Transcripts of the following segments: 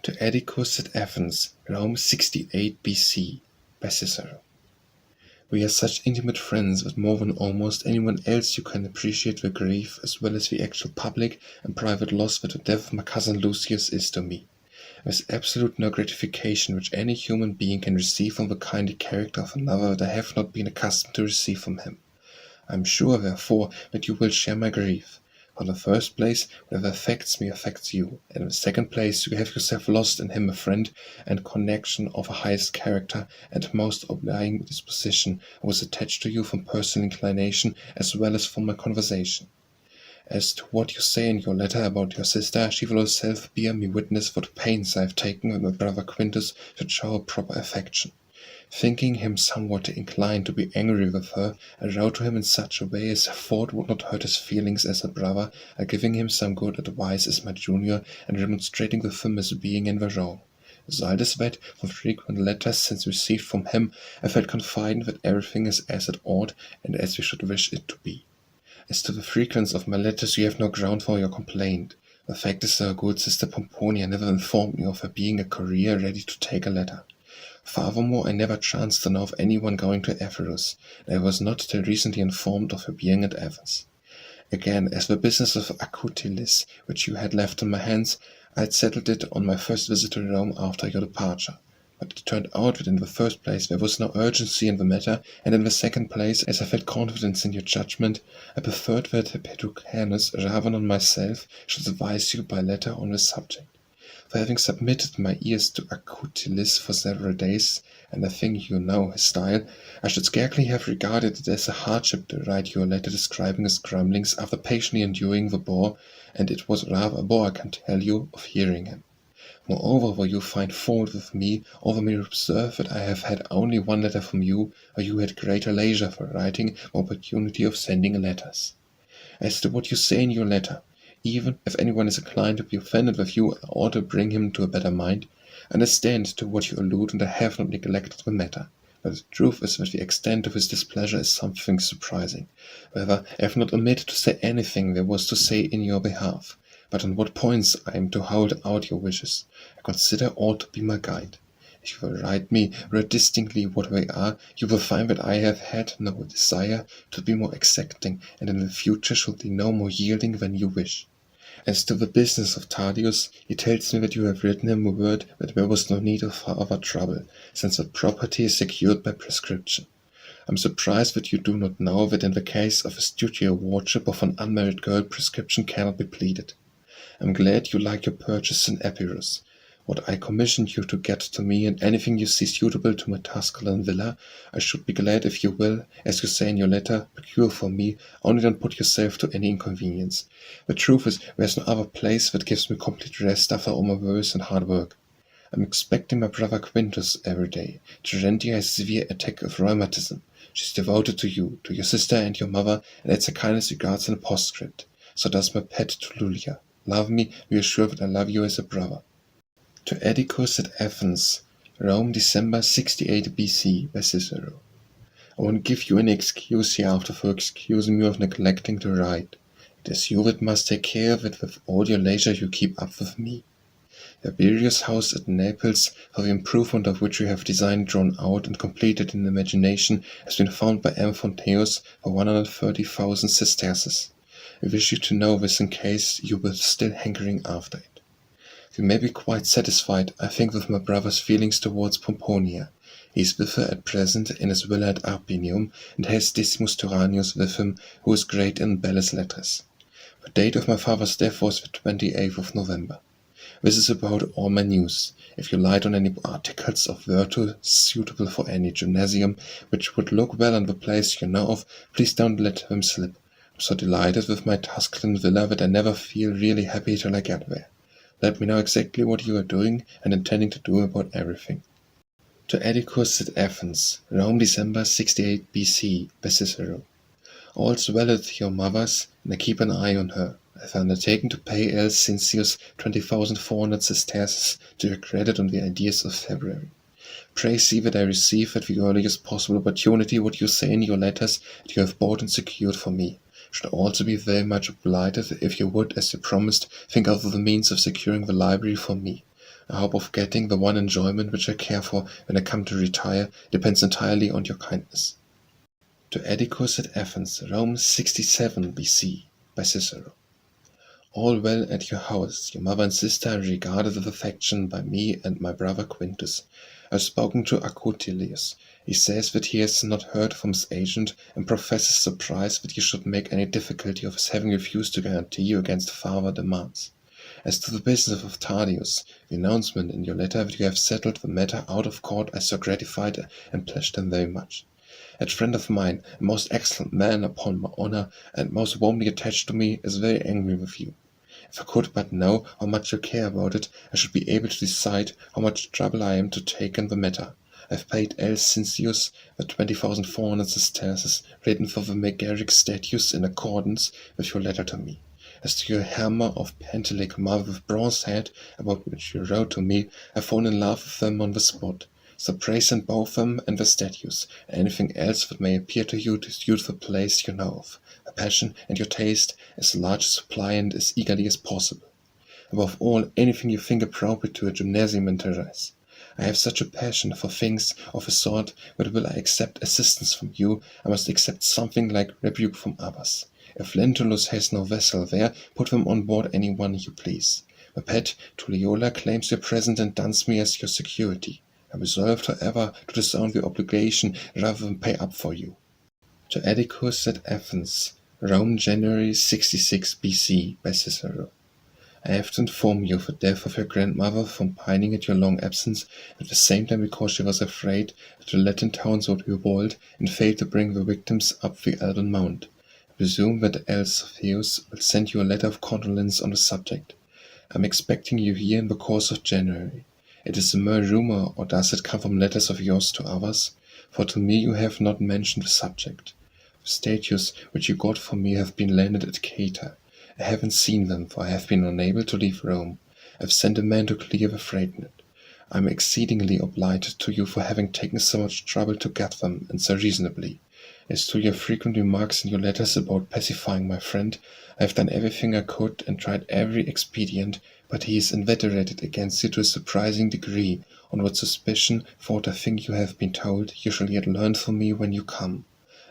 To Atticus at Athens, Rome 68 BC, by Cicero. We are such intimate friends that more than almost anyone else you can appreciate the grief as well as the actual public and private loss that the death of my cousin Lucius is to me. There is absolute no gratification which any human being can receive from the kindly character of another that I have not been accustomed to receive from him. I am sure, therefore, that you will share my grief. For in the first place, whatever affects me affects you, and in the second place, you have yourself lost in him a friend and connection of the highest character and most obliging disposition, who was attached to you from personal inclination as well as from my conversation. As to what you say in your letter about your sister, she will herself bear me witness for the pains I have taken with my brother Quintus to show her proper affection. Thinking him somewhat inclined to be angry with her, I wrote to him in such a way as I thought would not hurt his feelings as a brother, giving him some good advice as my junior, and remonstrating with him as being in the wrong. The result is that, from frequent letters since received from him, I felt confident that everything is as it ought, and as we should wish it to be. As to the frequency of my letters, you have no ground for your complaint. The fact is that our good sister Pomponia never informed me of her being a courier ready to take a letter. Furthermore, I never chanced to know of anyone going to Epirus, and I was not till recently informed of her being at Athens. Again, as the business of Acutelis, which you had left in my hands, I had settled it on my first visit to Rome after your departure. But it turned out that in the first place there was no urgency in the matter, and in the second place, as I felt confidence in your judgment, I preferred that Peducanus, rather than myself, should advise you by letter on the subject. For having submitted my ears to Acutelis for several days, and I think you know his style, I should scarcely have regarded it as a hardship to write you a letter describing his grumblings after patiently enduring the bore, and it was rather a bore, I can tell you, of hearing him. Moreover, though you find fault with me, or may observe that I have had only one letter from you, or you had greater leisure for writing, more opportunity of sending letters. As to what you say in your letter, even if anyone is inclined to be offended with you, I ought to bring him to a better mind. I understand to what you allude, and I have not neglected the matter. But the truth is that the extent of his displeasure is something surprising. However, I have not omitted to say anything there was to say in your behalf. But on what points I am to hold out your wishes, I consider ought to be my guide. If you will write me very distinctly what they are, you will find that I have had no desire to be more exacting, and in the future shall be no more yielding than you wish. As to the business of Tardius, he tells me that you have written him word that there was no need of further trouble, since the property is secured by prescription. I am surprised that you do not know that in the case of a studio wardship of an unmarried girl prescription cannot be pleaded. I am glad you like your purchase in Epirus. What I commissioned you to get to me, and anything you see suitable to my Tusculum villa, I should be glad if you will, as you say in your letter, procure for me, only don't put yourself to any inconvenience. The truth is, there is no other place that gives me complete rest after all my worries and hard work. I am expecting my brother Quintus every day. Terentia has a severe attack of rheumatism. She is devoted to you, to your sister and your mother, and adds her kindest regards in a postscript. So does my pet Tululia. Love me, be assured that I love you as a brother. To Atticus at Athens, Rome, December 68 BC, by Cicero. I won't give you any excuse hereafter for excusing me of neglecting to write. It is you that must take care of it with all your leisure you keep up with me. The Epirus house at Naples, for the improvement of which we have designed drawn out and completed in imagination, has been found by M. Fonteius for 130,000 sesterces. I wish you to know this in case you were still hankering after it. You may be quite satisfied, I think, with my brother's feelings towards Pomponia. He is with her at present in his villa at Arpinum, and has Decimus Tyrannius with him, who is great in belles lettres. The date of my father's death was the 28th of November. This is about all my news. If you light on any articles of virtue suitable for any gymnasium, which would look well in the place you know of, please don't let them slip. I am so delighted with my Tusculan villa that I never feel really happy till I get there. Let me know exactly what you are doing and intending to do about everything. To Atticus at Athens, Rome, December 68 BC, by Cicero. All's well at your mother's, and I keep an eye on her. I have undertaken to pay L. Cincius 20,400 sesterces to your credit on the ideas of February. Pray see that I receive at the earliest possible opportunity what you say in your letters that you have bought and secured for me. Should also be very much obliged if you would, as you promised, think of the means of securing the library for me. I hope of getting the one enjoyment which I care for when I come to retire depends entirely on your kindness. To Atticus at Athens, Rome 67 BC, by Cicero. All well at your house. Your mother and sister are regarded with affection by me and my brother Quintus. I have spoken to Acutilius. He says that he has not heard from his agent, and professes surprise that you should make any difficulty of his having refused to guarantee you against farther demands. As to the business of Tardius, the announcement in your letter that you have settled the matter out of court I saw gratified and pleased him very much. That friend of mine, a most excellent man upon my honour, and most warmly attached to me, is very angry with you. If I could but know how much you care about it, I should be able to decide how much trouble I am to take in the matter. I have paid L. Cincius the 20,400 sesterces written for the Megaric statues in accordance with your letter to me. As to your hammer of Pentelic marble with bronze head, about which you wrote to me, I have fallen in love with them on the spot. So pray send both them and the statues, and anything else that may appear to you to suit the place you know of. A passion and your taste, as large a supply and as eagerly as possible. Above all, anything you think appropriate to a gymnasium in Nares. I have such a passion for things of a sort that will I accept assistance from you, I must accept something like rebuke from others. If Lentulus has no vessel there, put them on board any one you please. My pet Tulliola claims your present and duns me as your security. I resolved, however, to disown the obligation rather than pay up for you. To Atticus at Athens, Rome, January 66 BC, by Cicero. I have to inform you of the death of your grandmother from pining at your long absence, at the same time because she was afraid that the Latin towns would revolt and fail to bring the victims up the Alban Mount. I presume that L. Sophius will send you a letter of condolence on the subject. I am expecting you here in the course of January. It is a mere rumour, or does it come from letters of yours to others? For to me you have not mentioned the subject. The statues which you got for me have been landed at Cata. I haven't seen them, for I have been unable to leave Rome. I have sent a man to clear the freight net. I am exceedingly obliged to you for having taken so much trouble to get them, and so reasonably. As to your frequent remarks in your letters about pacifying my friend, I have done everything I could and tried every expedient, but he is inveterated against you to a surprising degree, on what suspicion, for what I think you have been told, you shall yet learn from me when you come.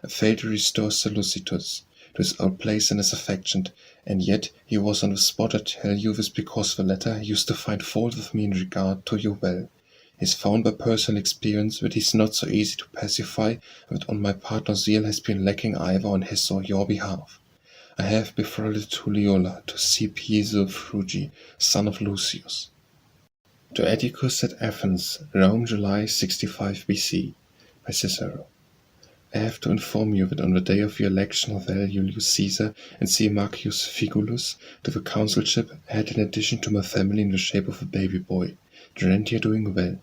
I failed to restore Seleucitus to his old place in his affection, and yet he was on the spot. I tell you this because the latter used to find fault with me in regard to you well. He has found by personal experience that he is not so easy to pacify, and that on my part no zeal has been lacking either on his or your behalf. I have betrothed Tulliola to see Piso Frugi, son of Lucius. To Atticus at Athens, Rome, July 65 BC, by Cicero. I have to inform you that on the day of the election of L. Julius Caesar and C. Marcius Figulus to the consulship, I had an addition to my family in the shape of a baby boy, Terentia doing well.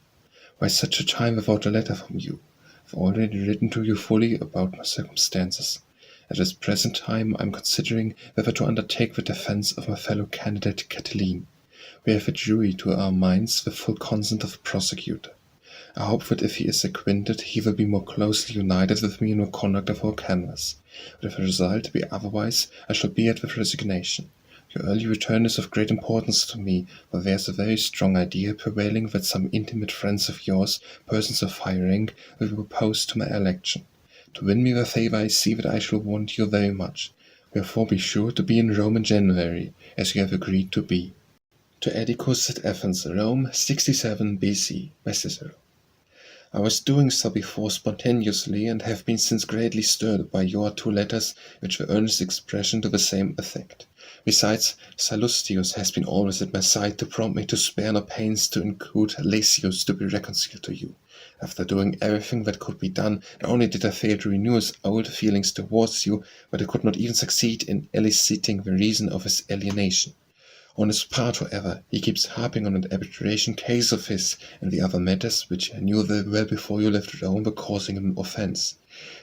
Why such a time without a letter from you? I have already written to you fully about my circumstances. At this present time I am considering whether to undertake the defence of my fellow candidate Catiline. We have a jury to our minds the full consent of the prosecutor. I hope that if he is acquitted, he will be more closely united with me in the conduct of our canvass. But if the result be otherwise, I shall be at with resignation. Your early return is of great importance to me, for there is a very strong idea prevailing that some intimate friends of yours, persons of high rank, will be opposed to my election. To win me their favour, I see that I shall want you very much. Wherefore be sure to be in Rome in January, as you have agreed to be. To Atticus at Athens, Rome, 67 BC, by Cicero. I was doing so before spontaneously, and have been since greatly stirred by your 2 letters, which were earnest expression to the same effect. Besides, Sallustius has been always at my side to prompt me to spare no pains to include Lasius to be reconciled to you. After doing everything that could be done, not only did I fail to renew his old feelings towards you, but I could not even succeed in eliciting the reason of his alienation. On his part, however, he keeps harping on an arbitration case of his, and the other matters, which I knew very well before you left Rome, were causing him offence.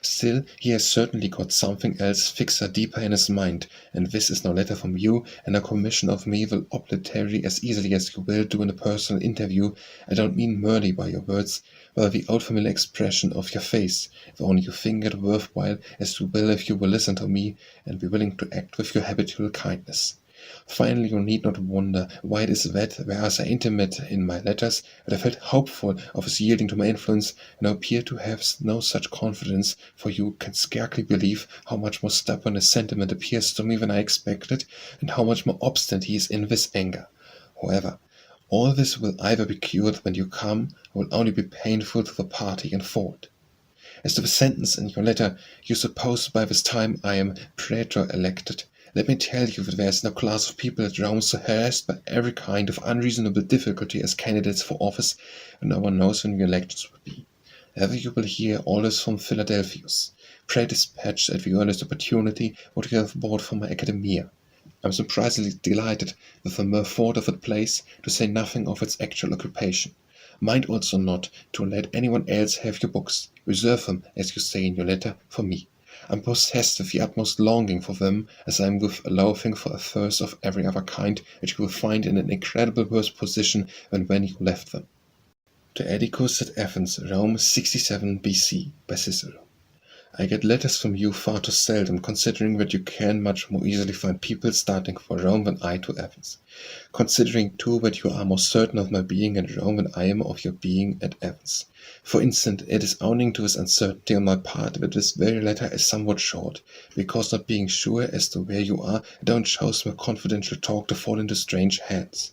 Still, he has certainly got something else fixer deeper in his mind, and this is no letter from you, and a commission of me will obliterate as easily as you will do in a personal interview. I don't mean merely by your words, but by the old familiar expression of your face, if only you think it worthwhile, as you will if you will listen to me, and be willing to act with your habitual kindness. Finally, you need not wonder why it is that, whereas I intimate in my letters that I felt hopeful of his yielding to my influence, and I appear to have no such confidence, for you can scarcely believe how much more stubborn his sentiment appears to me than I expected, and how much more obstinate he is in this anger. However, all this will either be cured when you come, or will only be painful to the party in fault. As to the sentence in your letter, you suppose by this time I am praetor elected. Let me tell you that there is no class of people at Rome so harassed by every kind of unreasonable difficulty as candidates for office, and no one knows when the elections will be. Ever you will hear all this from Philadelphus. Pray dispatch at the earliest opportunity what you have bought from my academia. I am surprisingly delighted with the mere thought of that place, to say nothing of its actual occupation. Mind also not to let anyone else have your books. Reserve them, as you say in your letter, for me. I am possessed with the utmost longing for them, as I am with a loathing for affairs of every other kind, which you will find in an incredible worse position than when you left them. To Atticus at Athens, Rome, 67 B.C., by Cicero. I get letters from you far too seldom, considering that you can much more easily find people starting for Rome than I to Athens. Considering, too, that you are more certain of my being at Rome than I am of your being at Athens. For instance, it is owing to this uncertainty on my part that this very letter is somewhat short, because not being sure as to where you are, I don't choose my confidential talk to fall into strange hands.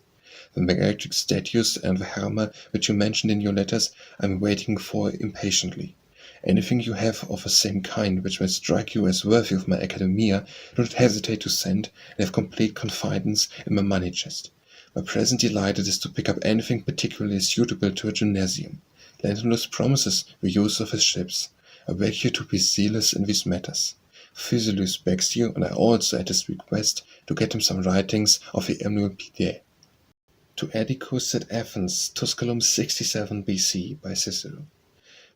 The magic statues and the hammer which you mentioned in your letters I am waiting for impatiently. Anything you have of the same kind which may strike you as worthy of my academia, do not hesitate to send, and have complete confidence in my money chest. My present delight is to pick up anything particularly suitable to a gymnasium. Lentulus promises the use of his ships. I beg you to be zealous in these matters. Physius begs you, and I also at his request, to get him some writings of the Appii. To Atticus at Athens, Tusculum, 67 B.C., by Cicero.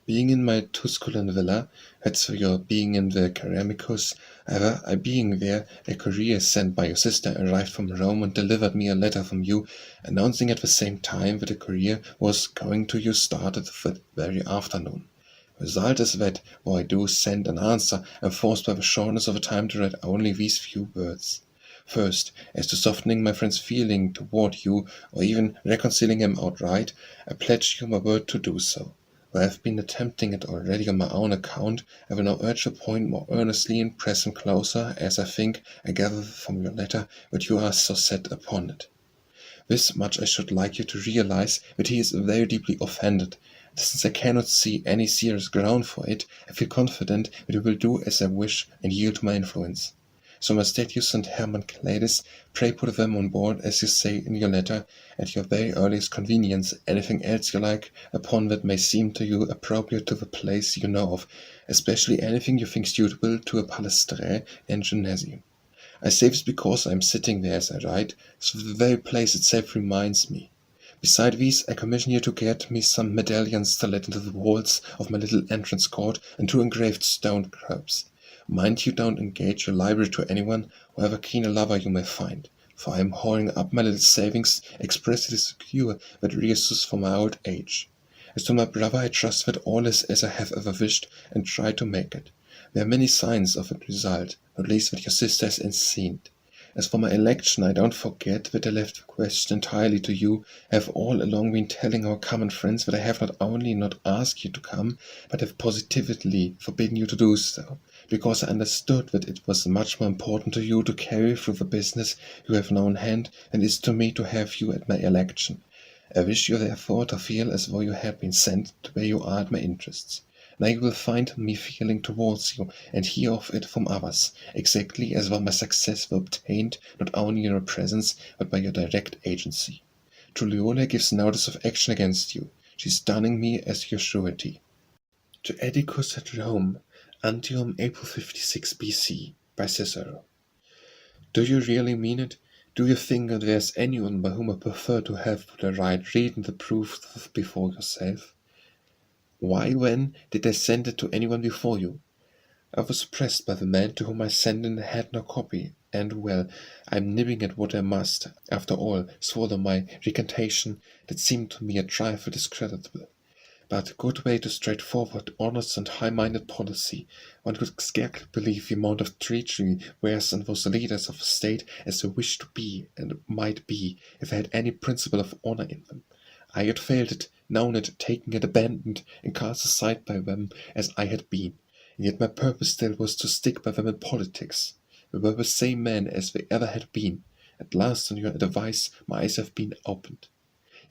Being in my Tusculan villa, as for your being in the Ceramicus, however, I being there, a courier sent by your sister arrived from Rome and delivered me a letter from you, announcing at the same time that the courier was going to you started that very afternoon. The result is that, while I do send an answer, I am forced by the shortness of the time to write only these few words. First, as to softening my friend's feeling toward you, or even reconciling him outright, I pledge you my word to do so. Though I have been attempting it already on my own account, I will now urge the point more earnestly and press him closer, as I think I gather from your letter that you are so set upon it. This much I should like you to realize, that he is very deeply offended. Since I cannot see any serious ground for it, I feel confident that he will do as I wish and yield to my influence. So my statues and Hermann Clades, pray put them on board, as you say in your letter, at your very earliest convenience, anything else you like, upon that may seem to you appropriate to the place you know of, especially anything you think suitable to a palaestra and gymnasium. I say this because I am sitting there as I write, so the very place itself reminds me. Beside these, I commission you to get me some medallions to let into the walls of my little entrance court, and 2 engraved stone curbs. Mind you don't engage your library to anyone, however keen a lover you may find, for I am hoarding up my little savings expressly to secure that resource for my old age. As to my brother, I trust that all is as I have ever wished, and try to make it. There are many signs of that result, not least that your sister is enceinte. As for my election, I don't forget that I left the question entirely to you. I have all along been telling our common friends that I have not only not asked you to come, but have positively forbidden you to do so, because I understood that it was much more important to you to carry through the business you have now in hand than it is to me to have you at my election. I wish you therefore to feel as though you had been sent to where you are at my interests. Now you will find me feeling towards you, and hear of it from others, exactly as though my success were obtained not only in your presence, but by your direct agency. Truliole gives notice of action against you. She is dunning me as your surety. To Atticus at Rome, Antium April 56 B.C., by Cicero. Do you really mean it? Do you think that there is anyone by whom I prefer to have the right read and the proof before yourself? Why, then, did I send it to anyone before you? I was pressed by the man to whom I sent it and had no copy, and, well, I am nibbing at what I must, after all, swallow my recantation that seemed to me a trifle discreditable. but a good way to straightforward, honest, and high-minded policy. One could scarcely believe the amount of treachery whereas in those leaders of the state as they wished to be and might be, if they had any principle of honor in them. I had failed it, known it, taken it, abandoned, and cast aside by them as I had been, and yet my purpose still was to stick by them in politics. They were the same men as they ever had been. At last, on your advice, my eyes have been opened.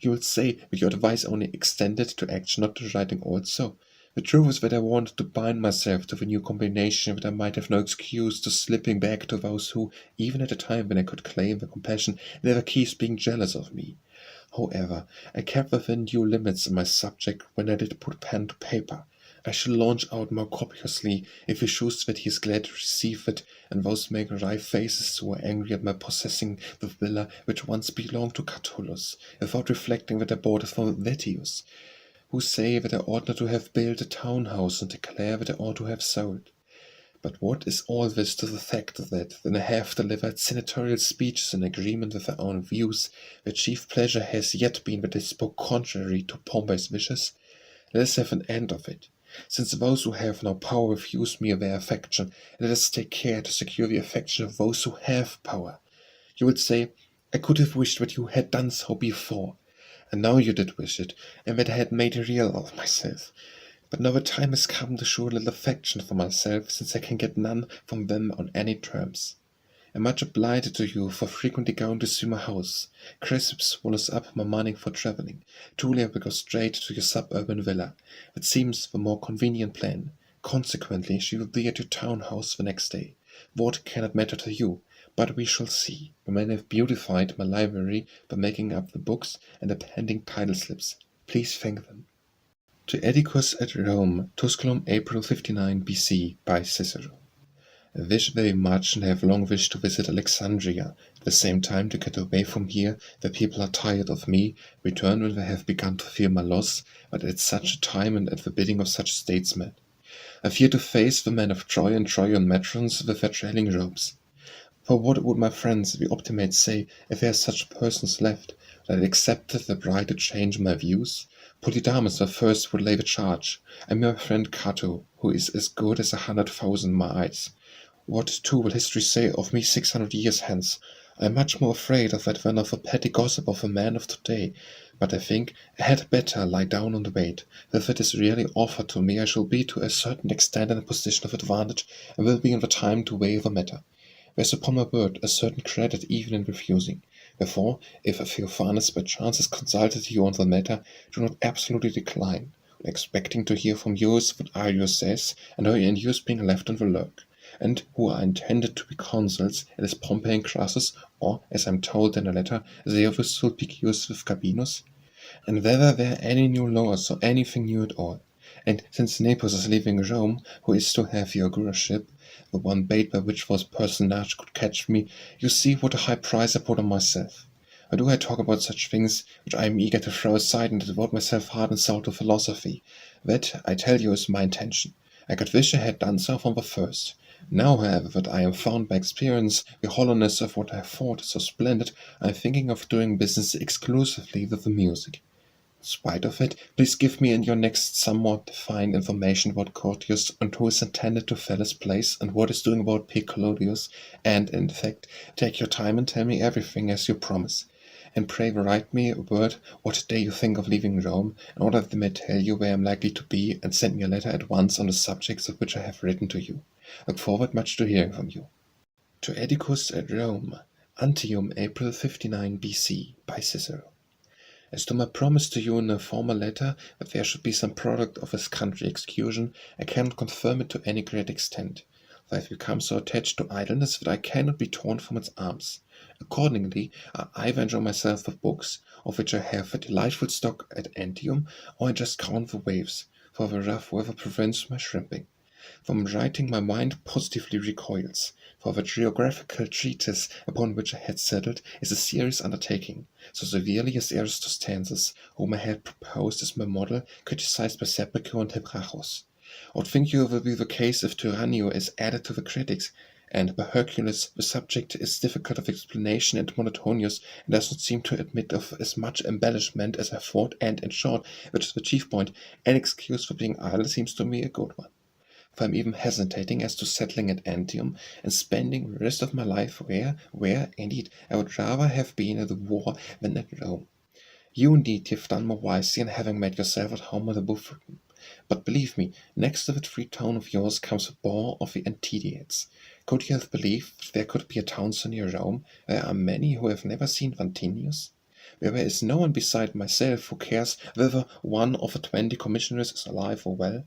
You will say that your advice only extended to action, not to writing also. The truth is that I wanted to bind myself to the new combination, that I might have no excuse to slipping back to those who, even at a time when I could claim their compassion, never ceased being jealous of me. However, I kept within due limits in my subject when I did put pen to paper. I shall launch out more copiously if he shows that he is glad to receive it, and those make wry faces who are angry at my possessing the villa which once belonged to Catullus, without reflecting that I bought it from Vettius, who say that I ought not to have built a town house and declare that I ought to have sold. But what is all this to the fact that, when I have delivered senatorial speeches in agreement with their own views, their chief pleasure has yet been that they spoke contrary to Pompey's wishes? Let us have an end of it. Since those who have no power refuse me their affection, let us take care to secure the affection of those who have power. You would say, I could have wished that you had done so before, and now you did wish it, and that I had made real of myself. But now the time has come to show a little affection for myself, since I can get none from them on any terms. I am much obliged to you for frequently going to see my house. Cresip swallows up my money for travelling. Julia will go straight to your suburban villa. It seems the more convenient plan. Consequently, she will be at your town house the next day. What can it matter to you? But we shall see. The men have beautified my library by making up the books and appending title slips. Please thank them. To Atticus at Rome, Tusculum, April 59 B.C. by Cicero. I wish very much and have long wished to visit Alexandria, at the same time to get away from here, the people are tired of me, return when they have begun to fear my loss, but at such a time and at the bidding of such statesmen. I fear to face the men of Troy and Trojan matrons with their trailing robes. For what would my friends, the Optimates, say if there are such persons left, that I accepted the bribe to change my views? Polydamas the first would lay the charge. I am your friend Cato, who is as good as 100,000 in my eyes. What, too, will history say of me 600 years hence? I am much more afraid of that than of the petty gossip of a man of today, but I think I had better lie down on the weight. If it is really offered to me, I shall be to a certain extent in a position of advantage, and will be in the time to weigh the matter. There is upon my word a certain credit even in refusing. Therefore, if Theophanes by chance has consulted you on the matter, do not absolutely decline, expecting to hear from you what Arius says, and how he endures being left in the lurk, and who are intended to be consuls, as Pompey and Crassus, or, as I am told in a letter, Zeus Sulpicius with Gabinus, and whether there are any new laws or anything new at all. And since Nepos is leaving Rome, who is to have the augurship, the one bait by which those personages could catch me, you see what a high price I put on myself. Why do I talk about such things, which I am eager to throw aside and devote myself heart and soul to philosophy? That, I tell you, is my intention. I could wish I had done so from the first. Now, however, that I am found by experience the hollowness of what I thought so splendid, I am thinking of doing business exclusively with the music. In spite of it, please give me in your next somewhat defined information about Curtius and who is intended to fill his place, and what is doing about Piccolodius, and, in fact, take your time and tell me everything as you promise. And pray write me a word what day you think of leaving Rome, in order that I may tell you where I am likely to be, and send me a letter at once on the subjects of which I have written to you. Look forward much to hearing from you. To Atticus at Rome, Antium April 59 B.C. by Cicero. As to my promise to you in a former letter that there should be some product of his country excursion, I cannot confirm it to any great extent, for I have become so attached to idleness that I cannot be torn from its arms. Accordingly, I either enjoy myself with books, of which I have a delightful stock at Antium, or I just count the waves, for the rough weather prevents my shrimping. From writing my mind positively recoils, for the geographical treatise upon which I had settled is a serious undertaking, so severely as Aristophanes, whom I had proposed as my model, criticized by Seppico and Hebrachus. What think you will be the case if Tyrannio is added to the critics? and by Hercules, the subject is difficult of explanation and monotonous, and does not seem to admit of as much embellishment as I thought, and, in short, which is the chief point, an excuse for being idle seems to me a good one. For I am even hesitating as to settling at Antium, and spending the rest of my life where, indeed, I would rather have been at the war than at Rome. You, indeed, have done more wisely in having made yourself at home on the Bothrium. But believe me, next to that free town of yours comes the bore of the Antidiads. Could you have believed that there could be a town so near Rome? There are many who have never seen Vantinius. Where there is no one beside myself who cares whether one of the 20 commissioners is alive or well.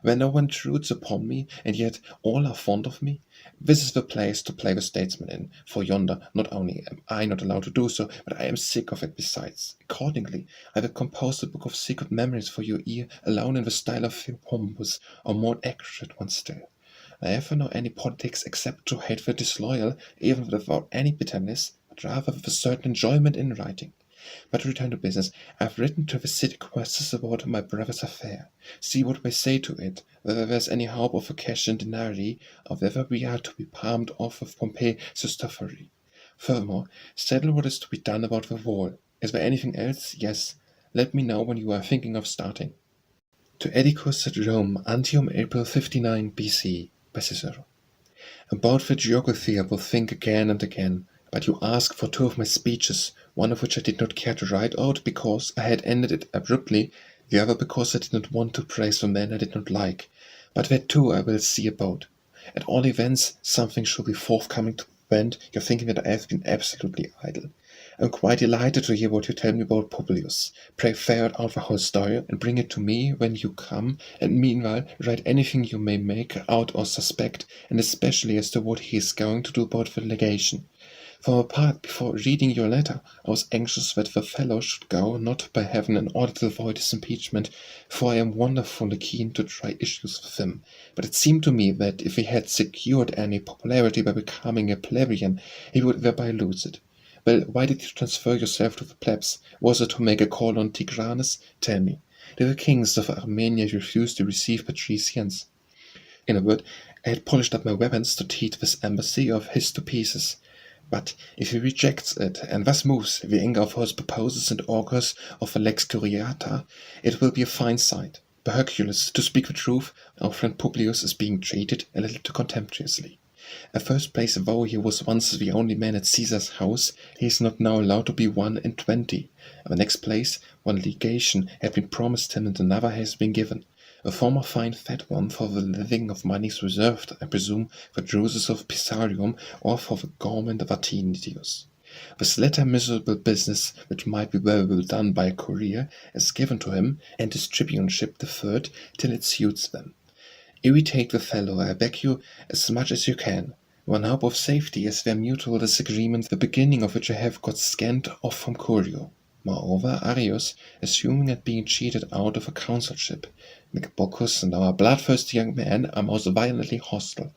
Where no one intrudes upon me, and yet all are fond of me. This is the place to play the statesman in, for yonder not only am I not allowed to do so, but I am sick of it besides. Accordingly, I will compose a book of secret memories for your ear, alone in the style of Theopompus, or more accurate one still. I never know any politics except to hate the disloyal, even without any bitterness, but rather with a certain enjoyment in writing. But to return to business, I have written to the city quaestors about my brother's affair. See what they say to it, whether there is any hope of a cash in denarii, or whether we are to be palmed off with Pompey Sustafari. Furthermore, settle what is to be done about the wall. Is there anything else? Yes. Let me know when you are thinking of starting. To Atticus at Rome, Antium April 59 BC, by Cicero. About the geography I will think again and again, but you ask for 2 of my speeches, one of which I did not care to write out because I had ended it abruptly, the other because I did not want to praise the man I did not like. But that too I will see about. At all events, something shall be forthcoming to prevent your thinking that I have been absolutely idle. I am quite delighted to hear what you tell me about Publius. Pray ferret out the whole story, and bring it to me when you come, and meanwhile write anything you may make out or suspect, and especially as to what he is going to do about the legation. For my part, before reading your letter, I was anxious that the fellow should go, not by heaven, in order to avoid his impeachment, for I am wonderfully keen to try issues with him. But it seemed to me that if he had secured any popularity by becoming a plebeian, he would thereby lose it. Well, why did you transfer yourself to the plebs? Was it to make a call on Tigranes? Tell me. Did the kings of Armenia refuse to receive patricians? In a word, I had polished up my weapons to tear this embassy of his to pieces. But if he rejects it, and thus moves the anger of those proposers and augurs of the lex curiata, it will be a fine sight. By Hercules, to speak the truth, our friend Publius is being treated a little too contemptuously. At first place, though he was once the only man at Caesar's house, he is not now allowed to be 1 in 20. At the next place, one legation had been promised him and another has been given. A former fine fat one for the living of moneys reserved, I presume, for Drusus of Pisarium, or for the government of Athenitius. This latter miserable business, which might be very well done by a courier, is given to him, and his tribuneship deferred till it suits them. Irritate the fellow, I beg you, as much as you can. One hope of safety is their mutual disagreement, the beginning of which I have got scant of from Curio. Moreover, Arius, assuming at being cheated out of a consulship, Bocchus and our bloodthirsty young man are most violently hostile.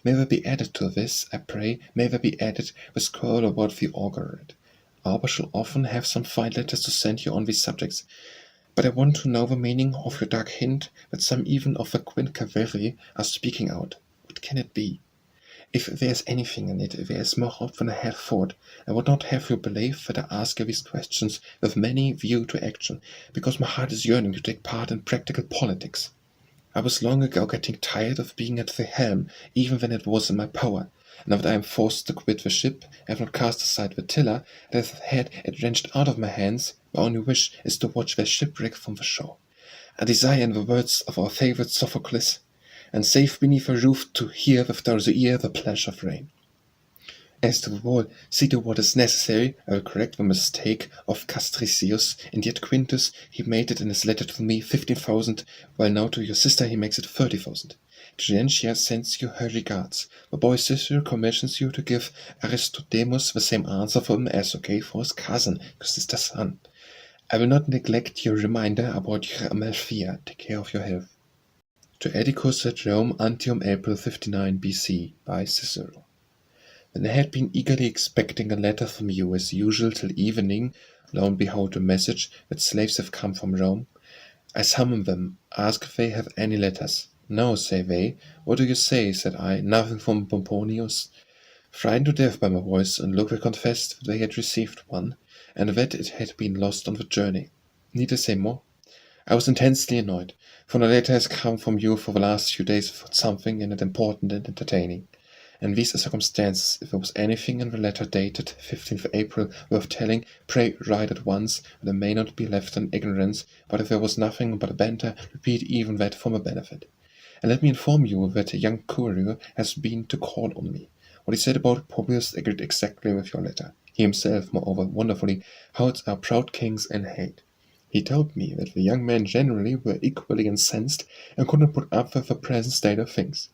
May there be added to this, I pray, may there be added the scroll about the augurate. Auber shall often have some fine letters to send you on these subjects. But I want to know the meaning of your dark hint that some even of the Quincavalry are speaking out. What can it be? If there is anything in it, there is more hope than I had thought. I would not have you believe that I ask you these questions with many view to action, because my heart is yearning to take part in practical politics. I was long ago getting tired of being at the helm, even when it was in my power. Now that I am forced to quit the ship, I have not cast aside the tiller, and have had it wrenched out of my hands. My only wish is to watch their shipwreck from the shore. I desire, in the words of our favourite Sophocles, and safe beneath a roof to hear without the ear the plash of rain. As to the wall, see to what is necessary. I will correct the mistake of Castricius, and yet Quintus, he made it in his letter to me 15,000, while now to your sister he makes it 30,000. Trientia sends you her regards. The boy Cicero commissions you to give Aristodemus the same answer for him as you gave for his cousin, your sister's son. I will not neglect your reminder about your Amalthea. Take care of your health. To Atticus at Rome, Antium April 59 BC, by Cicero. When I had been eagerly expecting a letter from you as usual till evening, lo and behold a message that slaves have come from Rome. I summon them, ask if they have any letters. No, say they. What do you say? Said I. Nothing from Pomponius. Frightened to death by my voice and look, they confessed that they had received one, and that it had been lost on the journey. Need I say more? I was intensely annoyed, for no letter has come from you for the last few days without something in it important and entertaining. And these are circumstances, if there was anything in the letter dated 15th April worth telling, pray write at once, that I may not be left in ignorance, but if there was nothing but a banter, repeat even that for my benefit. And let me inform you that a young courier has been to call on me. What he said about Publius agreed exactly with your letter. He himself, moreover, wonderfully holds our proud kings in hate. He told me that the young men generally were equally incensed and could not put up with the present state of things.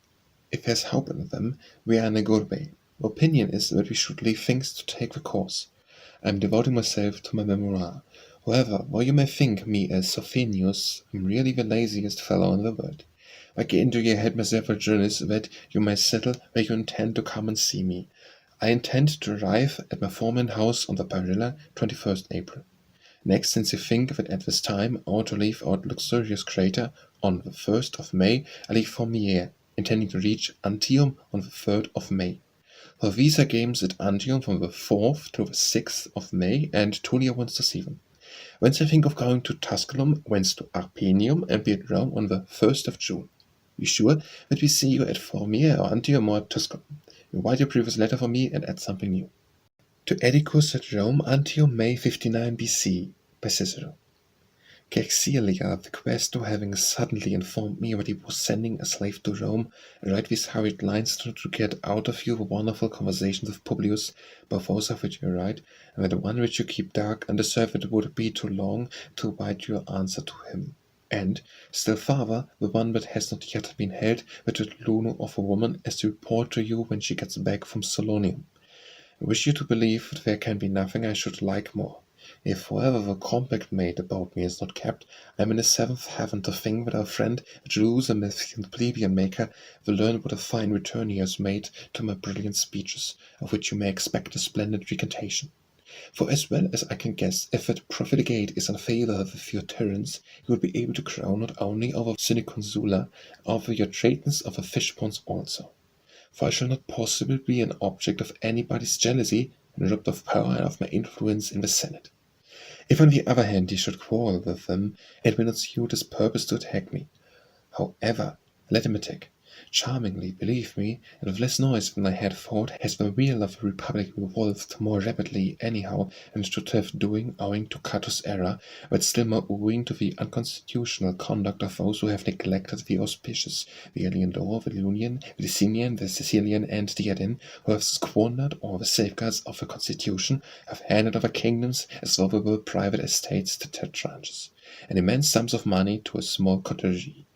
If there's hope in them, we are in a good way. My opinion is that we should leave things to take the course. I am devoting myself to my memoir. However, while you may think me a Sophenius, I am really the laziest fellow in the world. I get into your head myself a journalist that you may settle where you intend to come and see me. I intend to arrive at my Formian house on the Barilla, 21st April. Next, since you think that at this time I ought to leave our luxurious crater, on the 1st of May, I leave Formiae, intending to reach Antium on the 3rd of May. For visa games at Antium from the 4th to the 6th of May, and Tulia wants to see them. Whence I think of going to Tusculum, whence to Arpinum, and be at Rome on the 1st of June. Be sure that we see you at Formiae or Antium or Tusculum. Write your previous letter for me and add something new. To Atticus at Rome, Antium May 59 BC, by Cicero. Caexilia, the quaestor, having suddenly informed me that he was sending a slave to Rome, I write these hurried lines to get out of you the wonderful conversations of Publius, both those of which you write, and the one which you keep dark, and deserve it would be too long to write your answer to him. And, still farther, the one that has not yet been held, that Luno of a woman, as to report to you when she gets back from Solonium. I wish you to believe that there can be nothing I should like more. If, however, the compact made about me is not kept, I am in the seventh heaven to think that our friend, the Jerusalem plebeian maker, will learn what a fine return he has made to my brilliant speeches, of which you may expect a splendid recantation. For as well as I can guess, if that profligate is in favour of your tyrants, you will be able to crown not only over Syniconsula, over your traitors of the fish ponds also. For I shall not possibly be an object of anybody's jealousy, and robbed of power and of my influence in the Senate. If on the other hand he should quarrel with them, it will not suit his purpose to attack me. However, let him attack. Charmingly, believe me, and with less noise than I had thought, has the wheel of the Republic revolved more rapidly anyhow than it should have doing owing to Cato's error, but still more owing to the unconstitutional conduct of those who have neglected the auspicious, the Eleandor, the Lunian, the Licinian, the Sicilian, and the Adin, who have squandered all the safeguards of the constitution, have handed over kingdoms as though they were private estates to tetrarchs, and immense sums of money to a small coterie.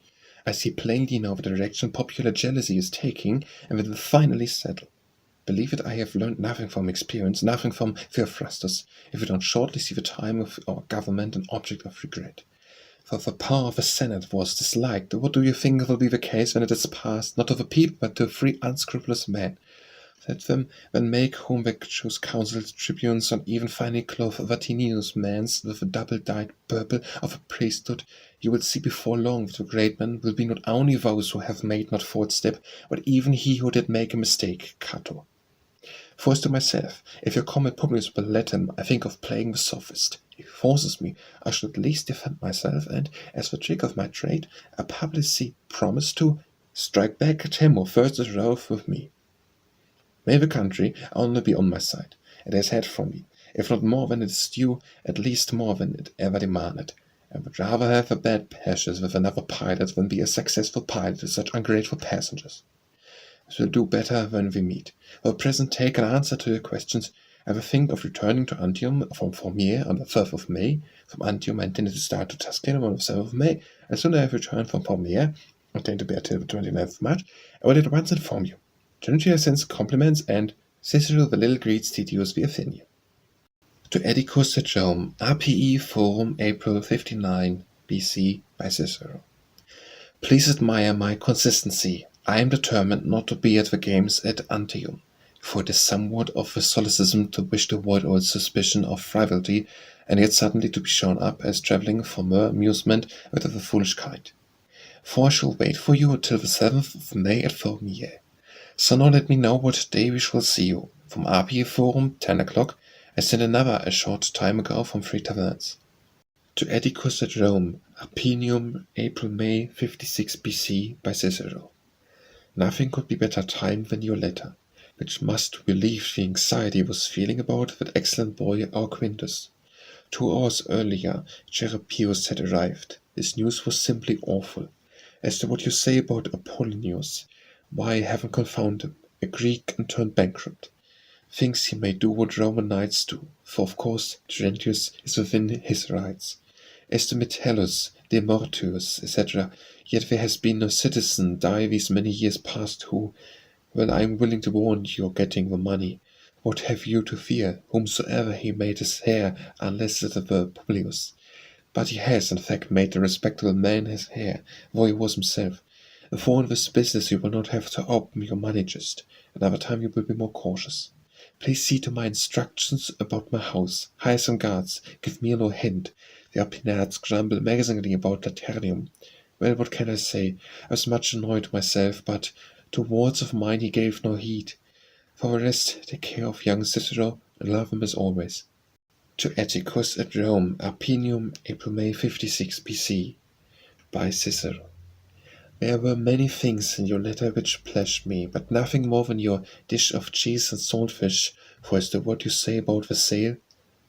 I see plainly now the direction popular jealousy is taking, and that will finally settle. Believe it, I have learned nothing from experience, nothing from Theophrastus, if we don't shortly see the time of our government an object of regret. For the power of the Senate was disliked. What do you think will be the case when it is passed, not to the people, but to 3 unscrupulous men? Let them then make whom they choose consuls, tribunes, and even finely clothed Vatinius mans with the double-dyed purple of a priesthood. You will see before long that the great men will be not only those who have made not forward step, but even he who did make a mistake, Cato. For as to myself, if your comet Publius will let him, I think of playing the sophist. If he forces me, I shall at least defend myself, and, as the trick of my trade, I publicly promise to strike back at him who first is wroth with me. May the country only be on my side. It has had from me, if not more than it is due, at least more than it ever demanded. I would rather have a bad passage with another pilot than be a successful pilot with such ungrateful passengers. It will do better when we meet. For the present, take an answer to your questions. I will think of returning to Antium from Formiae on the 3rd of May. From Antium I intended to start to Tusculum on the 7th of May. As soon as I have returned from Formiae, I intend to be until the 29th of March, I will at once inform you. Trinity sends compliments, and Cicero the little greets Titius the Athenian. To Atticus at Rome, Appii Forum, April 59 BC, by Cicero. Please admire my consistency. I am determined not to be at the games at Antium, for it is somewhat of a solecism to wish to avoid all suspicion of frivolity, and yet suddenly to be shown up as travelling for mere amusement with a foolish kind. for I shall wait for you till the 7th of May at Formiae. So now let me know what day we shall see you. From Appii Forum, 10 o'clock. I sent another a short time ago from 3 taverns. To Atticus at Rome, Arpinum, April May 56 BC, by Cicero. Nothing could be better timed than your letter, which must relieve the anxiety I was feeling about that excellent boy our Quintus. 2 hours earlier, Epirus had arrived. His news was simply awful. As to what you say about Apollonius, why, heaven confound him, a Greek and turned bankrupt. Thinks he may do what Roman knights do, for of course Terentius is within his rights. As to Metellus, Demortius, etc., yet there has been no citizen die these many years past who, well, I am willing to warn you getting the money. What have you to fear, whomsoever he made his hair, unless it were Publius? But he has, in fact, made a respectable man his hair, though he was himself. For in this business you will not have to open your money chest. Another time you will be more cautious. Please see to my instructions about my house. Hire some guards. Give me no hint. The Arpinats grumble amazingly about Thurium. Well, what can I say? I was much annoyed myself, but to words of mine he gave no heed. For the rest, take care of young Cicero, and love him as always. To Atticus at Rome, Arpinum, April May 56 BC, by Cicero. There were many things in your letter which pleased me, but nothing more than your dish of cheese and saltfish, for as to what you say about the sale,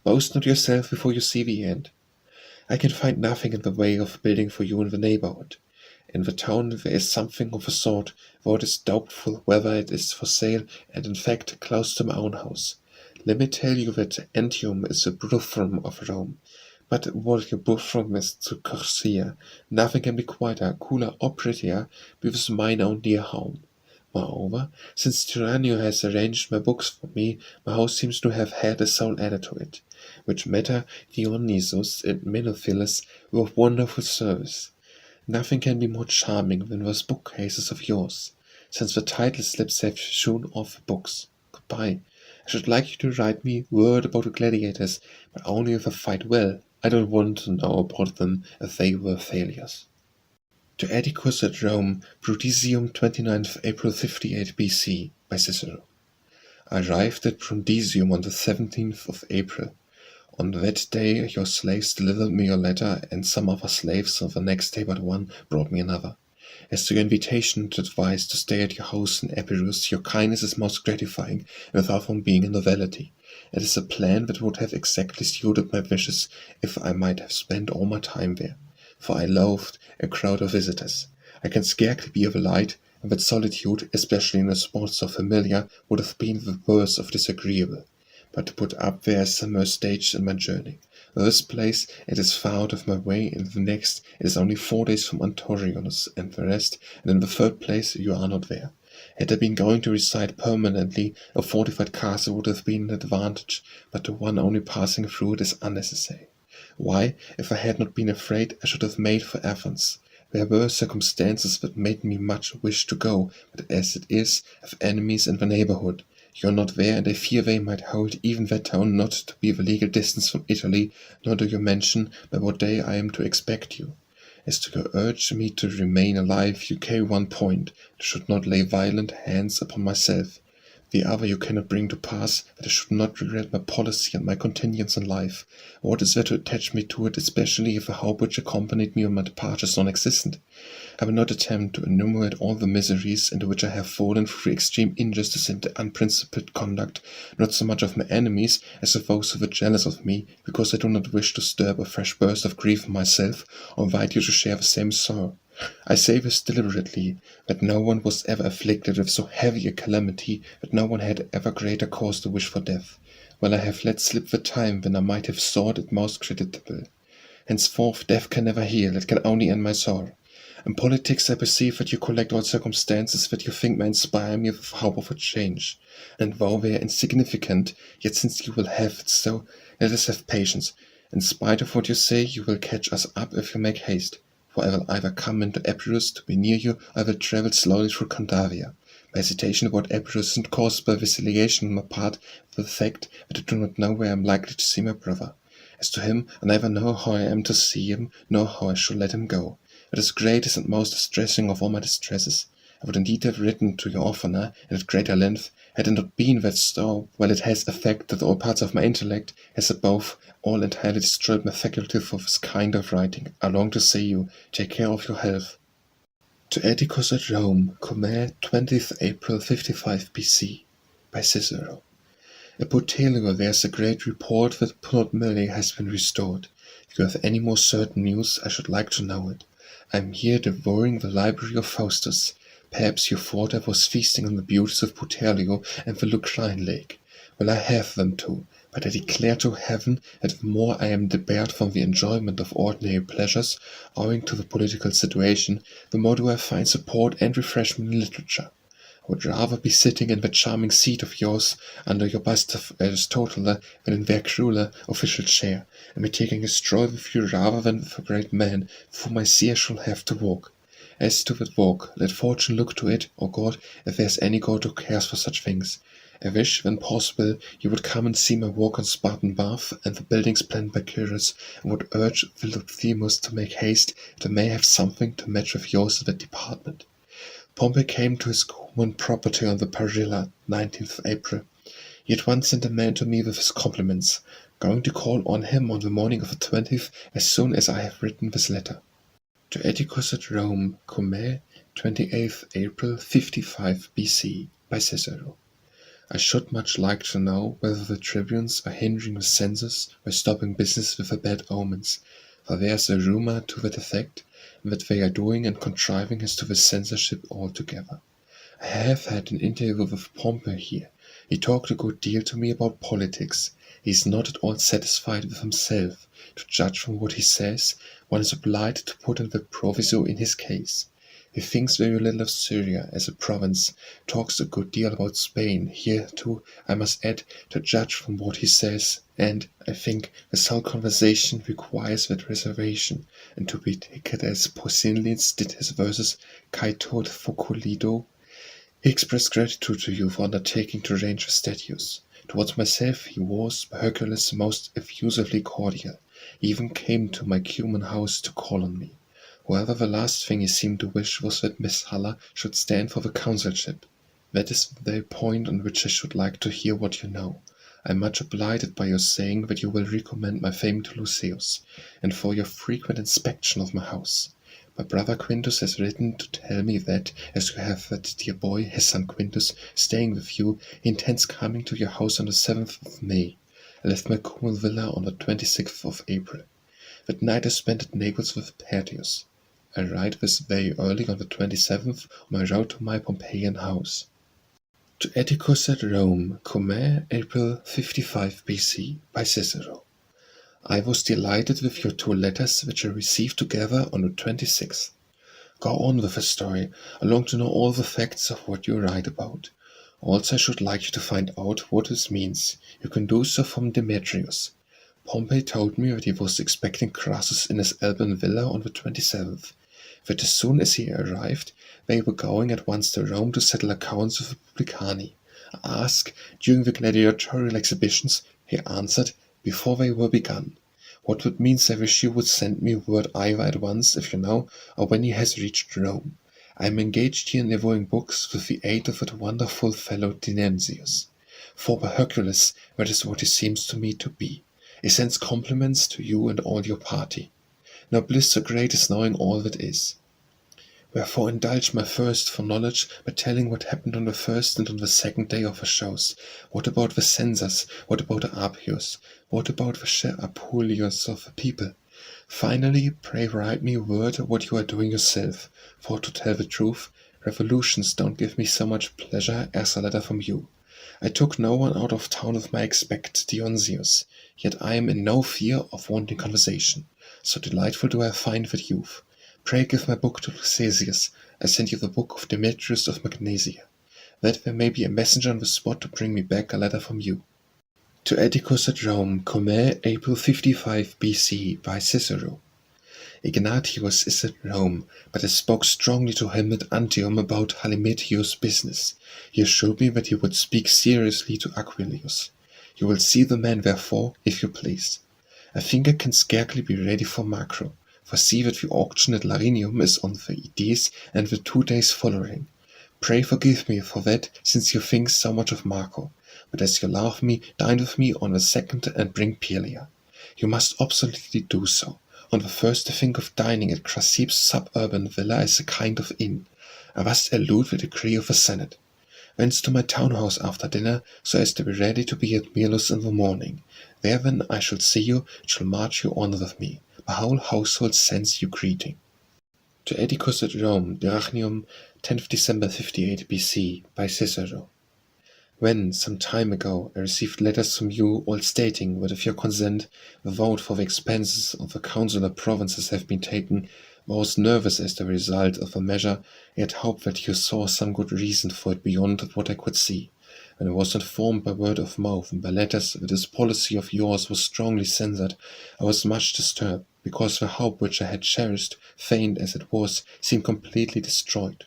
boast not yourself before you see the end. I can find nothing in the way of building for you in the neighborhood. In the town there is something of a sort, though it is doubtful whether it is for sale, and in fact close to my own house. Let me tell you that Antium is the Brudisium of Rome. But what your Brudisium is to Corsia, nothing can be quieter, cooler, or prettier with mine own dear home. Moreover, since Tyranno has arranged my books for me, my house seems to have had a soul added to it, which matter Dionysus and Menophilus were of wonderful service. Nothing can be more charming than those bookcases of yours, since the title slips have shewn off the books. Goodbye. I should like you to write me word about the gladiators, but only if they fight well. I don't want to know about them if they were failures. To Atticus at Rome, Brudisium, 29th April 58 BC, by Cicero. I arrived at Brudisium on the 17th of April. On that day your slaves delivered me your letter, and some other slaves on the next day but one brought me another. As to your invitation to advise to stay at your house in Epirus, your kindness is most gratifying, and without from being a novelty. It is a plan that would have exactly suited my wishes if I might have spent all my time there, for I loathed a crowd of visitors. I can scarcely be of a light, and that solitude, especially in a spot so familiar, would have been the worst of disagreeable. But to put up there is some more stage in my journey. In this place it is far out of my way, and the next it is only 4 days from Antorionis, and the rest, and in the third place you are not there. Had I been going to reside permanently, a fortified castle would have been an advantage, but to one only passing through it is unnecessary. Why, if I had not been afraid, I should have made for Athens. There were circumstances that made me much wish to go, but as it is, I have enemies in the neighborhood. You are not there, and I fear they might hold even that town not to be the legal distance from Italy, nor do you mention by what day I am to expect you. As to your urge me to remain alive, you carry one point, that I should not lay violent hands upon myself. The other you cannot bring to pass, that I should not regret my policy and my continuance in life. What is there to attach me to it, especially if the hope which accompanied me on my departure is non-existent? I will not attempt to enumerate all the miseries into which I have fallen through extreme injustice and unprincipled conduct, not so much of my enemies as of those who were jealous of me, because I do not wish to stir up a fresh burst of grief myself, or invite you to share the same sorrow. I say this deliberately, that no one was ever afflicted with so heavy a calamity, that no one had ever greater cause to wish for death. Well, I have let slip the time when I might have thought it most creditable. Henceforth death can never heal, it can only end my sorrow. In politics I perceive that you collect all circumstances that you think may inspire me with hope of a change. And though they are insignificant, yet since you will have it so, let us have patience. In spite of what you say, you will catch us up if you make haste. For I will either come into Epirus to be near you, or I will travel slowly through Candavia. My hesitation about Epirus isn't caused by vacillation on my part, but the fact that I do not know where I am likely to see my brother. As to him, I neither know how I am to see him, nor how I shall let him go. It is greatest and most distressing of all my distresses. I would indeed have written to you oftener, and at greater length, had it not been that so, while it has affected all parts of my intellect, has above all entirely destroyed my faculty for this kind of writing. I long to see you. Take care of your health. To Atticus at Rome, Cumae, 20th April 55 BC, by Cicero. At Puteoli there is a great report that Formii has been restored. If you have any more certain news, I should like to know it. I am here devouring the library of Faustus. Perhaps you thought I was feasting on the beauties of Puteoli and the Lucanae lake. Well, I have them too, but I declare to heaven that the more I am debarred from the enjoyment of ordinary pleasures, owing to the political situation, the more do I find support and refreshment in literature. I would rather be sitting in that charming seat of yours, under your bust of Aristotle, than in their crueler official chair, and be taking a stroll with you rather than with a great man, with whom I see I shall have to walk. As to that walk, let fortune look to it, or God, if there is any God who cares for such things. I wish, when possible, you would come and see my walk on Spartan Bath and the buildings planned by Cyrus, and would urge Philothemus to make haste, that I may have something to match with yours in that department. Pompey came to his common property on the Parilla, 19th April. He at once sent a man to me with his compliments, going to call on him on the morning of the 20th as soon as I have written this letter. To Atticus at Rome, Cumae, 28th April 55 BC, by Cicero. I should much like to know whether the tribunes are hindering the censors by stopping business with the bad omens, for there is a rumour to that effect, and that they are doing and contriving as to the censorship altogether. I have had an interview with Pompey here. He talked a good deal to me about politics. He is not at all satisfied with himself. To judge from what he says, one is obliged to put in the proviso in his case. He thinks very little of Syria as a province, talks a good deal about Spain. Here, too, I must add, to judge from what he says, and, I think, his whole conversation requires that reservation, and to be taken as Poussinus did his verses, Caeto Foculido. He expressed gratitude to you for undertaking to arrange the statues. Towards myself he was, by Hercules, most effusively cordial. He even came to my Cumae house to call on me. However, the last thing he seemed to wish was that Miss Haller should stand for the consulship. That is the point on which I should like to hear what you know. I am much obliged by your saying that you will recommend my fame to Lucius, and for your frequent inspection of my house. My brother Quintus has written to tell me that, as you have that dear boy, his son Quintus, staying with you, he intends coming to your house on the 7th of May. I left my cool villa on the 26th of April. That night I spent at Naples with Tertius. I write this very early on the 27th on my road to my Pompeian house. To Atticus at Rome, Cumae, April 55 BC, by Cicero. I was delighted with your 2 letters which I received together on the 26th. Go on with the story. I long to know all the facts of what you write about. Also, I should like you to find out what this means. You can do so from Demetrius. Pompey told me that he was expecting Crassus in his Alban villa on the 27th. That as soon as he arrived, they were going at once to Rome to settle accounts with the Publicani. I asked, during the gladiatorial exhibitions, he answered, before they were begun. What would means I wish you would send me word either at once, if you know, or when he has reached Rome. I am engaged here in devouring books with the aid of that wonderful fellow Dinensius. For by Hercules, that is what he seems to me to be. He sends compliments to you and all your party. Now bliss so great is knowing all that is. Wherefore indulge my thirst for knowledge by telling what happened on the first and on the 2nd day of the shows. What about the censors? What about the Appius? What about the Apuleius of the people? Finally, pray write me word what you are doing yourself, for to tell the truth, revolutions don't give me so much pleasure as a letter from you. I took no one out of town with my expected Dionysius, yet I am in no fear of wanting conversation. So delightful do I find that youth. Pray give my book to Lucasius. I send you the book of Demetrius of Magnesia, that there may be a messenger on the spot to bring me back a letter from you. To Atticus at Rome, Cumae, April 55 BC, by Cicero. Ignatius is at Rome, but I spoke strongly to him at Antium about Halimetius' business. He assured me that he would speak seriously to Aquilius. You will see the man, therefore, if you please. I think I can scarcely be ready for Macro. For see that the auction at Larinium is on the days and the 2 days following. Pray forgive me for that, since you think so much of Marco. But as you love me, dine with me on the 2nd and bring Pelia. You must absolutely do so. On the 1st think of dining at Chryseip's suburban villa as a kind of inn. I must elude the decree of the Senate. Thence to my town house after dinner, so as to be ready to be at Milos in the morning. There when I shall see you, shall march you on with me. My whole household sends you greeting. To Atticus at Rome, Dyrrachium, 10th December 58 BC, by Cicero. When, some time ago, I received letters from you, all stating that with your consent, the vote for the expenses of the consular provinces have been taken, I was nervous as the result of the measure, yet hoped that you saw some good reason for it beyond what I could see. When I was informed by word of mouth and by letters that this policy of yours was strongly censored, I was much disturbed, because the hope which I had cherished, faint as it was, seemed completely destroyed.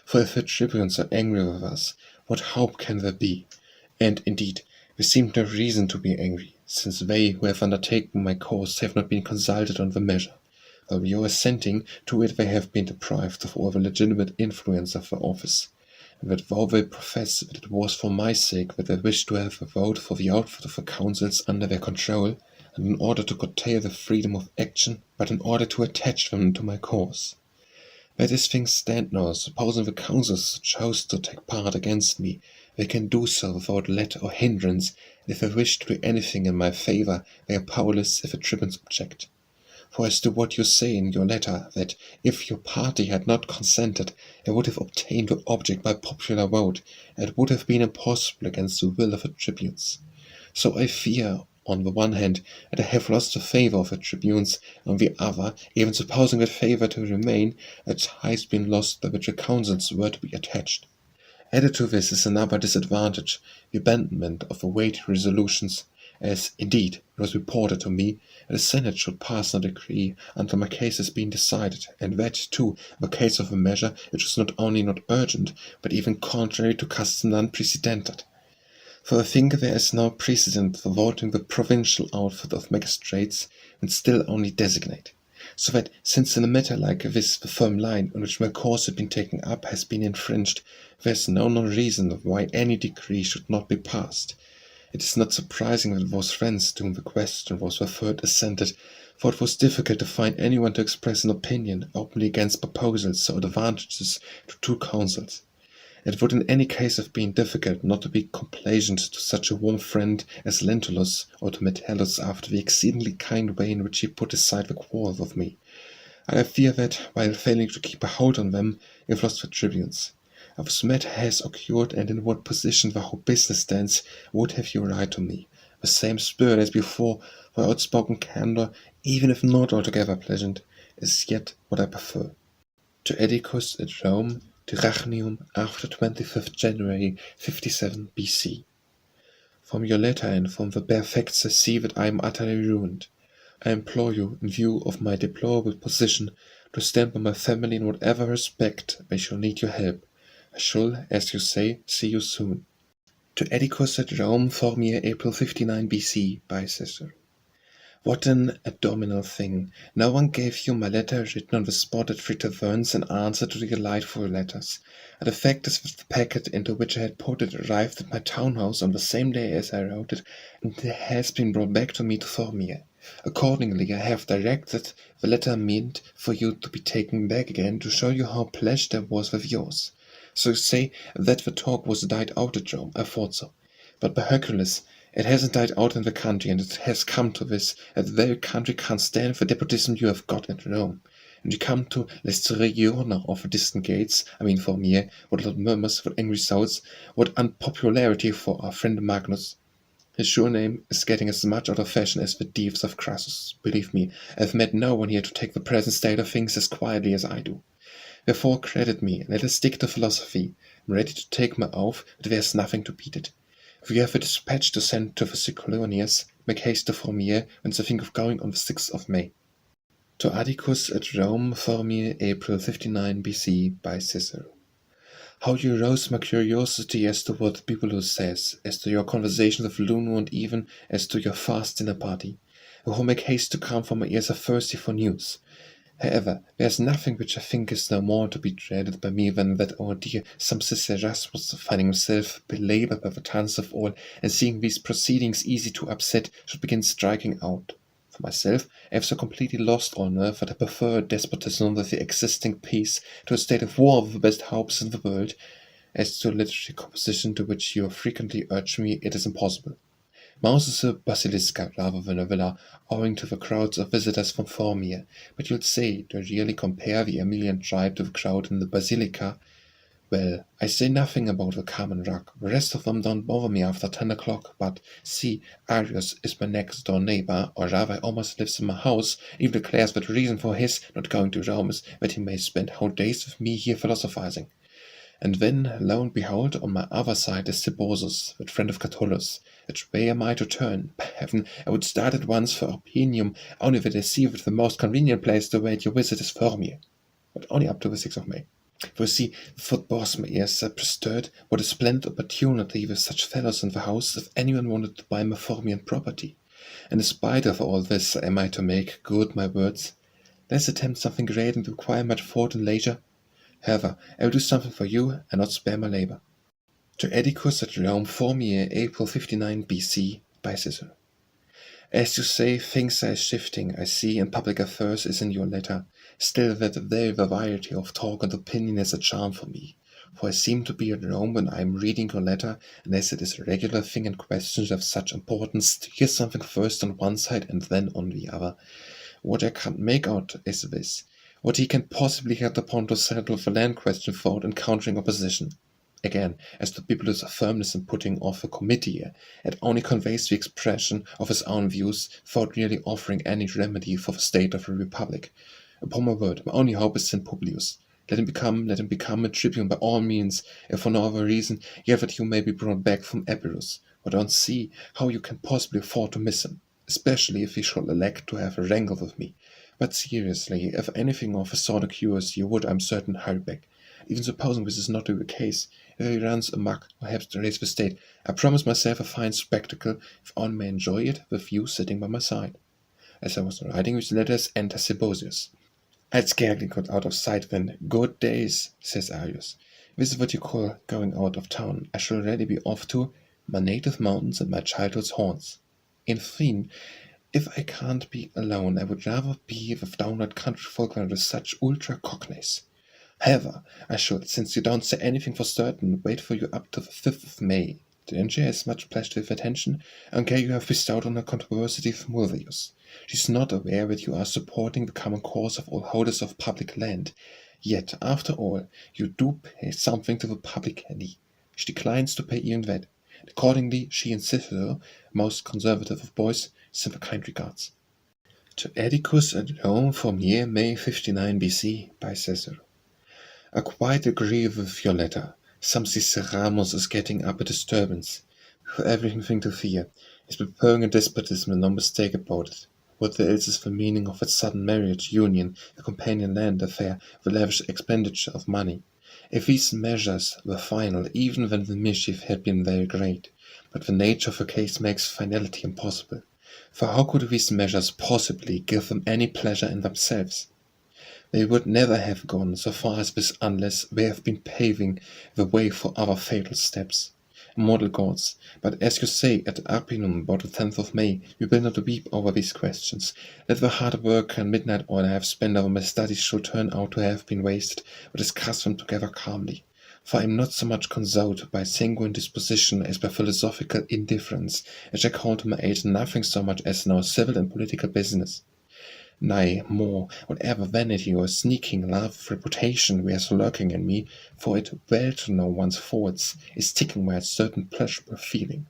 For if the tribunes are angry with us, what hope can there be? And, indeed, there seemed no reason to be angry, since they who have undertaken my cause have not been consulted on the measure. While you are assenting to it, they have been deprived of all the legitimate influence of the office, and that though they profess that it was for my sake that they wished to have a vote for the outfit of the councils under their control, and in order to curtail the freedom of action, but in order to attach them to my cause. That as things stand now, supposing the councils chose to take part against me, they can do so without let or hindrance, and if they wish to do anything in my favor, they are powerless if the tribunes object. For as to what you say in your letter, that if your party had not consented, it would have obtained your object by popular vote, and it would have been impossible against the will of the tribunes. So I fear, on the one hand, that I have lost the favor of the tribunes, on the other, even supposing that favor to remain, a tie has been lost by which the councils were to be attached. Added to this is another disadvantage, the abandonment of the weighty resolutions, as, indeed, it was reported to me that the Senate should pass no decree until my case has been decided, and that, too, in the case of a measure which was not only not urgent, but even contrary to custom and unprecedented. For I think there is no precedent for voting the provincial outfit of magistrates, and still only designate. So that, since in a matter like this the firm line on which my cause had been taken up has been infringed, there is no reason why any decree should not be passed. It is not surprising that those friends to whom the question was referred assented, for it was difficult to find anyone to express an opinion openly against proposals so advantageous to 2 councils. It would in any case have been difficult not to be complaisant to such a warm friend as Lentulus or to Metellus after the exceedingly kind way in which he put aside the quarrel with me. I fear that, while failing to keep a hold on them, you have lost the tribunes. If this matter has occurred and in what position the whole business stands, would have you write to me. The same spirit as before, for outspoken candor, even if not altogether pleasant, is yet what I prefer. To Atticus at Rome, Dyrrachium, after 25th January 57 BC. From your letter and from the bare facts I see that I am utterly ruined. I implore you, in view of my deplorable position, to stand by my family in whatever respect they shall need your help. I shall, as you say, see you soon. To Atticus at Rome, Formii, April 59 BC, by Cicero. What an abominable thing! No one gave you my letter written on the spot at 3 taverns in answer to the delightful letters. And the fact is that the packet into which I had put it arrived at my town house on the same day as I wrote it, and it has been brought back to me to Formiae. Accordingly, I have directed the letter meant for you to be taken back again to show you how pleased I was with yours. So you say that the talk was died out at Rome. I thought so. But by Hercules, it hasn't died out in the country, and it has come to this, that the very country can't stand the despotism you have got at Rome. And you come to l'Estrigiona of the distant gates, Formii, what loud murmurs, what angry shouts, what unpopularity for our friend Magnus. His sure name is getting as much out of fashion as the deeds of Crassus. Believe me, I have met no one here to take the present state of things as quietly as I do. Therefore credit me, let us stick to philosophy. I am ready to take my oath that there is nothing to beat it. If you have a dispatch to send to the Tusculum, make haste to Formiae, and so think of going on the 6th of May. To Atticus at Rome, Formii, April 59 BC, by Cicero. How you rouse my curiosity as to what Bibulus says, as to your conversations with Luno, and even as to your fast dinner party. Who make haste to come, for my ears are thirsty for news. However, there is nothing which I think is no more to be dreaded by me than that our dear Erasmus, finding himself belaboured by the tongues of all, and seeing these proceedings easy to upset, should begin striking out. For myself, I have so completely lost all nerve that I prefer a despotism with the existing peace to a state of war with the best hopes in the world. As to a literary composition to which you frequently urge me, it is impossible. Mouse is a basilica rather than a villa, owing to the crowds of visitors from Formiae, but you'll say, do I really compare the Emilian tribe to the crowd in the basilica? Well, I say nothing about the common rug. The rest of them don't bother me after 10 o'clock, but see, Arius is my next-door neighbor, or rather almost lives in my house. He declares that the reason for his not going to Rome is that he may spend whole days with me here philosophizing. And then, lo and behold, on my other side is Tibosus, that friend of Catullus. Which way am I to turn? By heaven, I would start at once for Arpinum, only that I see that the most convenient place to await your visit is Formii, but only up to the 6th of May. For you see, the foot bores my ears are stirred. What a splendid opportunity with such fellows in the house if anyone wanted to buy my Formian property. And in spite of all this, am I to make good my words? Let's attempt something great and require much thought and leisure. However, I will do something for you, and not spare my labor. To Atticus at Rome, Formii, April 59 BC, by Cicero. As you say, things are shifting, I see, in public affairs is in your letter. Still, that very variety of talk and opinion is a charm for me. For I seem to be at Rome when I am reading your letter, and as it is a regular thing in questions of such importance, to hear something first on one side and then on the other. What I can't make out is this. What he can possibly hit upon to settle the land question without encountering opposition. Again, as to Bibulus' firmness in putting off a committee, it only conveys the expression of his own views without really offering any remedy for the state of the republic. Upon my word, my only hope is St. Publius. Let him become a tribune by all means, if for no other reason, yet that you may be brought back from Epirus. I don't see how you can possibly afford to miss him, especially if he should elect to have a wrangle with me. But seriously, if anything of the sort occurs, you would, I'm certain, hurry back. Even supposing this is not the case, if he runs amok or helps to raise the state, I promise myself a fine spectacle, if one may enjoy it with you sitting by my side. As I was writing these letters, enter Sibosius. I had scarcely got out of sight when, good days, says Arius. This is what you call going out of town. I shall already be off to my native mountains and my childhood's haunts. In fine, if I can't be alone, I would rather be with downright country folk than with such ultra-cockneys. However, I should, since you don't say anything for certain, wait for you up to the 5th of May. Didn't she has much pleasure with attention, and care you have bestowed on her controversy with Mulvius. She is not aware that you are supporting the common cause of all holders of public land. Yet, after all, you do pay something to the public handy. She declines to pay even that. Accordingly, she and Cicero, most conservative of boys, send her kind regards. To Atticus at Rome, Formiae, May 59 BC, by Cicero. I quite agree with your letter. Some Ciceramus is getting up a disturbance. For everything to fear. He's preparing a despotism and no mistake about it. What else is the meaning of that sudden marriage, union, a companion land affair, the lavish expenditure of money? If these measures were final, even when the mischief had been very great, but the nature of the case makes finality impossible. For how could these measures possibly give them any pleasure in themselves? They would never have gone so far as this unless they have been paving the way for other fatal steps. Immortal gods, but as you say at Arpinum about the 10th of May, we will not weep over these questions. Let the hard work and midnight oil I have spent over my studies should turn out to have been wasted, but discuss them together calmly. For I am not so much consoled by sanguine disposition as by philosophical indifference, as I call to my aid nothing so much as now civil and political business. Nay, more, whatever vanity or sneaking love of reputation wears lurking in me, for it well to know one's faults is ticking by a certain pleasurable feeling.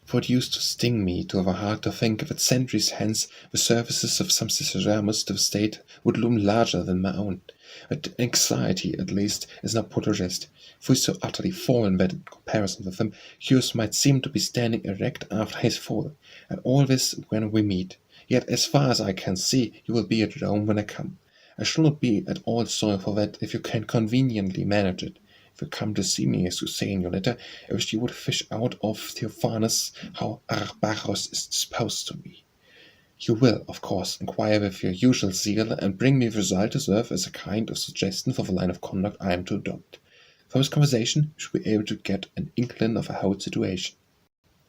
For it used to sting me to the heart to think that centuries hence the services of some Ciceramus to the state would loom larger than my own. But anxiety, at least, is now put to rest, for he is so utterly fallen that in comparison with him, yours might seem to be standing erect after his fall, and all this when we meet. Yet, as far as I can see, you will be at Rome when I come. I shall not be at all sorry for that if you can conveniently manage it. If you come to see me, as you say in your letter, I wish you would fish out of Theophanes how Arbaros is disposed to me. You will, of course, inquire with your usual zeal, and bring me the result to serve as a kind of suggestion for the line of conduct I am to adopt. From this conversation, you should be able to get an inkling of the whole situation.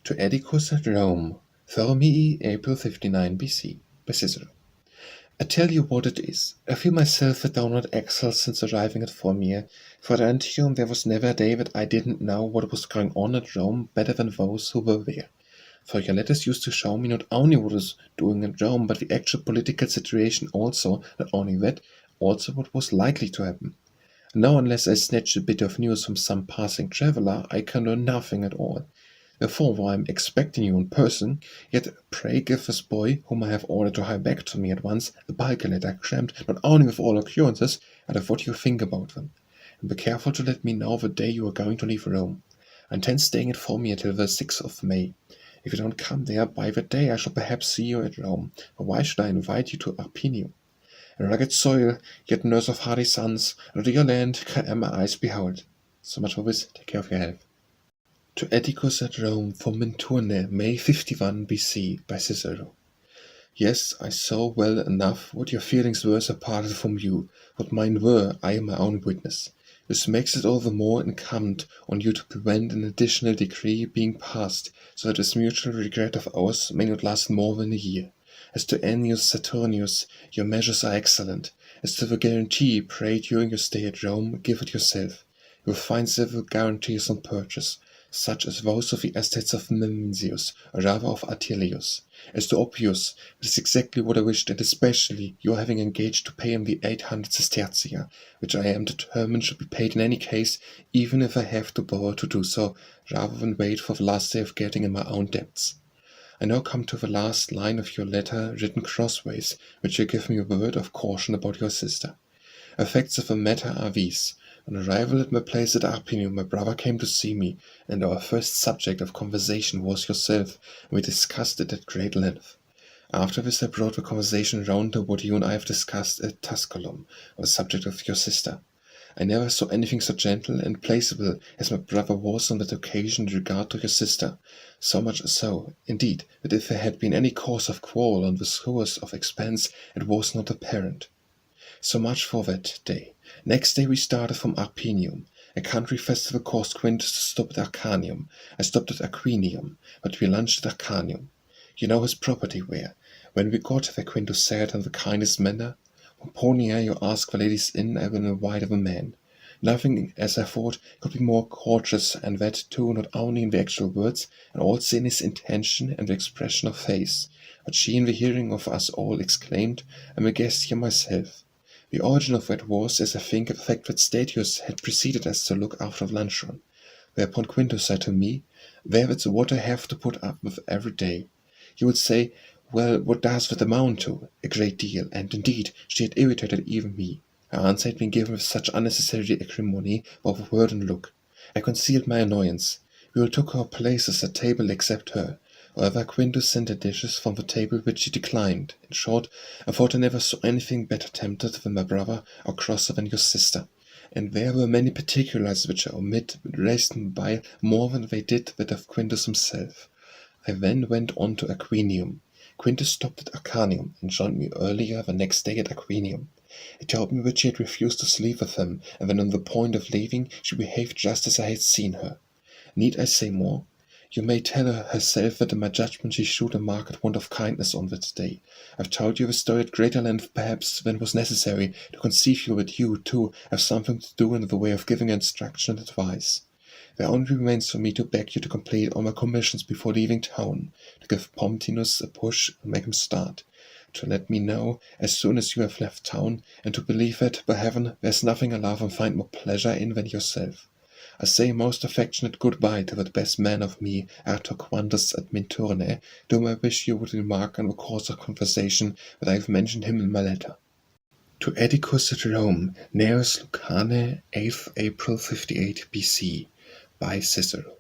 To Atticus at Rome, Formii, April 59 BC, by Cicero. I tell you what it is. I feel myself a downward exile since arriving at Formiae. For at Antium there was never a day that I didn't know what was going on at Rome better than those who were there. For your letters used to show me not only what was doing at Rome, but the actual political situation also, not only that, also what was likely to happen. Now, unless I snatch a bit of news from some passing traveller, I can learn nothing at all. Therefore, while I am expecting you in person, yet pray give this boy, whom I have ordered to hie back to me at once, a bulky letter crammed not only with all occurrences, but of what you think about them. And be careful to let me know the day you are going to leave Rome. I intend staying at Formia till the 6th of May. If you don't come there by that day, I shall perhaps see you at Rome. But why should I invite you to Arpinum? A rugged soil, yet nurse of hardy sons, and a dear land can my eyes behold. So much for this. Take care of your health. To Atticus at Rome, for Minturnae May 51 BC, by Cicero. Yes, I saw well enough what your feelings were as parted from you. What mine were, I am my own witness. This makes it all the more incumbent on you to prevent an additional decree being passed, so that this mutual regret of ours may not last more than a year. As to Ennius Saturnius, your measures are excellent. As to the guarantee prayed during your stay at Rome, give it yourself. You will find several guarantees on purchase, such as those of the estates of Mencius, or rather of Attilius. As to Oppius, it is exactly what I wished, and especially your having engaged to pay him the 800 sestertia, which I am determined should be paid in any case, even if I have to borrow to do so, rather than wait for the last day of getting in my own debts. I now come to the last line of your letter, written crossways, which you give me a word of caution about your sister. The facts of the matter are these. On arrival at my place at Arpinum, my brother came to see me, and our first subject of conversation was yourself, and we discussed it at great length. After this I brought the conversation round to what you and I have discussed at Tusculum, on the subject of your sister. I never saw anything so gentle and placeable as my brother was on that occasion in regard to your sister, so much so, indeed, that if there had been any cause of quarrel on the scores of expense, it was not apparent. So much for that day. Next day we started from Arpinum. A country festival caused Quintus to stop at Arcanium. I stopped at Aquinium, but we lunched at Arcanium. You know his property where. When we got there, Quintus said in the kindest manner, Pomponia, you ask the ladies in, I will invite of a man. Nothing, as I thought, could be more courteous, and that too not only in the actual words, and also in his intention and the expression of face. But she, in the hearing of us all, exclaimed, I am a guest here myself. The origin of that was, as I think, the fact that Statius had preceded us to look after the luncheon. Whereupon Quintus said to me, There it's what I have to put up with every day. You would say, well, what does that amount to? A great deal, and indeed she had irritated even me. Her answer had been given with such unnecessary acrimony, both word and look. I concealed my annoyance. We all took our places at table except her. However, Quintus sent her dishes from the table which she declined. In short, I thought I never saw anything better tempted than my brother, or crosser than your sister. And there were many particulars which I omit, but raised my bile more than they did that of Quintus himself. I then went on to Aquinium. Quintus stopped at Arcanium, and joined me earlier the next day at Aquinium. He told me that she had refused to sleep with him, and when on the point of leaving, she behaved just as I had seen her. Need I say more? You may tell her herself that in my judgment she shewed a marked want of kindness on that day. I've told you the story at greater length perhaps than was necessary to conceive you that you, too, have something to do in the way of giving instruction and advice. There only remains for me to beg you to complete all my commissions before leaving town, to give Pomptinus a push and make him start, to let me know as soon as you have left town, and to believe that, by heaven, there's nothing I love and find more pleasure in than yourself. I say a most affectionate good-bye to that best man of me, Quantus at Minturnae, to whom I wish you would remark in the course of conversation that I have mentioned him in my letter. To Atticus at Rome, Nares Lucanae, 8th April 58 BC, by Cicero.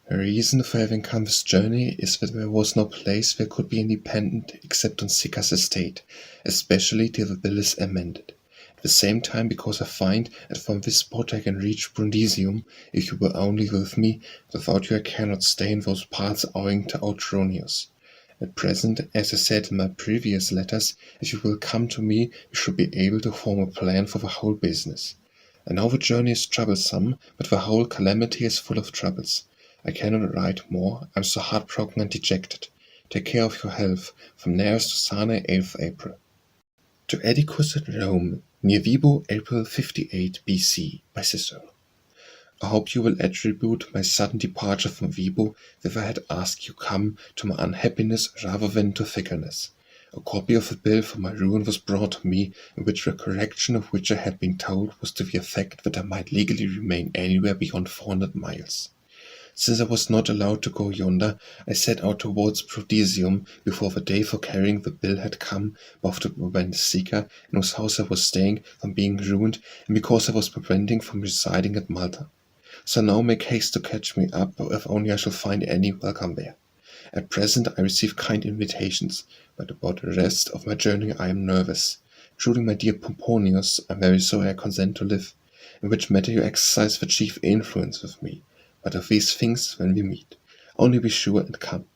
The reason for having come this journey is that there was no place where could be independent except on Siccer's estate, especially till the bill is amended. At the same time, because I find that from this spot I can reach Brudisium, if you will only with me, without you I cannot stay in those parts owing to Autronius. At present, as I said in my previous letters, if you will come to me, we should be able to form a plan for the whole business. I know the journey is troublesome, but the whole calamity is full of troubles. I cannot write more, I am so heartbroken and dejected. Take care of your health. From Nares to Sane, 8th April. To Atticus at Rome, near Vibo, April 58 BC, by Cicero. I hope you will attribute my sudden departure from Vibo that I had asked you come to my unhappiness rather than to fickleness. A copy of the bill for my ruin was brought to me, in which the correction of which I had been told was to the effect that I might legally remain anywhere beyond 400 miles. Since I was not allowed to go yonder, I set out towards Brudisium before the day for carrying the bill had come, both to prevent the seeker, in whose house I was staying, from being ruined, and because I was preventing from residing at Malta. So now make haste to catch me up, if only I shall find any welcome there. At present I receive kind invitations, but about the rest of my journey I am nervous. Truly, my dear Pomponius, I am very sorry I consent to live, in which matter you exercise the chief influence with me. But of these things when we meet. Only be sure and come.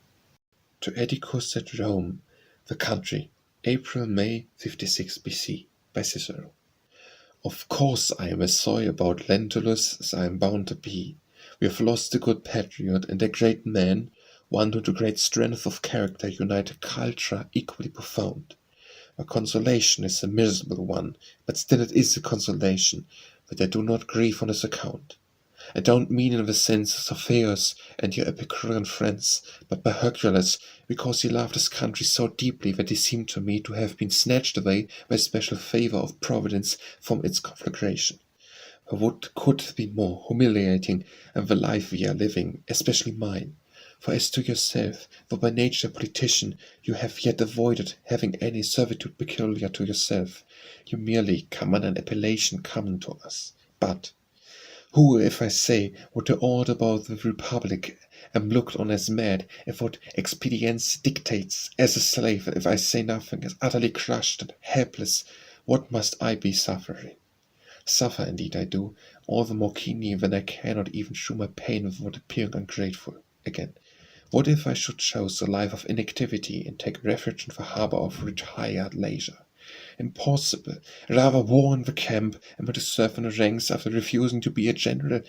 To Atticus at Rome, the country, April May 56 BC, by Cicero. Of course I am as sorry about Lentulus as I am bound to be. We have lost a good patriot and a great man, one who to great strength of character united culture equally profound. My consolation is a miserable one, but still it is a consolation, that I do not grieve on his account. I don't mean in the sense of Theos and your Epicurean friends, but by Hercules, because he loved his country so deeply that he seemed to me to have been snatched away by special favour of Providence from its conflagration. For what could be more humiliating than the life we are living, especially mine? For as to yourself, though by nature a politician, you have yet avoided having any servitude peculiar to yourself. You merely come under an appellation common to us. But who, if I say, would to order about the Republic, am looked on as mad, if what expediency dictates, as a slave, if I say nothing, as utterly crushed and helpless, what must I be suffering? Suffer indeed I do, all the more keenly when I cannot even shew my pain without appearing ungrateful. Again, what if I should choose the life of inactivity, and take refuge in the harbour of retired leisure? Impossible. Rather war in the camp, and but to serve in the ranks after refusing to be a general.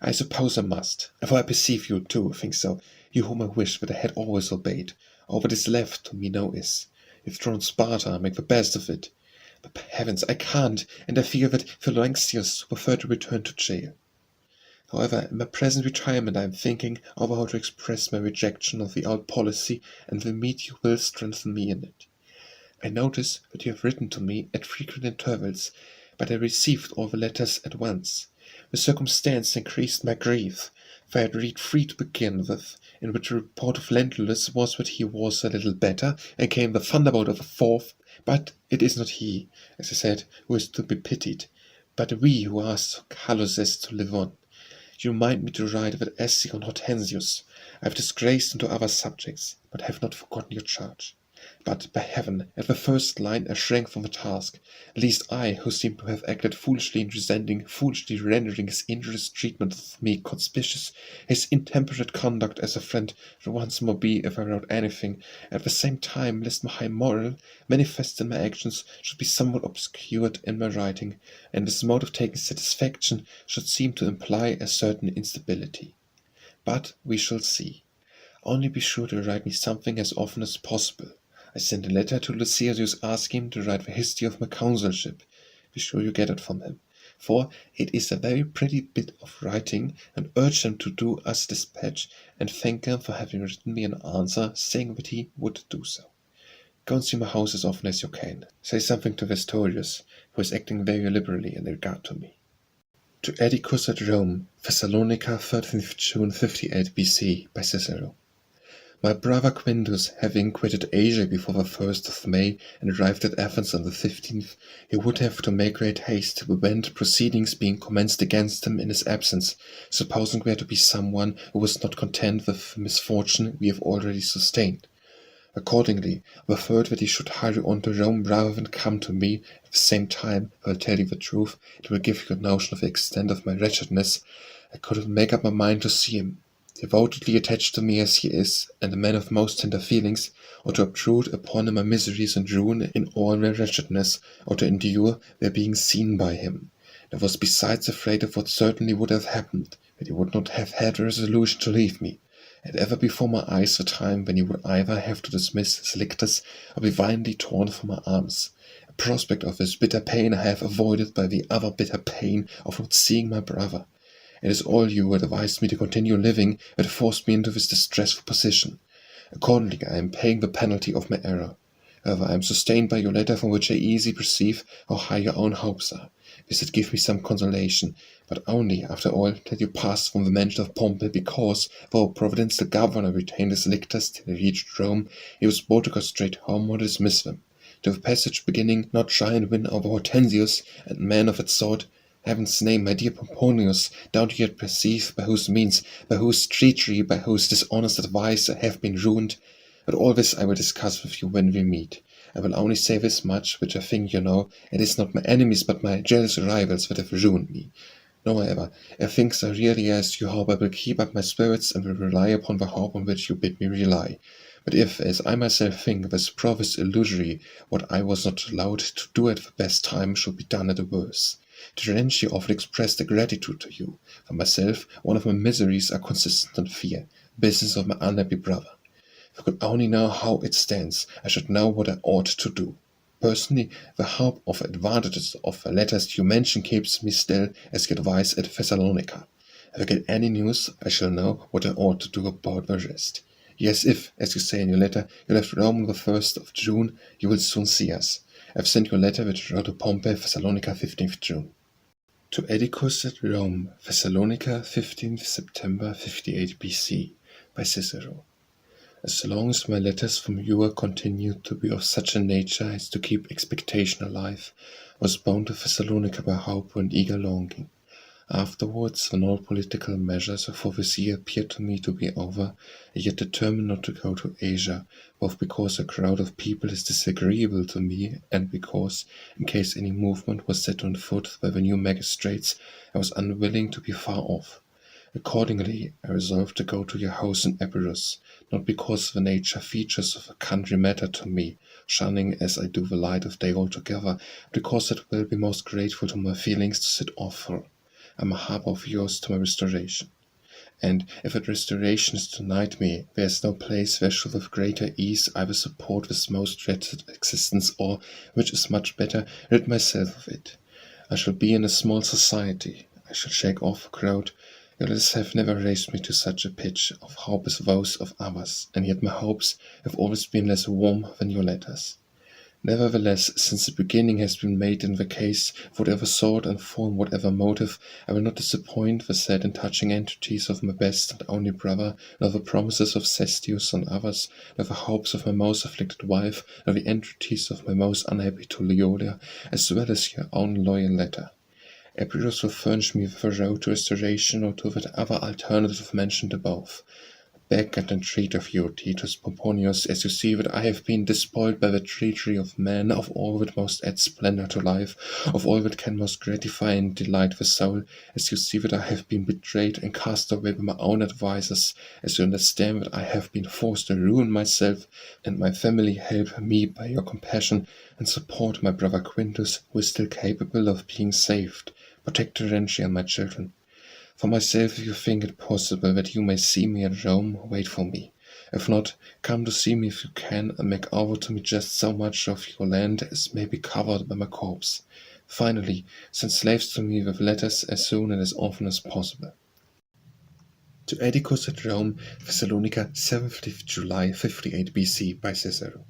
I suppose I must, for I perceive you too think so, you whom I wish that I had always obeyed. All that is left to me now is, if thrown Sparta, make the best of it. But by heavens, I can't, and I fear that Phalanxius will prefer to return to jail. However, in my present retirement I am thinking over how to express my rejection of the old policy, and will meet you will strengthen me in it. I notice that you have written to me at frequent intervals, but I received all the letters at once. The circumstance increased my grief, for I had read 3 to begin with, in which the report of Lentulus was that he was a little better, and came the thunderbolt of the 4th, but it is not he, as I said, who is to be pitied, but we who ask Caluses to live on. You remind me to write that essay on Hortensius. I have disgraced into other subjects, but have not forgotten your charge. But, by heaven, at the first line I shrank from the task, lest I, who seem to have acted foolishly in resenting, foolishly rendering his injurious treatment of me conspicuous, his intemperate conduct as a friend, should once more be, if I wrote anything, at the same time, lest my high moral, manifest in my actions, should be somewhat obscured in my writing, and this mode of taking satisfaction should seem to imply a certain instability. But we shall see. Only be sure to write me something as often as possible. I sent a letter to Lucerius asking him to write the history of my consulship. Be sure you get it from him, for it is a very pretty bit of writing, and urge him to do us dispatch, and thank him for having written me an answer saying that he would do so. Go and see my house as often as you can. Say something to Vestorius, who is acting very liberally in regard to me. To Atticus at Rome, Thessalonica, 13th June 58 BC, by Cicero. My brother Quintus, having quitted Asia before the 1st of May and arrived at Athens on the 15th, he would have to make great haste to prevent proceedings being commenced against him in his absence, supposing there to be someone who was not content with the misfortune we have already sustained. Accordingly, I preferred that he should hurry on to Rome rather than come to me. At the same time, if I tell you the truth, it will give you a notion of the extent of my wretchedness. I couldn't make up my mind to see him. devotedly attached to me as he is, and a man of most tender feelings, or to obtrude upon him my miseries and ruin in all their wretchedness, or to endure their being seen by him. I was besides afraid of what certainly would have happened, that he would not have had resolution to leave me, and ever before my eyes the time when he would either have to dismiss his lictors, or be violently torn from my arms. A prospect of this bitter pain I have avoided by the other bitter pain of not seeing my brother. It is all you who advised me to continue living that forced me into this distressful position. Accordingly, I am paying the penalty of my error. However, I am sustained by your letter, from which I easily perceive how high your own hopes are. This did give me some consolation, but only, after all, that you passed from the mention of Pompey, because, though Providence the governor retained his lictors till they reached Rome, he was bold to go straight home or to dismiss them. To the passage beginning, not try and win over Hortensius, and men of that sort. Heaven's name, my dear Pomponius, don't you yet perceive by whose means, by whose treachery, by whose dishonest advice I have been ruined? But all this I will discuss with you when we meet. I will only say this much, which I think you know: it is not my enemies but my jealous rivals that have ruined me. No, however, if things are really as you hope, I will keep up my spirits, and will rely upon the hope on which you bid me rely. But if, as I myself think, this promise illusory, what I was not allowed to do at the best time should be done at the worst. Dyrrachium often expressed a gratitude to you. For myself, one of my miseries are consistent in fear, business of my unhappy brother. If I could only know how it stands, I should know what I ought to do. Personally, the hope of advantages of the letters you mention keeps me still as you advise at Thessalonica. If I get any news, I shall know what I ought to do about the rest. Yes, if, as you say in your letter, you left Rome on the 1st of June, you will soon see us. I have sent you a letter which wrote to Pompey, Thessalonica, 15th June. To Atticus at Rome, Thessalonica, 15th September 58 BC, by Cicero. As long as my letters from you continued to be of such a nature as to keep expectation alive, I was bound to Thessalonica by hope and eager longing. Afterwards, when all political measures for this year appeared to me to be over, I yet determined not to go to Asia, both because a crowd of people is disagreeable to me, and because, in case any movement was set on foot by the new magistrates, I was unwilling to be far off. Accordingly, I resolved to go to your house in Epirus, not because the nature features of the country matter to me, shunning as I do the light of day altogether, but because it will be most grateful to my feelings to sit off. I am a harp of yours to my restoration. And if that restoration is denied me, there is no place where I shall with greater ease either support this most wretched existence, or, which is much better, rid myself of it. I shall be in a small society. I shall shake off a crowd. Your letters have never raised me to such a pitch of hope as those of others, and yet my hopes have always been less warm than your letters. Nevertheless, since the beginning has been made in the case, of whatever sort and form, whatever motive, I will not disappoint the sad and touching entities of my best and only brother, nor the promises of Cestius and others, nor the hopes of my most afflicted wife, nor the entreaties of my most unhappy Tullia, as well as your own loyal letter. Epirus will furnish me with a road to restoration, or to that other alternative mentioned above. Beg and entreat of you, Titus Pomponius, as you see that I have been despoiled by the treachery of men, of all that most adds splendor to life, of all that can most gratify and delight the soul, as you see that I have been betrayed and cast away by my own advisers, as you understand that I have been forced to ruin myself and my family. Help me by your compassion, and support my brother Quintus, who is still capable of being saved. Protect Dyrrachium and my children. For myself, if you think it possible that you may see me at Rome, wait for me. If not, come to see me if you can, and make over to me just so much of your land as may be covered by my corpse. Finally, send slaves to me with letters as soon and as often as possible. To Atticus at Rome, Thessalonica, 7th July 58 BC, by Cicero.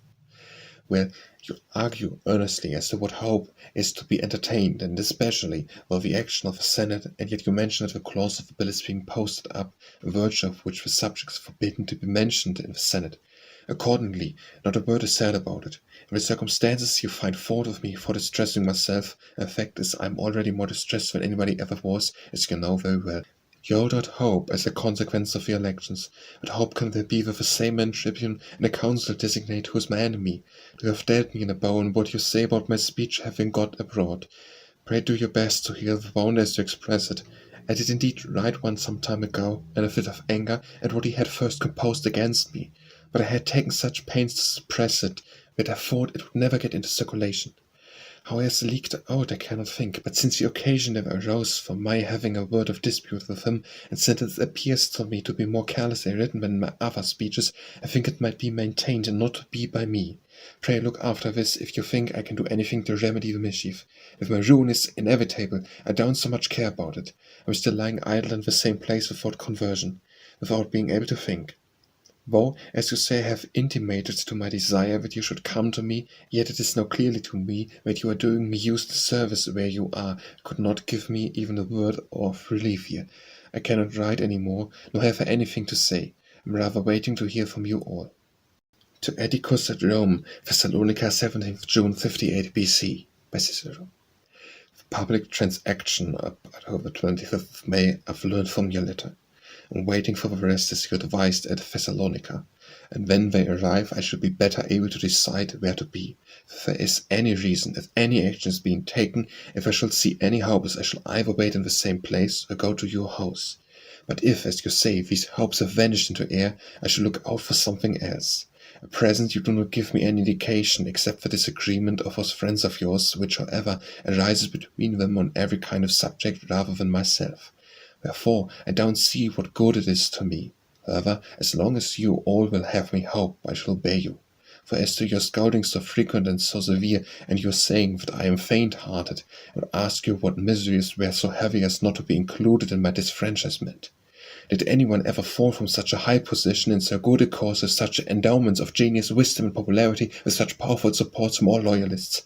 Well, you argue earnestly as to what hope is to be entertained, and especially of the action of the Senate, and yet you mention that the clause of the bill is being posted up, a virtue of which the subject is forbidden to be mentioned in the Senate. Accordingly, not a word is said about it. In the circumstances you find fault with me for distressing myself. The fact is, I am already more distressed than anybody ever was, as you know very well. You hold out hope as a consequence of your elections, but hope can there be with the same man tribune and a council designate who is my enemy? You have dealt me in a bone what you say about my speech having got abroad. Pray do your best to heal the wound as you express it, I did indeed write one some time ago, in a fit of anger at what he had first composed against me, but I had taken such pains to suppress it that I thought it would never get into circulation. How he has leaked out I cannot think, but since the occasion never arose for my having a word of dispute with him, and since it appears to me to be more carelessly written than my other speeches, I think it might be maintained and not to be by me. Pray look after this, if you think I can do anything to remedy the mischief. If my ruin is inevitable, I don't so much care about it. I am still lying idle in the same place without conversion, without being able to think. Though, as you say, I have intimated to my desire that you should come to me, yet it is now clearly to me that you are doing me useless service where you could not give me even a word of relief here. I cannot write any more, nor have I anything to say. I am rather waiting to hear from you all. To Atticus at Rome, Thessalonica, 17th June 58 BC, by Cicero. The public transaction up at the 25th of May I've learned from your letter. I'm waiting for the rest as you advised at Thessalonica, and when they arrive I shall be better able to decide where to be. If there is any reason, if any action is being taken, if I shall see any hopes, I shall either wait in the same place or go to your house. But if, as you say, these hopes have vanished into air, I shall look out for something else. At present you do not give me any indication, except the disagreement of those friends of yours, which, however, arises between them on every kind of subject rather than myself. Therefore, I don't see what good it is to me. However, as long as you all will have me hope, I shall obey you. For as to your scolding so frequent and so severe, and your saying that I am faint-hearted, I would ask you what miseries were so heavy as not to be included in my disfranchisement. Did anyone ever fall from such a high position in so good a cause with such endowments of genius, wisdom, and popularity, with such powerful supports from all loyalists?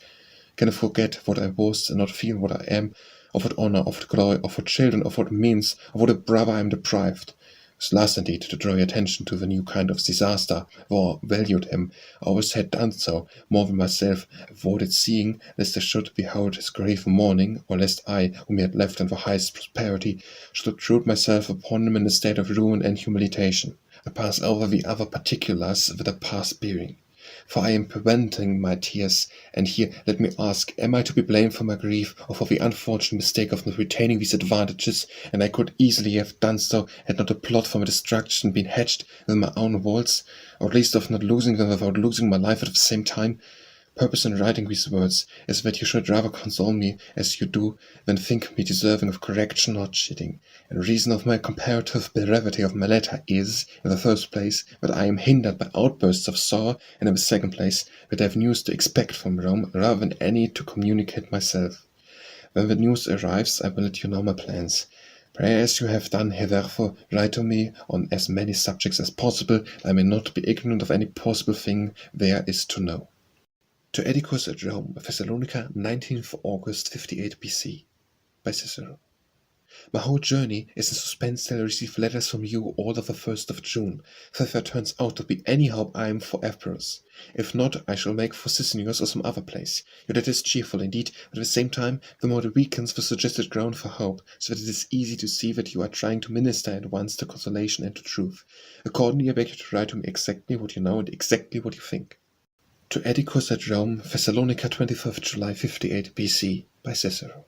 Can I forget what I was, and not feel what I am, of what honor, of what glory, of what children, of what means, of what a brother I am deprived? This last, indeed, to draw your attention to the new kind of disaster, or valued him, I always had done so, more than myself, avoided seeing, lest I should behold his grave mourning, or lest I, whom he had left in the highest prosperity, should obtrude myself upon him in a state of ruin and humiliation. I pass over the other particulars with a past bearing. For I am preventing my tears, and here let me ask, am I to be blamed for my grief, or for the unfortunate mistake of not retaining these advantages? And I could easily have done so, had not a plot for my destruction been hatched within my own walls, or at least of not losing them without losing my life at the same time. Purpose in writing these words is that you should rather console me, as you do, than think me deserving of correction or chiding. And reason of my comparative brevity of my letter is, in the first place, that I am hindered by outbursts of sorrow, and in the second place, that I have news to expect from Rome, rather than any to communicate myself. When the news arrives, I will let you know my plans. Pray, as you have done hitherto, write to me on as many subjects as possible, that I may not be ignorant of any possible thing there is to know. To Atticus at Rome, Thessalonica, 19th August 58 BC, by Cicero. My whole journey is in suspense till I receive letters from you all of the 1st of June, so if there turns out to be any hope I am for Epirus. If not, I shall make for Sicinius or some other place. Your letter is cheerful indeed, but at the same time the more it weakens the suggested ground for hope, so that it is easy to see that you are trying to minister at once to consolation and to truth. Accordingly, I beg you to write to me exactly what you know and exactly what you think. To Atticus at Rome, Thessalonica, 25th July 58 BC, by Cicero.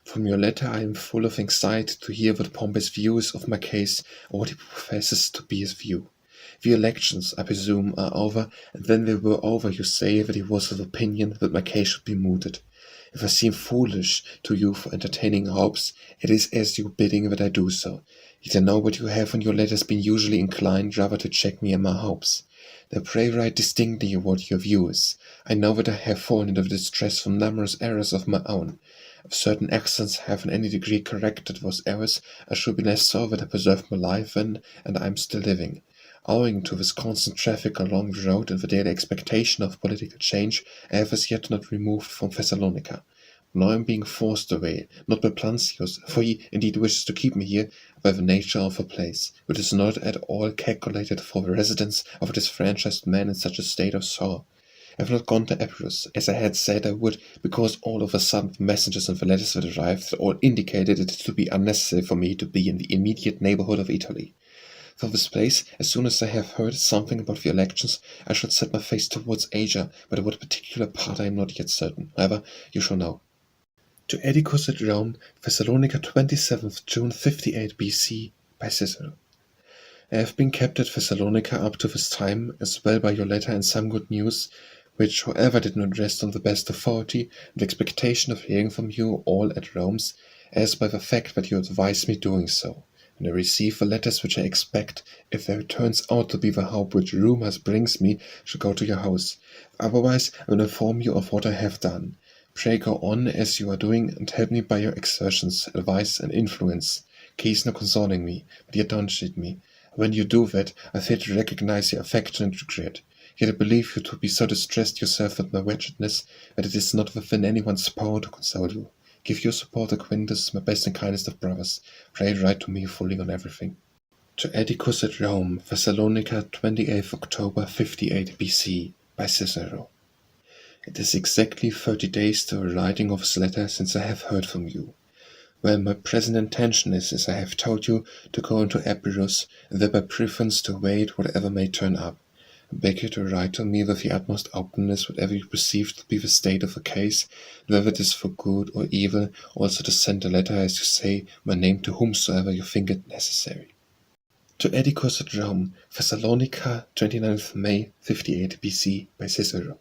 From your letter I am full of anxiety to hear what Pompey's view is of my case, or what he professes to be his view. The elections, I presume, are over, and when they were over you say that he was of opinion that my case should be mooted. If I seem foolish to you for entertaining hopes, it is as you bidding that I do so. Yet I know that you have in your letters been usually inclined rather to check me in my hopes. Now pray write distinctly what your view is. I know that I have fallen into distress from numerous errors of my own. If certain accidents have in any degree corrected those errors, I should be less so that I preserved my life and I am still living. Owing to this constant traffic along the road and the daily expectation of political change, I have as yet not removed from Thessalonica. Now I am being forced away, not by Plancius, for he indeed wishes to keep me here, but by the nature of the place, which is not at all calculated for the residence of a disfranchised man in such a state of sorrow. I have not gone to Epirus, as I had said I would, because all of a sudden the messengers and the letters that arrived all indicated it to be unnecessary for me to be in the immediate neighborhood of Italy. For this place, as soon as I have heard something about the elections, I should set my face towards Asia, but at what particular part I am not yet certain. However, you shall know. To Atticus at Rome, Thessalonica, 27th June 58 BC, by Cicero. I have been kept at Thessalonica up to this time, as well by your letter and some good news, which, however, did not rest on the best authority and expectation of hearing from you all at Rome's, as by the fact that you advise me doing so, and I receive the letters which I expect, if there turns out to be the hope which rumors brings me, shall go to your house. Otherwise, I will inform you of what I have done. Pray go on as you are doing, and help me by your exertions, advice, and influence. Case no consoling me, but yet don't cheat me. When you do that, I fail to recognize your affection and regret. Yet I believe you to be so distressed yourself at my wretchedness, that it is not within anyone's power to console you. Give your support to Quintus, my best and kindest of brothers. Pray write to me fully on everything. To Atticus at Rome, Thessalonica, 28th October 58 BC, by Cicero. It is exactly 30 days to the writing of this letter since I have heard from you. Well, my present intention is, as I have told you, to go into Epirus, and there by preference to wait whatever may turn up. I beg you to write to me with the utmost openness whatever you perceive to be the state of the case, and whether it is for good or evil, also to send a letter, as you say, my name to whomsoever you think it necessary. To Atticus at Rome, Thessalonica, 29th May 58 BC, by Cicero.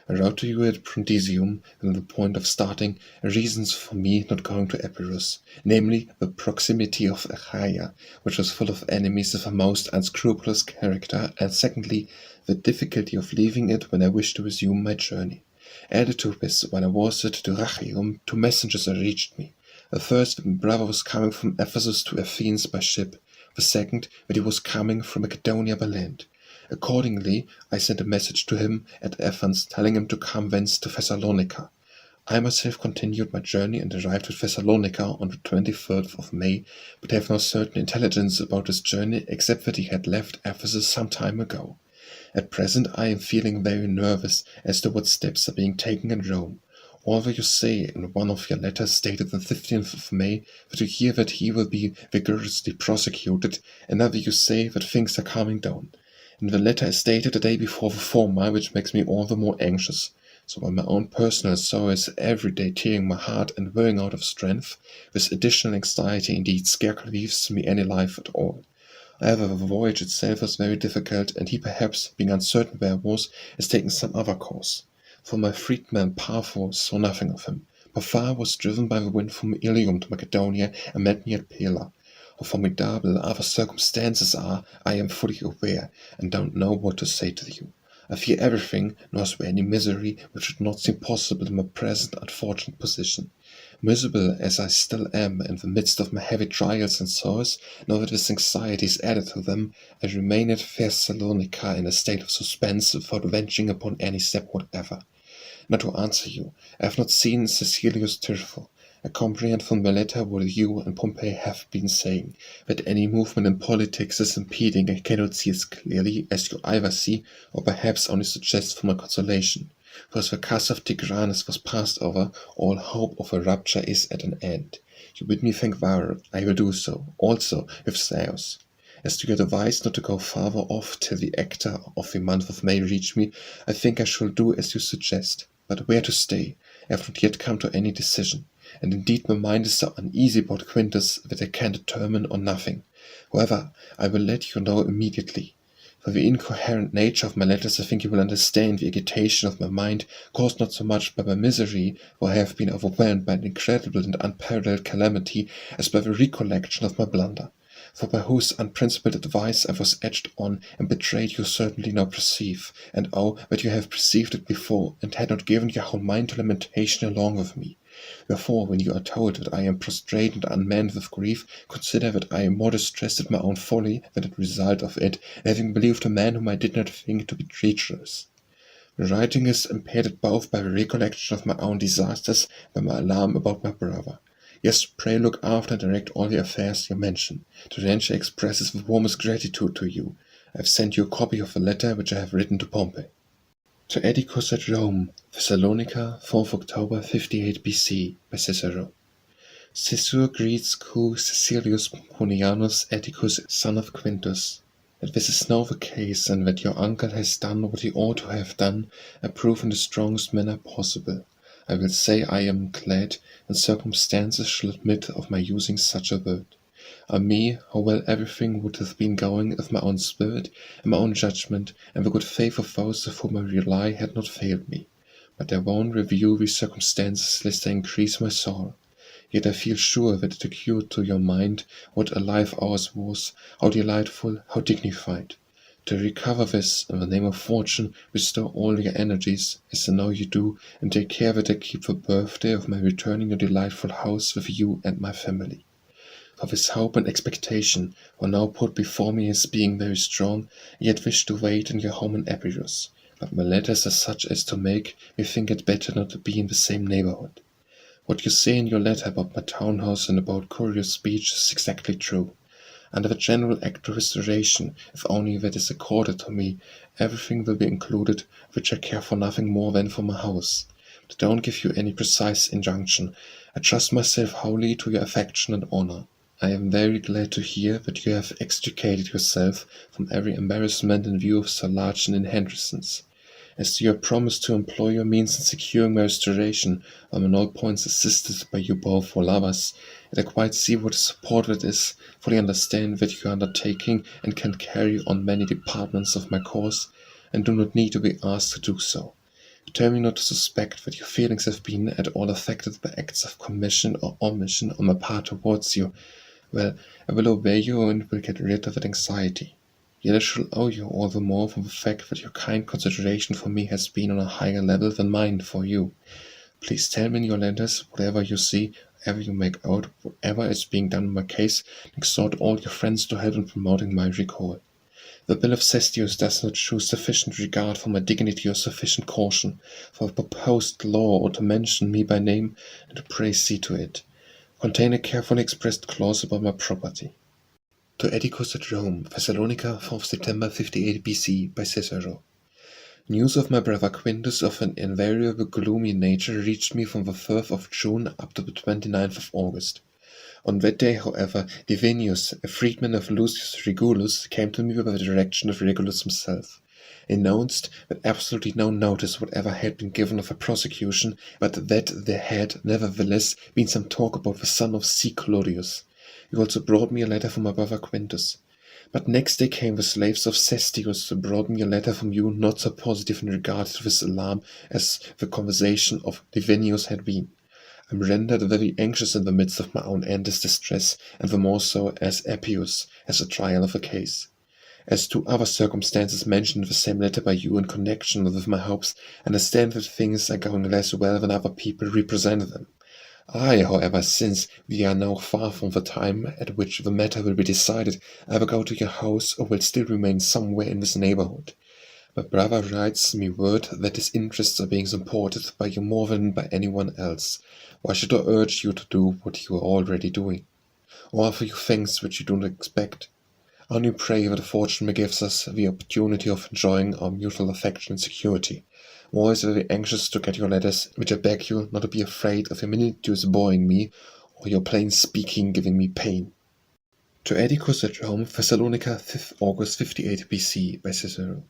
I wrote to you at Brudisium, and on the point of starting, reasons for me not going to Epirus, namely the proximity of Achaia, which was full of enemies of a most unscrupulous character, and secondly, the difficulty of leaving it when I wished to resume my journey. Added to this, when I was at Dyrrachium, 2 messengers reached me. The first, that my brother was coming from Ephesus to Athens by ship, the second, that he was coming from Macedonia by land. Accordingly, I sent a message to him at Athens, telling him to come thence to Thessalonica. I myself continued my journey and arrived at Thessalonica on the 23rd of May, but have no certain intelligence about his journey except that he had left Ephesus some time ago. At present I am feeling very nervous as to what steps are being taken in Rome. Although you say in one of your letters dated the 15th of May that you hear that he will be vigorously prosecuted, another you say that things are calming down. And the letter is dated the day before the Formii, which makes me all the more anxious. So while my own personal sorrow is every day tearing my heart and wearing out of strength, this additional anxiety indeed scarcely leaves me any life at all. However, the voyage itself was very difficult, and he perhaps, being uncertain where I was, has taken some other course. For my freedman Parthos saw nothing of him. Parthos was driven by the wind from Ilium to Macedonia and met me at Pella. How formidable other circumstances are, I am fully aware, and don't know what to say to you. I fear everything, nor is there any misery which should not seem possible in my present unfortunate position. Miserable as I still am in the midst of my heavy trials and sorrows, now that this anxiety is added to them, I remain at Thessalonica in a state of suspense without venturing upon any step whatever. Now to answer you, I have not seen Caecilius Tyrrell. I comprehend from my letter what you and Pompey have been saying, that any movement in politics is impeding. I cannot see as clearly as you either see, or perhaps only suggest for my consolation. For as the curse of Tigranes was passed over, all hope of a rupture is at an end. You bid me thank Varro, I will do so, also with Zeus. As to your advice not to go farther off till the actor of the month of May reach me, I think I shall do as you suggest. But where to stay? I have not yet come to any decision. And indeed my mind is so uneasy about Quintus that I can determine on nothing. However, I will let you know immediately. For the incoherent nature of my letters I think you will understand the agitation of my mind, caused not so much by my misery, for I have been overwhelmed by an incredible and unparalleled calamity, as by the recollection of my blunder. For by whose unprincipled advice I was edged on and betrayed you certainly now perceive, and oh, that you have perceived it before, and had not given your whole mind to lamentation along with me. Wherefore, when you are told that I am prostrate and unmanned with grief, consider that I am more distressed at my own folly than at the result of it, having believed a man whom I did not think to be treacherous. The writing is impeded both by the recollection of my own disasters and by my alarm about my brother. Yes, pray look after and direct all the affairs you mention. Terentius expresses the warmest gratitude to you. I have sent you a copy of the letter which I have written to Pompey. To Atticus at Rome, Thessalonica, 4th October 58 BC, by Cicero. Cicero greets Q. Caecilius Pomponianus Atticus, son of Quintus. That this is now the case, and that your uncle has done what he ought to have done, I prove in the strongest manner possible. I will say I am glad, and circumstances shall admit of my using such a word. Me, how well everything would have been going if my own spirit, and my own judgment, and the good faith of those of whom I rely had not failed me. But I won't review these circumstances lest I increase my sorrow. Yet I feel sure that it occurred to your mind what a life ours was, how delightful, how dignified. To recover this, in the name of fortune, bestow all your energies, as I know you do, and take care that I keep the birthday of my returning your delightful house with you and my family. For this hope and expectation were now put before me as being very strong, yet wish to wait in your home in Epirus. But my letters are such as to make me think it better not to be in the same neighborhood. What you say in your letter about my townhouse and about Curious speech is exactly true. Under the general act of restoration, if only that is accorded to me, everything will be included, which I care for nothing more than for my house. But I don't give you any precise injunction. I trust myself wholly to your affection and honor. I am very glad to hear that you have extricated yourself from every embarrassment in view of so large an inheritance. As to your promise to employ your means in securing my restoration, I am in all points assisted by you both for lovers, and I quite see what a support it is, fully understand that you are undertaking and can carry on many departments of my course, and do not need to be asked to do so. Tell me not to suspect that your feelings have been at all affected by acts of commission or omission on my part towards you. Well, I will obey you and will get rid of that anxiety. Yet I shall owe you all the more for the fact that your kind consideration for me has been on a higher level than mine for you. Please tell me in your letters whatever you see, whatever you make out, whatever is being done in my case, and exhort all your friends to help in promoting my recall. The bill of Cestius does not show sufficient regard for my dignity or sufficient caution for a proposed law or to mention me by name, and to pray see to it. Contain a carefully expressed clause about my property. To Atticus at Rome, Thessalonica, 4th September 58 BC, by Cicero. News of my brother Quintus of an invariable gloomy nature reached me from the 3rd of June up to the 29th of August. On that day, however, Divinius, a freedman of Lucius Regulus, came to me by the direction of Regulus himself. He announced that absolutely no notice whatever had been given of a prosecution, but that there had, nevertheless, been some talk about the son of C. Clodius. He also brought me a letter from my brother Quintus. But next day came the slaves of Cestius, who brought me a letter from you not so positive in regard to this alarm as the conversation of Divinius had been. I am rendered very anxious in the midst of my own endless distress, and the more so as Appius has a trial of a case. As to other circumstances mentioned in the same letter by you in connection with my hopes, I understand that things are going less well than other people represent them. However, since we are now far from the time at which the matter will be decided, I will go to your house or will still remain somewhere in this neighborhood. My brother writes me word that his interests are being supported by you more than by anyone else. Why should I urge you to do what you are already doing, or offer you things which you do not expect? I only pray that fortune may give us the opportunity of enjoying our mutual affection and security. I'm always very anxious to get your letters, which I beg you not to be afraid of your minutious boring me, or your plain speaking giving me pain. To Atticus at Rome, Thessalonica, 5th August 58 BC, by Cicero.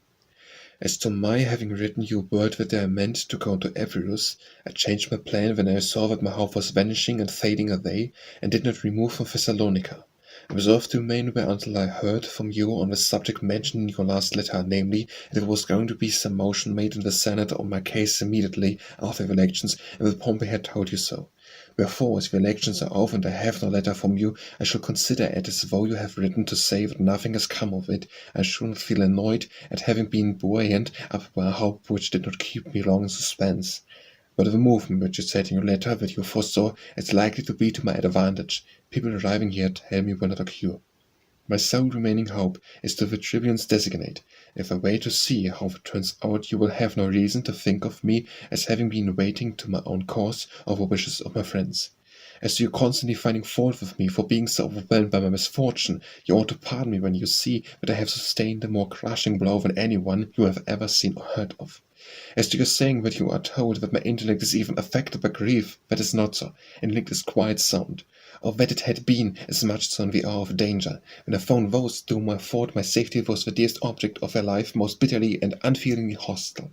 As to my having written you word that I meant to go to Epirus, I changed my plan when I saw that my hope was vanishing and fading away, and did not remove from Thessalonica. I resolved to remain there until I heard from you on the subject mentioned in your last letter, namely, that there was going to be some motion made in the Senate on my case immediately after the elections, and that Pompey had told you so. Wherefore, as the elections are over and I have no letter from you, I shall consider it as though you have written to say that nothing has come of it. I shall not feel annoyed at having been buoyant up by a hope which did not keep me long in suspense. But the movement which you said in your letter that you foresaw is likely to be to my advantage. People arriving here tell me will not occur. My sole remaining hope is to the tribunes designate. If I wait to see how it turns out, you will have no reason to think of me as having been waiting to my own cause or the wishes of my friends. As to you constantly finding fault with me for being so overwhelmed by my misfortune, you ought to pardon me when you see that I have sustained a more crushing blow than anyone you have ever seen or heard of. As to your saying that you are told that my intellect is even affected by grief, that is not so. Intellect is quite sound. Or that it had been as much so in the hour of danger, when I found those to whom I thought my safety was the dearest object of their life most bitterly and unfeelingly hostile,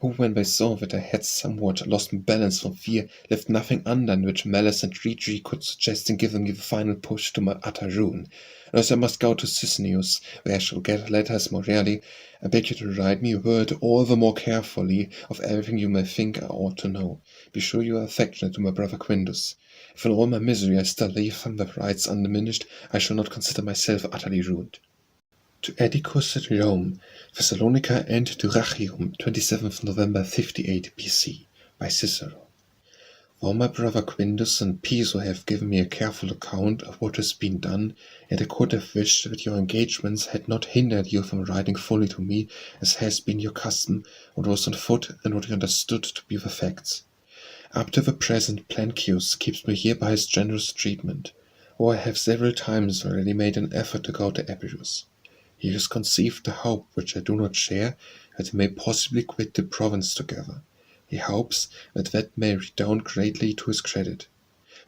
who, when they saw that I had somewhat lost my balance from fear, left nothing undone which malice and treachery could suggest in giving me the final push to my utter ruin. And as I must go to Cisneus, where I shall get letters more rarely, I beg you to write me a word all the more carefully of everything you may think I ought to know. Be sure you are affectionate to my brother Quindus. If in all my misery I still leave him the rights undiminished, I shall not consider myself utterly ruined. To Atticus at Rome, Thessalonica and Dyrrachium, 27th November 58 BC, by Cicero. While my brother Quindus and Piso have given me a careful account of what has been done, yet I could have wished that your engagements had not hindered you from writing fully to me, as has been your custom, what was on foot and what you understood to be the facts. Up to the present Plancius keeps me here by his generous treatment, or I have several times already made an effort to go to Epirus. He has conceived the hope, which I do not share, that he may possibly quit the province together. He hopes that may redound greatly to his credit.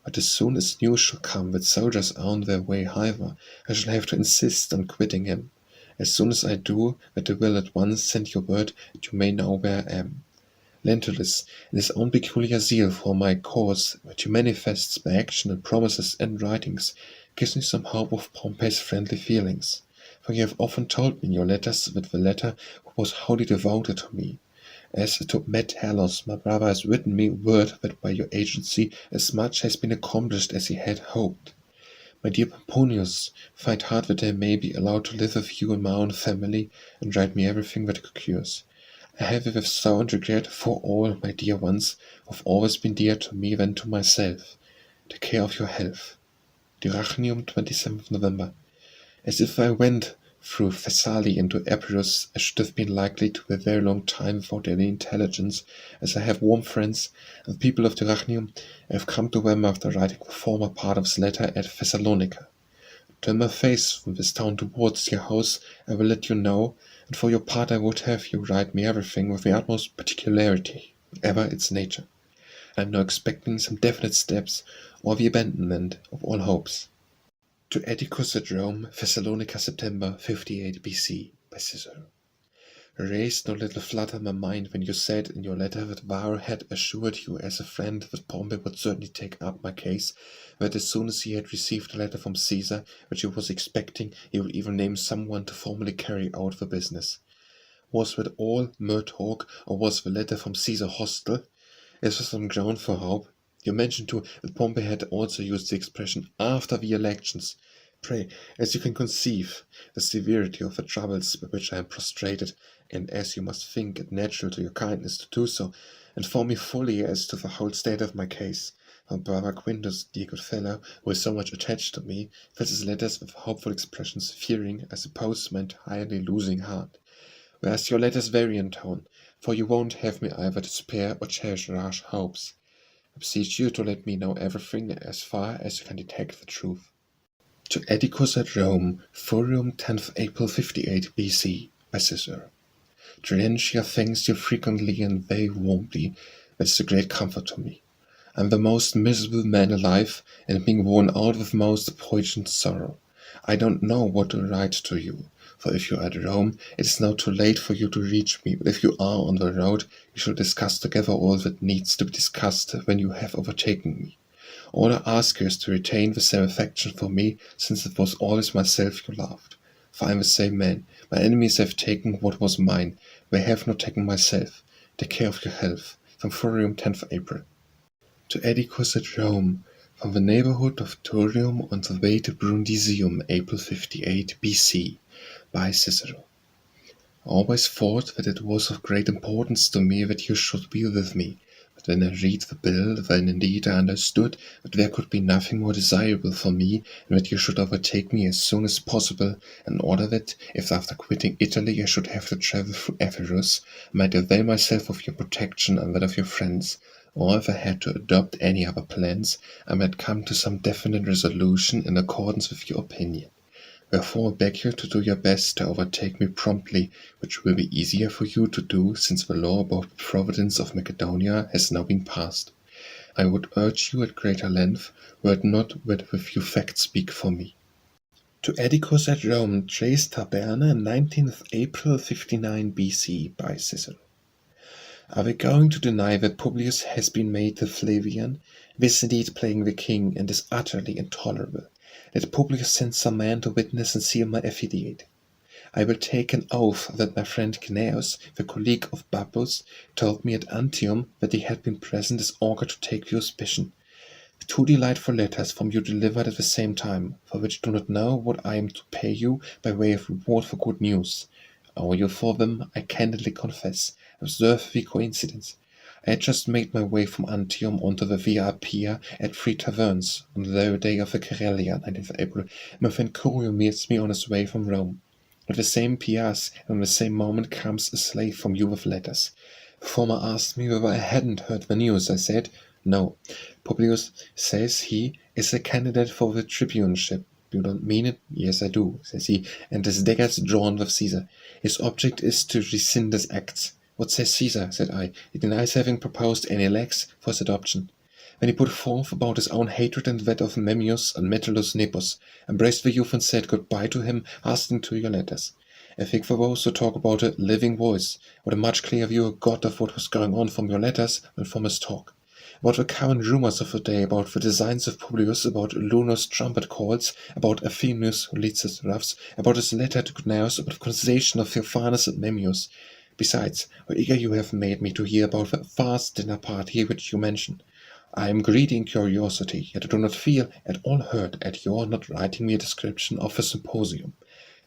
But as soon as news shall come that soldiers are on their way hither, I shall have to insist on quitting him. As soon as I do that, I will at once send you word that you may know where I am. Lentulus, in his own peculiar zeal for my cause, which he manifests by action and promises and writings, gives me some hope of Pompey's friendly feelings. For you have often told me in your letters that the latter was wholly devoted to me. As to Metellus, my brother has written me word that by your agency as much has been accomplished as he had hoped. My dear Pomponius, find hard that I may be allowed to live with you in my own family, and write me everything that occurs. I have with sorrow and regret for all my dear ones, who have always been dearer to me than to myself. Take care of your health. Dyrrachium, 27th November. As if I went through Thessaly into Epirus, I should have been likely to be a very long time without any intelligence, as I have warm friends, and the people of Dyrrachium. I have come to them after writing the former part of this letter at Thessalonica. Turn my face from this town towards your house, I will let you know, and for your part I would have you write me everything with the utmost particularity, whatever its nature. I am now expecting some definite steps, or the abandonment of all hopes. To Atticus at Rome, Thessalonica, September 58 BC, by Cicero. Raised no little flutter my mind when you said in your letter that Varro had assured you as a friend that Pompey would certainly take up my case, that as soon as he had received a letter from Caesar, which he was expecting, he would even name someone to formally carry out the business. Was that all mere talk, or was the letter from Caesar hostile? Is there some ground for hope? You mentioned too that Pompey had also used the expression after the elections. Pray, as you can conceive the severity of the troubles by which I am prostrated, and as you must think it natural to your kindness to do so, inform me fully as to the whole state of my case. My brother Quindus, dear good fellow, who is so much attached to me, fills his letters with hopeful expressions, fearing, I suppose, my entirely losing heart. Whereas your letters vary in tone, for you won't have me either despair or cherish rash hopes. I beseech you to let me know everything as far as you can detect the truth. To Atticus at Rome, Thurium, 10th April 58 BC, by Cicero. Dyrrachium thanks you frequently and very warmly. That is a great comfort to me. I am the most miserable man alive, and being worn out with most poignant sorrow. I don't know what to write to you, for if you are at Rome, it is now too late for you to reach me, but if you are on the road, we shall discuss together all that needs to be discussed when you have overtaken me. All I ask you is to retain the same affection for me, since it was always myself you loved. For I am the same man. My enemies have taken what was mine. They have not taken myself. Take care of your health. From Thurium, 10th April. To Atticus at Rome, from the neighborhood of Thurium on the way to Brudisium, April 58 BC, by Cicero. I always thought that it was of great importance to me that you should be with me. But when I read the bill, then indeed I understood that there could be nothing more desirable for me, and that you should overtake me as soon as possible, in order that, if after quitting Italy I should have to travel through Epirus, I might avail myself of your protection and that of your friends, or if I had to adopt any other plans, I might come to some definite resolution in accordance with your opinion. Wherefore I beg you to do your best to overtake me promptly, which will be easier for you to do, since the law about the province of Macedonia has now been passed. I would urge you at greater length, were it not that a few facts speak for me. To Atticus at Rome, Tres Tabernae, 19th April 59 BC, by Cicero. Are we going to deny that Publius has been made the Flavian? This indeed playing the king, and is utterly intolerable. Let Publius send some man to witness and seal my affidavit. I will take an oath that my friend Cnaeus, the colleague of Babus, told me at Antium that he had been present as augur to take the auspicion. 2 delightful letters from you delivered at the same time, for which I do not know what I am to pay you by way of reward for good news. Owe you for them, I candidly confess. Observe the coincidence. I had just made my way from Antium onto the Via Appii at 3 taverns on the very day of the Carelia, 19th April, and my friend Thurium meets me on his way from Rome. At the same piazza, and at the same moment comes a slave from you with letters. The former asked me whether I hadn't heard the news. I said, no. Publius says he is a candidate for the tribuneship. You don't mean it? Yes, I do, says he, and his dagger's drawn with Caesar. His object is to rescind his acts. What says Caesar? Said I. He denies having proposed any lex for his adoption. Then he put forth about his own hatred and that of Memmius and Metellus Nepos, embraced the youth and said goodbye to him, asking to your letters. I think for those who talk about a living voice, what a much clearer view I got of what was going on from your letters than from his talk. About the current rumors of the day, about the designs of Publius, about Lunus' trumpet calls, about Athenius who leads his roughs, about his letter to Cnaeus, about the conversation of Theophanes and Memmius. Besides, how eager you have made me to hear about the vast dinner party which you mention. I am greedy in curiosity, yet I do not feel at all hurt at your not writing me a description of the symposium.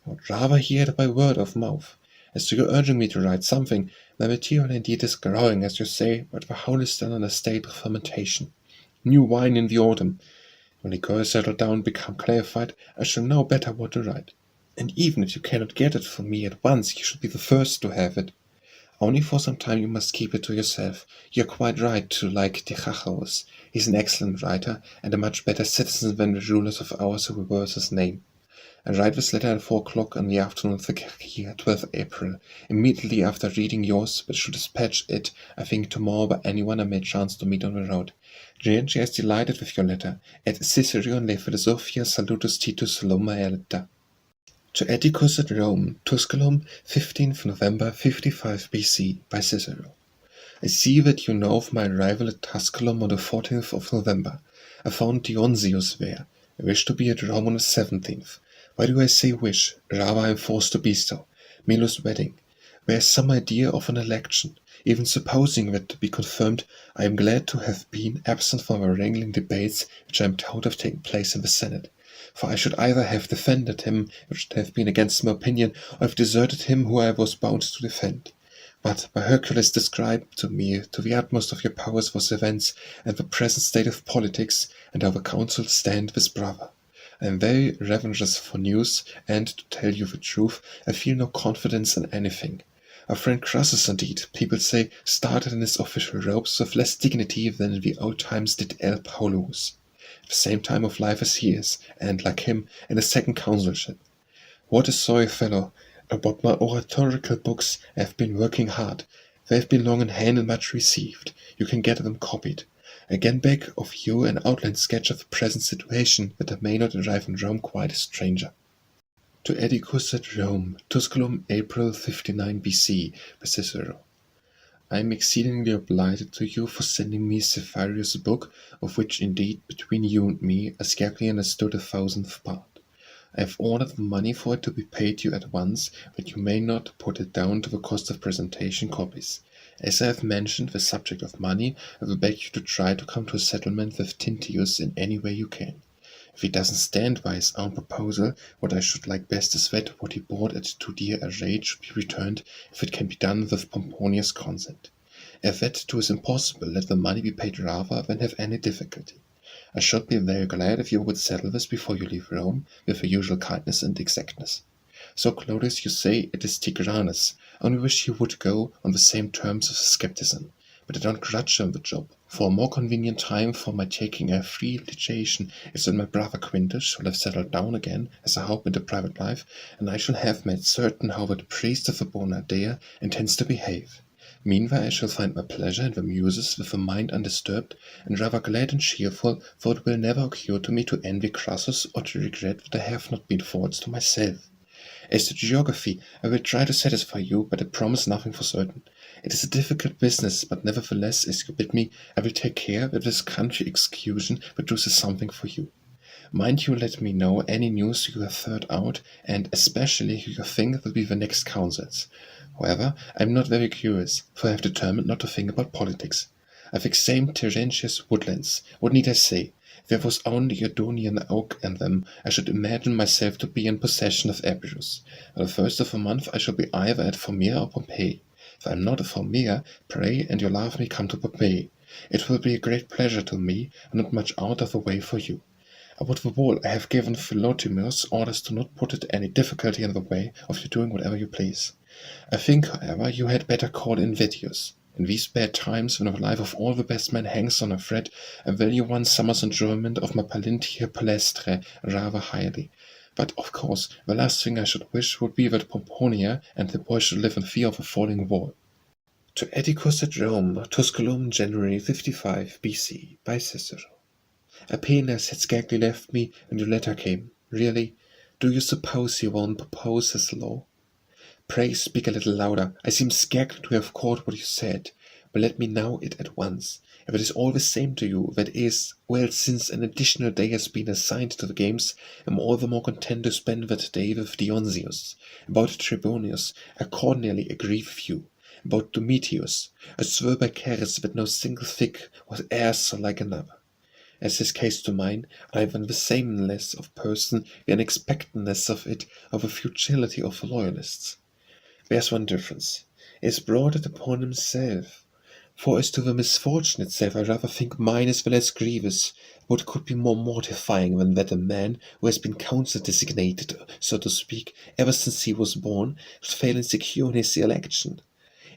I would rather hear it by word of mouth. As to your urging me to write something, my material indeed is growing, as you say, but the whole is still in a state of fermentation. New wine in the autumn. When liqueurs settle down and become clarified, I shall know better what to write. And even if you cannot get it from me at once, you should be the first to have it. Only for some time you must keep it to yourself. You are quite right to like Dyrrachium. He is an excellent writer, and a much better citizen than the rulers of ours who reverse his name. I write this letter at 4 o'clock in the afternoon of the Carelia, 12th April, immediately after reading yours, but should dispatch it, I think, tomorrow by anyone I may chance to meet on the road. Gianci is delighted with your letter. Et Cicero le Philosophia salutus Titus Lomaelta. To Atticus at Rome, Tusculum, 15th November 55 BC, by Cicero. I see that you know of my arrival at Tusculum on the 14th of November. I found Dionysius there. I wish to be at Rome on the 17th. Why do I say wish? Rather I am forced to be so. Milo's wedding. There is some idea of an election. Even supposing that to be confirmed, I am glad to have been absent from the wrangling debates which I am told have taken place in the Senate. For I should either have defended him, which should have been against my opinion, or have deserted him who I was bound to defend. But by Hercules describe to me to the utmost of your powers those events, and the present state of politics, and how the council stand with brother. I am very ravenous for news, and, to tell you the truth, I feel no confidence in anything. Our friend Crassus, indeed, people say, started in his official robes with less dignity than in the old times did L. Paulus. At the same time of life as he is, and, like him, in a second consulship. What a sorry fellow! About my oratorical books I have been working hard. They have been long in hand and much received. You can get them copied. I again beg of you an outline sketch of the present situation, that I may not arrive in Rome quite a stranger. To Atticus at Rome, Tusculum, April 59 BC, by Cicero. I am exceedingly obliged to you for sending me Zephyrus' book, of which indeed, between you and me, I scarcely understood 1,000th part. I have ordered the money for it to be paid you at once, that you may not put it down to the cost of presentation copies. As I have mentioned the subject of money, I will beg you to try to come to a settlement with Tintius in any way you can. If he doesn't stand by his own proposal, what I should like best is that what he bought at too dear a rate should be returned, if it can be done with Pomponius' consent. If that too is impossible, let the money be paid rather than have any difficulty. I should be very glad if you would settle this before you leave Rome, with the usual kindness and exactness. So, Clodius, you say it is Tigranes. I only wish you would go on the same terms of skepticism. but I don't grudge him the job, for a more convenient time for my taking a free litigation is when my brother Quintus shall have settled down again, as I hope, into private life, and I shall have made certain how the priest of the Bona Dea intends to behave. Meanwhile I shall find my pleasure in the Muses with a mind undisturbed, and rather glad and cheerful, for it will never occur to me to envy Crassus or to regret that I have not been false to myself. As to geography, I will try to satisfy you, but I promise nothing for certain. It is a difficult business, but nevertheless, as you bid me, I will take care that this country excursion produces something for you. Mind you let me know any news you have heard out, and especially who you think will be the next consuls. However, I am not very curious, for I have determined not to think about politics. I have examined Terentius woodlands. What need I say? If there was only a Daunian oak in them, I should imagine myself to be in possession of Epirus. On the first of the month I shall be either at Formia or Pompeii. If I am not at Formia, pray and you love me, come to Pompeii. It will be a great pleasure to me, and not much out of the way for you. About the wall, I have given Philotimus orders to not put it any difficulty in the way of your doing whatever you please. I think, however, you had better call in Vitius. In these bad times, when the life of all the best men hangs on a thread, I value one summer's enjoyment of my Palintia Palestre rather highly. But, of course, the last thing I should wish would be that Pomponia and the boy should live in fear of a falling wall. To Atticus at Rome, Tusculum, January 55 B.C., by Cicero. Apenas had scarcely left me when your letter came. Really, do you suppose he won't propose his law? Pray speak a little louder. I seem scarcely to have caught what you said, but let me know it at once. If it is all the same to you, that is, well, since an additional day has been assigned to the games, I am all the more content to spend that day with Dionysius. About Trebonius, I cordially agree with you. About Domitius, I swear by Charis that no single fig was e'er so like another. As his case to mine, I have the sameness of person, the unexpectedness of it, of the futility of the loyalists. There's one difference. He has brought it upon himself. For as to the misfortune itself, I rather think mine is the less grievous. What could be more mortifying than that a man, who has been counsel designated, so to speak, ever since he was born, should fail in securing his election?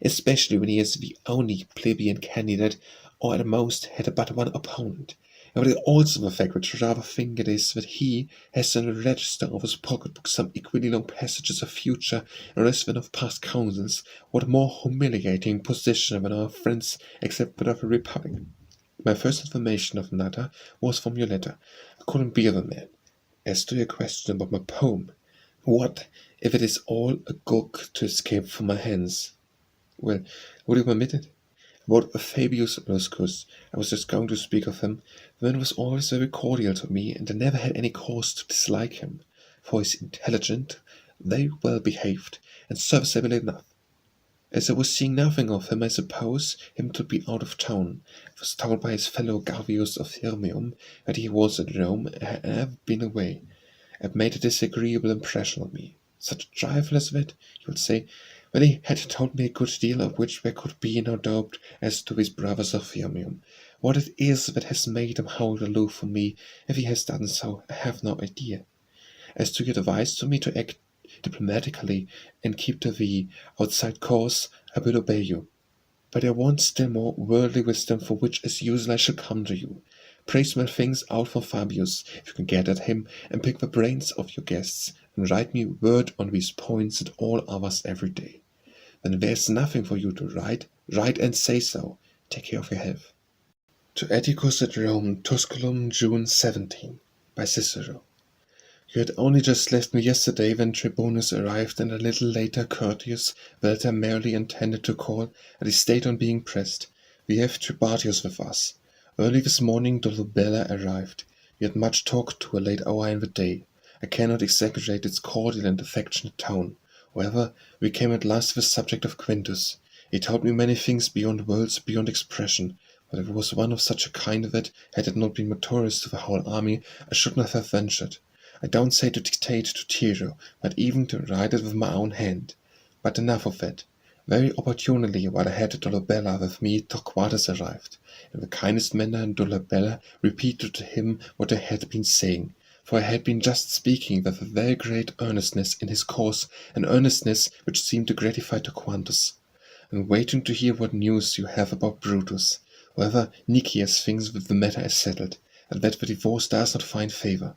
Especially when he is the only plebeian candidate, or at most had but one opponent. And but also the fact which I rather think it is that he has in the register of his pocketbook some equally long passages of future and less than of past counsels. What more humiliating position than our friends except that of a republic? My first information of the matter was from your letter. I couldn't bear the man. As to your question about my poem, what if it is all a gawk to escape from my hands? Well, would you permit it? About Fabius Luscus, I was just going to speak of him. The man was always very cordial to me, and I never had any cause to dislike him, for he is intelligent, very well behaved, and serviceable enough. As I was seeing nothing of him, I suppose him to be out of town. I was told by his fellow Gavius of Thurium that he was at Rome and had never been away. It made a disagreeable impression on me. Such a trifle as that, you would say. Well, he had told me a good deal, of which there could be no doubt as to his brothers of Formium. What it is that has made him hold aloof from me, if he has done so, I have no idea. As to your advice to me to act diplomatically and keep to the outside course, I will obey you. But I want still more worldly wisdom, for which as usual I shall come to you. Pray smell things out for Fabius, if you can get at him, and pick the brains of your guests, and write me word on these points and all others every day. When there is nothing for you to write, write and say so. Take care of your health. To Atticus at Rome, Tusculum, June 17, by Cicero. You had only just left me yesterday when Trebonius arrived, and a little later Curtius, the latter merely intended to call, and he stayed on being pressed. We have Trebatius with us. Early this morning Dolabella arrived. We had much talk to a late hour in the day. I cannot exaggerate its cordial and affectionate tone. However, we came at last to the subject of Quintus. He told me many things beyond words, beyond expression, but it was one of such a kind that, had it not been notorious to the whole army, I should not have ventured. I don't say to dictate to Tiro, but even to write it with my own hand. But enough of that. Very opportunely, while I had Dolabella with me, Torquatus arrived. In the kindest manner, Dolabella repeated to him what I had been saying, for I had been just speaking with a very great earnestness in his cause, an earnestness which seemed to gratify Torquatus. and waiting to hear what news you have about Brutus, whether Nicias thinks that the matter is settled, and that the divorce does not find favour.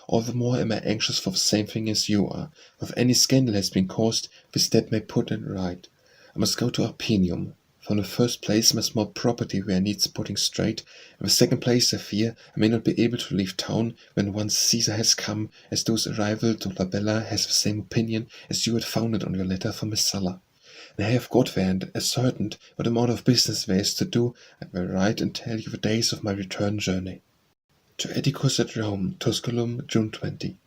All the more am I anxious for the same thing as you are. If any scandal has been caused, this step may put it right. I must go to Arpinum. From the first place, my small property where needs putting straight, and the second place, I fear, I may not be able to leave town when once Caesar has come, as to his arrival to Labella has the same opinion as you had founded on your letter from Messala. And I have got there and ascertained what amount of business there is to do, and will write and tell you the days of my return journey. To Atticus at Rome, Tusculum, June 20.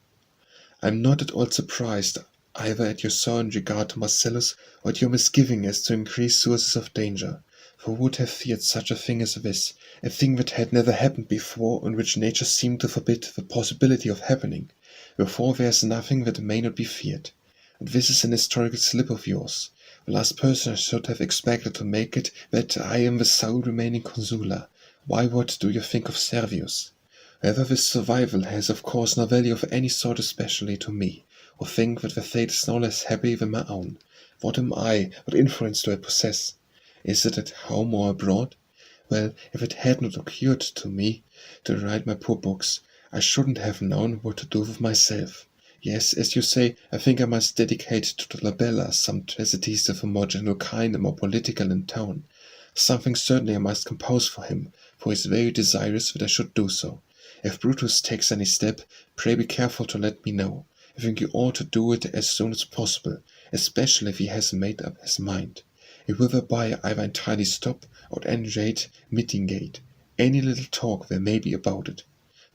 I am not at all surprised either at your sorrow in regard to Marcellus or at your misgiving as to increased sources of danger, for who would have feared such a thing as this, a thing that had never happened before, and which nature seemed to forbid the possibility of happening, wherefore there is nothing that may not be feared. And this is an historical slip of yours. The last person I should have expected to make it that I am the sole remaining consular. Why, what do you think of Servius? However, this survival has of course no value of any sort especially to me, or think that the fate is no less happy than my own. What am I? What influence do I possess? Is it at home or abroad? Well, if it had not occurred to me to write my poor books, I shouldn't have known what to do with myself. Yes, as you say, I think I must dedicate to the Labella some tragedies of a more general kind and more political in tone. Something certainly I must compose for him, for he is very desirous that I should do so. If Brutus takes any step, pray be careful to let me know. I think you ought to do it as soon as possible, especially if he has made up his mind. It will thereby either entirely stop, or at any rate mitigate, any little talk there may be about it.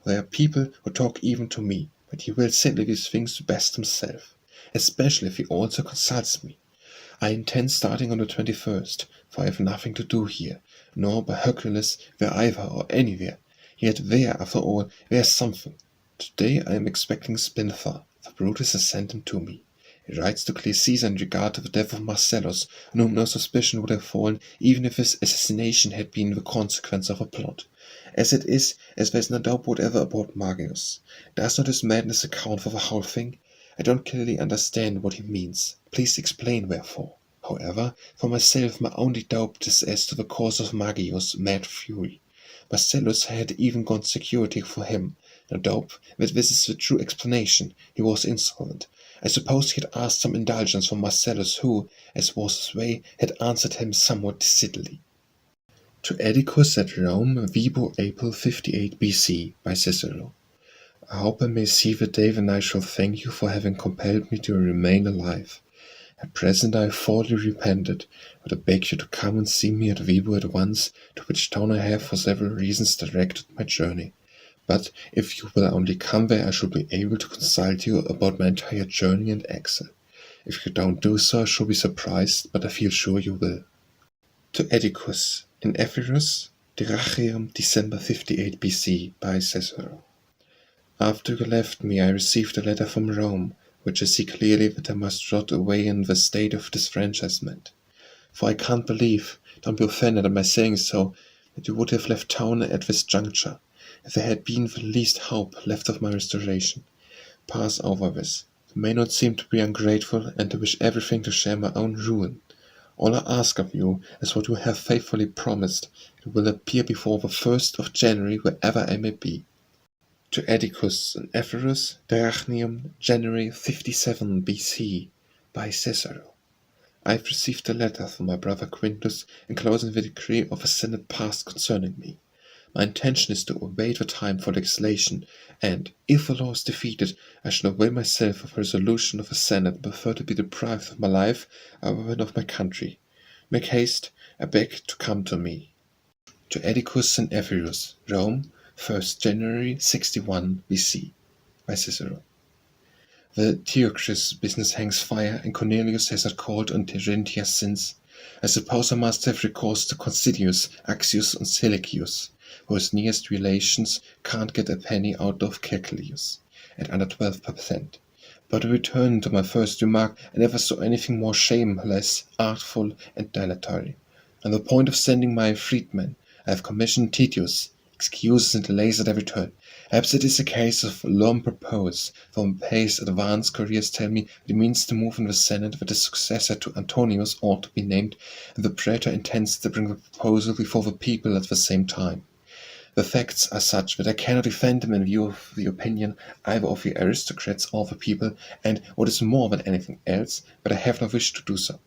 There are people who talk even to me, but he will settle these things best himself, especially if he also consults me. I intend starting on the 21st, for I have nothing to do here, nor by Hercules wherever or anywhere. Yet there, after all, there is something. Today I am expecting Spinthar, for Brutus has sent him to me. He writes to clear Caesar in regard to the death of Marcellus, on whom no suspicion would have fallen, even if his assassination had been the consequence of a plot. As it is, as there is no doubt whatever about Magius. Does not his madness account for the whole thing? I don't clearly understand what he means. Please explain wherefore. However, for myself my only doubt is as to the cause of Magius' mad fury. Marcellus had even got security for him. No doubt that this is the true explanation. He was insolent. I suppose he had asked some indulgence from Marcellus, who, as was his way, had answered him somewhat decidedly. To Atticus at Rome, Vibo, April 58 BC, by Cicero. I hope I may see the day when I shall thank you for having compelled me to remain alive. At present I have fully repented, but I beg you to come and see me at Vibo at once, to which town I have for several reasons directed my journey. But if you will only come there, I shall be able to consult you about my entire journey and exile. If you don't do so, I shall be surprised, but I feel sure you will. To Atticus, in Epirus, Dyrrachium, December 58 BC, by Cicero. After you left me, I received a letter from Rome, which I see clearly that I must rot away in the state of disfranchisement. For I can't believe, don't be offended at my saying so, that you would have left town at this juncture, if there had been the least hope left of my restoration. Pass over this. You may not seem to be ungrateful, and to wish everything to share my own ruin. All I ask of you is what you have faithfully promised. It will appear before the 1st of January, wherever I may be. To Atticus and Epirus, Dyrrachium, January 57 BC, by Cicero. I have received a letter from my brother Quintus, enclosing the decree of the Senate passed concerning me. My intention is to await the time for legislation, and, if the law is defeated, I shall avail myself of a resolution of the Senate and prefer to be deprived of my life rather than of my country. Make haste, I beg to come to me. To Atticus and Epirus, Rome, 1st January 61 BC, by Cicero. The Dyrrachium business hangs fire, and Cornelius has not called on Terentius since. I suppose I must have recourse to Considius, Axius, and Seleucus, whose nearest relations can't get a penny out of Caecilius, at under 12%. But to return to my first remark, I never saw anything more shameless, artful, and dilatory. On the point of sending my freedmen, I have commissioned Titius, excuses and delays at every turn. Perhaps it is a case of long propose, for Pompey's advanced couriers tell me that he means to move in the Senate that his successor to Antonius ought to be named, and the praetor intends to bring the proposal before the people at the same time. The facts are such that I cannot defend them in view of the opinion either of the aristocrats or the people, and, what is more than anything else, that I have no wish to do so.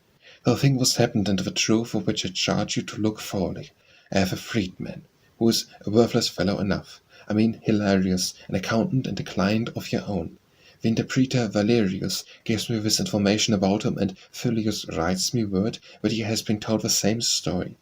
The thing was happened, and the truth of which I charge you to look thoroughly. I have a freedman, who is a worthless fellow enough. I mean Hilarius, an accountant and a client of your own. The interpreter Valerius gives me this information about him, and Filius writes me word that he has been told the same story.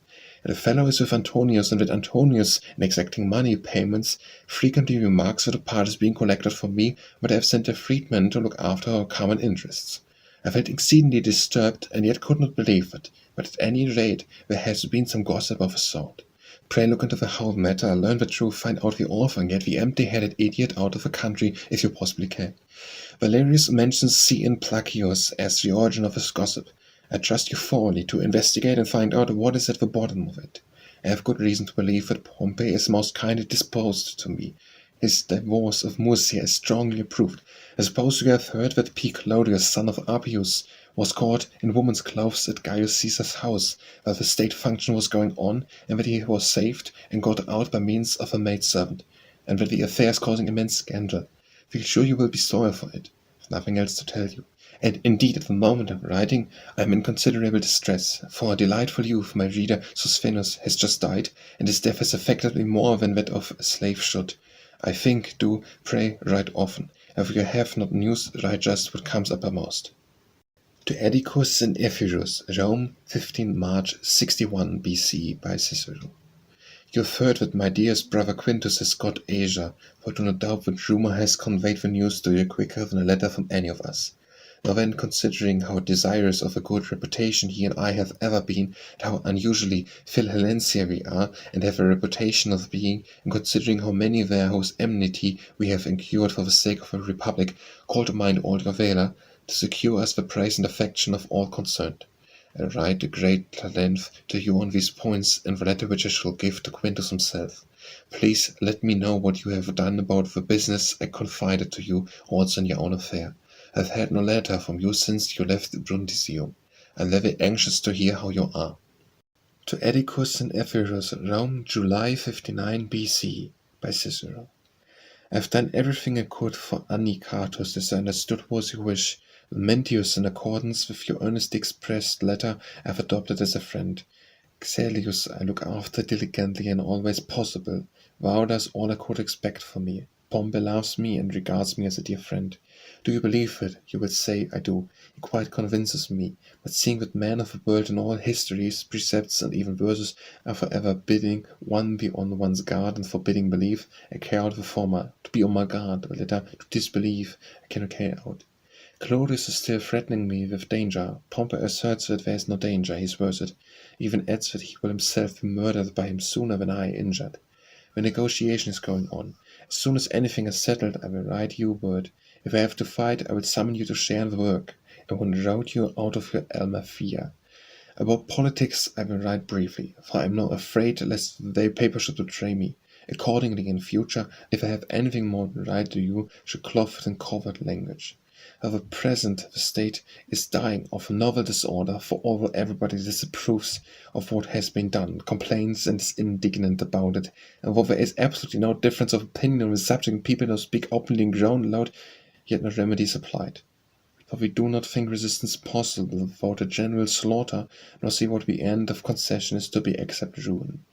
The fellow is with Antonius, and that Antonius, in exacting money payments, frequently remarks that a part is being collected for me, but I have sent a freedman to look after our common interests. I felt exceedingly disturbed, and yet could not believe it, but at any rate there has been some gossip of a sort. Pray look into the whole matter, learn the truth, find out the author, and get the empty-headed idiot out of the country if you possibly can. Valerius mentions C. Placius as the origin of his gossip. I trust you thoroughly to investigate and find out what is at the bottom of it. I have good reason to believe that Pompey is most kindly disposed to me. His divorce of Murcia is strongly approved. I suppose you have heard that P. Claudius, son of Appius, was caught in woman's clothes at Gaius Caesar's house, while the state function was going on, and that he was saved and got out by means of a maidservant, and that the affair is causing immense scandal. Feel sure you will be sorry for it. I have nothing else to tell you. And indeed, at the moment of writing, I am in considerable distress, for a delightful youth, my reader Sosthenes, has just died, and his death has affected me more than that of a slave should. I think, do, pray, write often. If you have not news, write just what comes uppermost. To Atticus in Epirus, Rome, 15 March 61 BC, by Cicero. You have heard that my dearest brother Quintus has got Asia, for do not doubt that rumor has conveyed the news to you quicker than a letter from any of us. Now then, considering how desirous of a good reputation he and I have ever been, and how unusually Philhellensia we are, and have a reputation of being, and considering how many there whose enmity we have incurred for the sake of a republic, call to mind all your valor, to secure us the praise and affection of all concerned. I write at great length to you on these points in the letter which I shall give to Quintus himself. Please let me know what you have done about the business I confided to you, also in your own affair. I have had no letter from you since you left Brudisium. I am very anxious to hear how you are. To Atticus in Epirus, Rome, July 59 BC, by Cicero. I have done everything I could for Anicatus, as I understood was your wish. Mentius, in accordance with your earnestly expressed letter, I have adopted as a friend. Xelius I look after diligently and always possible. Thou does all I could expect from me. Pompey loves me and regards me as a dear friend. Do you believe it? You will say, I do. He quite convinces me. But seeing that men of the world in all histories, precepts, and even verses are forever bidding one be on one's guard and forbidding belief, I carry out the former, to be on my guard, the latter, to disbelieve, I cannot carry out. Claudius is still threatening me with danger. Pompey asserts that there is no danger, he swears it. Even adds that he will himself be murdered by him sooner than I injured. The negotiation is going on. As soon as anything is settled, I will write you word. If I have to fight, I will summon you to share in the work. I will rout you out of your alma fear. About politics I will write briefly, for I am not afraid lest the paper should betray me. Accordingly, in future, if I have anything more to write to you, should clothe it in covert language. At the present, the state is dying of a novel disorder, for although everybody disapproves of what has been done, complains and is indignant about it, and though there is absolutely no difference of opinion on the subject, people now speak openly and groan aloud, yet no remedy is applied. For we do not think resistance possible without a general slaughter, nor see what the end of concession is to be except ruin.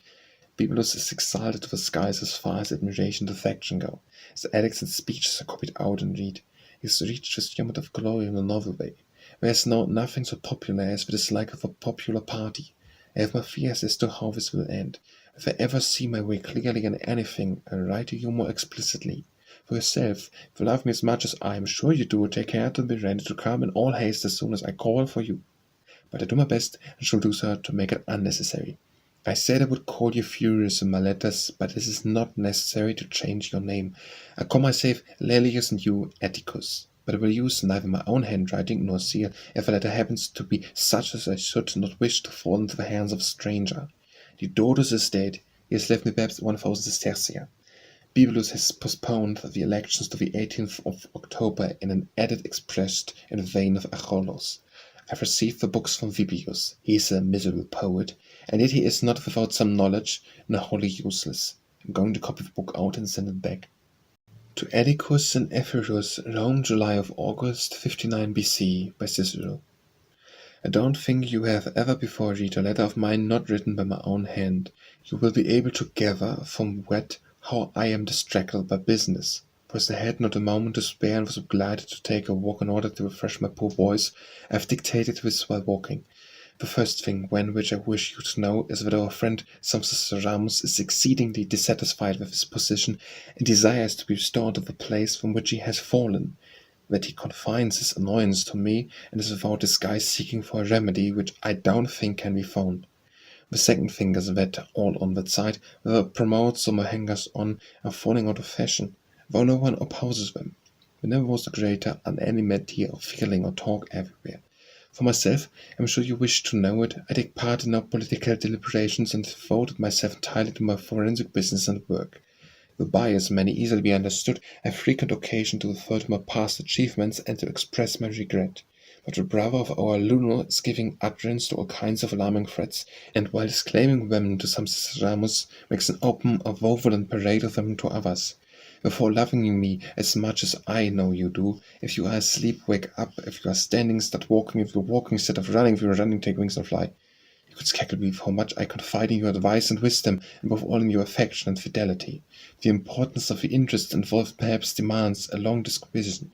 Bibulus is exalted to the skies as far as admiration and affection go. His edicts and speeches are copied out and read. He has reached his summit of glory in a novel way. There is now nothing so popular as the dislike of a popular party. I have my fears as to how this will end. If I ever see my way clearly in anything, I will write to you more explicitly. For yourself, if you love me as much as I am sure you do, take care to be ready to come in all haste as soon as I call for you. But I do my best, and shall do so, to make it unnecessary. I said I would call you Furious in my letters, but it is not necessary to change your name. I call myself Lelius and you Atticus, but I will use neither my own handwriting nor seal if a letter happens to be such as I should not wish to fall into the hands of a stranger. Theodorus is dead, He has left me perhaps 1,000 sestertia. Bibulus has postponed the elections to the 18th of October in an edict expressed in the vein of Acholos. I've received the books from Vibius. He is a miserable poet, and yet he is not without some knowledge, nor wholly useless. I'm going to copy the book out and send it back. To Atticus and Epirus, Rome, July of August, 59 BC, by Cicero. I don't think you have ever before read a letter of mine not written by my own hand. You will be able to gather from that how I am distracted by business, for as I had not a moment to spare and was obliged to take a walk in order to refresh my poor voice, I have dictated this while walking. The first thing, which I wish you to know, is that our friend Sampsaramus is exceedingly dissatisfied with his position, and desires to be restored to the place from which he has fallen, that he confines his annoyance to me, and is without disguise seeking for a remedy which I don't think can be found. The second thing is that, all on that side, the promotes or hangers on are falling out of fashion, though no one opposes them. There never was a greater unanimity of feeling or talk everywhere. For myself, I'm sure you wish to know it, I take part in our political deliberations and devoted myself entirely to my forensic business and work. The bias may easily be understood. I have frequent occasion to refer to my past achievements and to express my regret. But the brother of our Luno is giving utterance to all kinds of alarming threats, and while disclaiming them to some Ramus, makes an open or woeful parade of them to others. Before loving me as much as I know you do, if you are asleep, wake up. If you are standing, start walking. If you are walking, instead of running, if you are running, take wings and fly. You could scarcely believe how much I confide in your advice and wisdom, and above all in your affection and fidelity. The importance of the interest involved perhaps demands a long disquisition,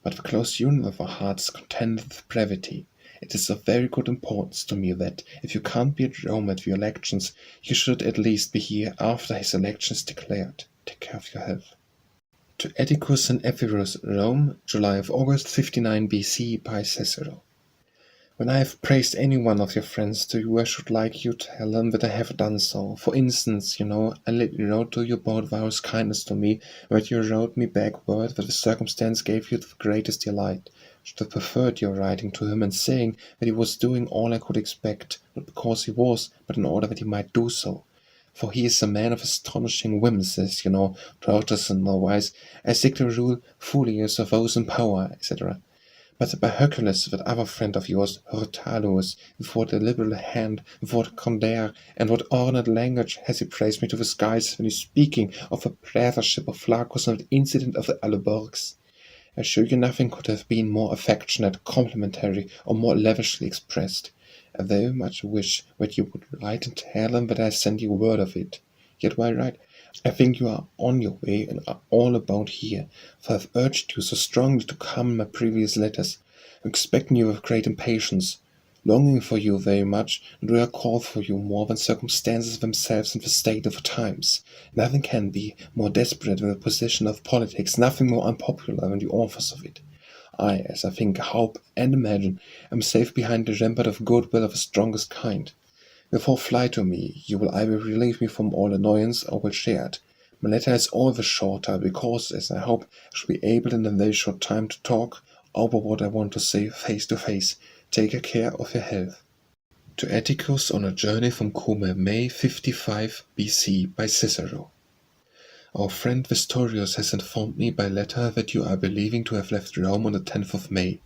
but the close union of our hearts contendeth with brevity. It is of very good importance to me that, if you can't be at Rome at the elections, you should at least be here after his election is declared. Take care of your health. To Atticus and Epirus, Rome, July of August, 59 BC, by Cicero. When I have praised any one of your friends to you, I should like you to tell them that I have done so. For instance, I lately wrote to you about Varus' kindness to me, but you wrote me back word that the circumstance gave you the greatest delight. I should have preferred your writing to him and saying that he was doing all I could expect, not because he was, but in order that he might do so. For he is a man of astonishing whims, tortoise and otherwise, as dicta rule, furious of those in power, etc. But by Hercules, that other friend of yours, Hortalus, with what a liberal hand, with what candor, and what ornate language has he praised me to the skies when he's speaking of the brothership of Flaccus and the incident of the Alloborgs. I assure you nothing could have been more affectionate, complimentary, or more lavishly expressed. I very much wish that you would write and tell them that I send you word of it. Yet why write? I think you are on your way and are all about here, for I have urged you so strongly to come in my previous letters, expecting you with great impatience, longing for you very much, and we are called for you more than circumstances themselves and the state of the times. Nothing can be more desperate than the position of politics, nothing more unpopular than the authors of it. I, as I think, hope, and imagine, am safe behind the rampart of goodwill of the strongest kind. Before fly to me, you will either relieve me from all annoyance or will share it. My letter is all the shorter because, as I hope, I shall be able in a very short time to talk over what I want to say face to face. Take care of your health. To Atticus on a journey from Cumae, May 55 BC, by Cicero. Our friend Vestorius has informed me by letter that you are believing to have left Rome on the 10th of May,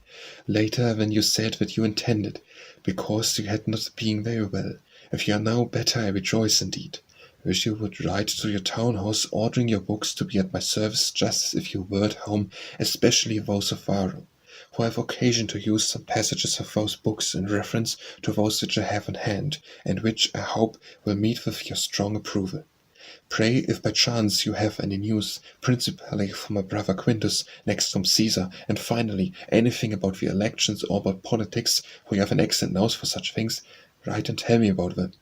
later than you said that you intended, because you had not been very well. If you are now better, I rejoice indeed. I wish you would write to your town house, ordering your books to be at my service just as if you were at home, especially those of Varro, for I have occasion to use some passages of those books in reference to those which I have in hand, and which, I hope, will meet with your strong approval. Pray, if by chance you have any news, principally from my brother Quintus, next from Caesar, and finally anything about the elections or about politics, for you have an excellent nose for such things, write and tell me about them.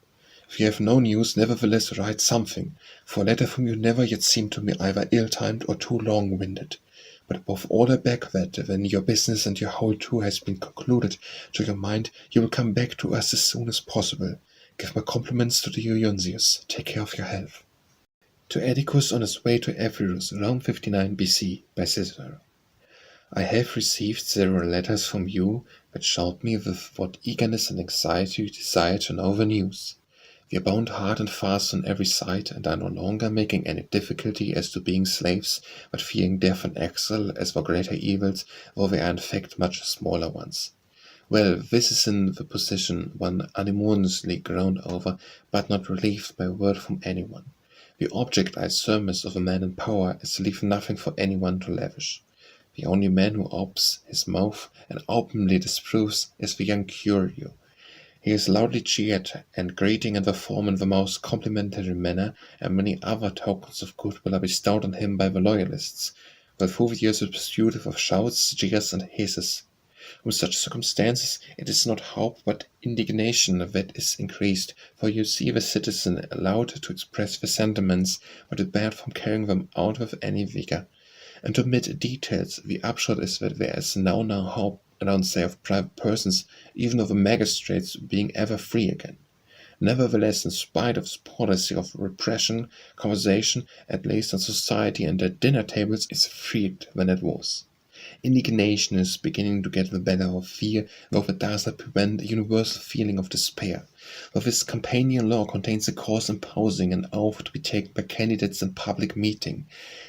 If you have no news, nevertheless write something, for a letter from you never yet seemed to me either ill-timed or too long-winded. But above all I beg that, when your business and your whole tour has been concluded to your mind, you will come back to us as soon as possible. Give my compliments to the Dionysius. Take care of your health. To Atticus on his way to Epirus, Rome 59 BC, by Cicero. I have received several letters from you that showed me with what eagerness and anxiety you desire to know the news. We are bound hard and fast on every side, and are no longer making any difficulty as to being slaves, but fearing death and exile as for greater evils, or they are in fact much smaller ones. Well, this is in the position one unanimously groaned over, but not relieved by a word from anyone. The object I surmise of a man in power is to leave nothing for anyone to lavish. The only man who opens his mouth and openly disapproves is the young Curio. He is loudly cheered and greeting in the form and the most complimentary manner, and many other tokens of goodwill are bestowed on him by the loyalists, while through the years is pursued of shouts, jeers, and hisses. With such circumstances, it is not hope but indignation that is increased, for you see the citizen allowed to express the sentiments, but debarred from carrying them out with any vigor. And to omit details, the upshot is that there is now no hope, I don't say of private persons, even of the magistrates being ever free again. Nevertheless, in spite of this policy of repression, conversation, at least in society and at dinner tables, is freer than it was. Indignation is beginning to get the better of fear, though it does not prevent a universal feeling of despair. For this Campanian law contains a clause imposing an oath to be taken by candidates in public meeting,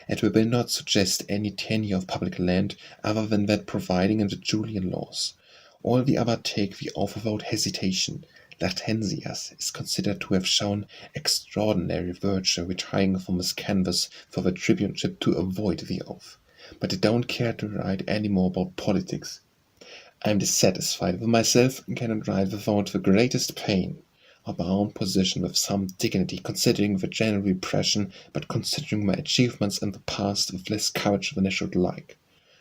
and we will not suggest any tenure of public land other than that providing in the Julian laws. All the other take the oath without hesitation. Latensius is considered to have shown extraordinary virtue retiring from his canvass for the tribuneship to avoid the oath. But I don't care to write any more about politics. I am dissatisfied with myself and cannot write without the greatest pain of my own position with some dignity, considering the general repression, but considering my achievements in the past with less courage than I should like.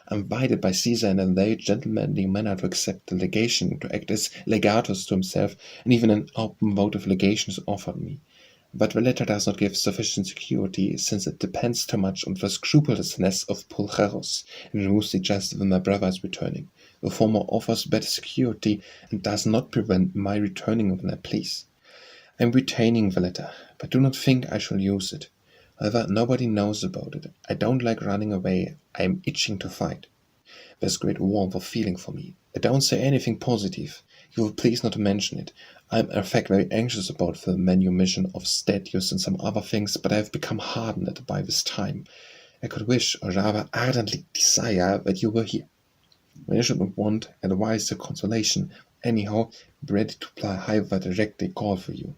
I am invited by Caesar in a very gentlemanly manner to accept the legation, to act as legatus to himself, and even an open vote of legation is offered me. But the latter does not give sufficient security, since it depends too much on the scrupulousness of Pulcherus, and removes the justice when my brother is returning. The former offers better security, and does not prevent my returning when I please. I am retaining the letter, but do not think I shall use it. However, nobody knows about it. I don't like running away. I am itching to fight. There's great warmth of feeling for me. I don't say anything positive. You will please not to mention it. I am in fact very anxious about the manumission of statues and some other things, but I have become hardened by this time. I could wish, or rather ardently desire, that you were here. When I should not want advice or consolation, anyhow, be ready to apply however directly call for you.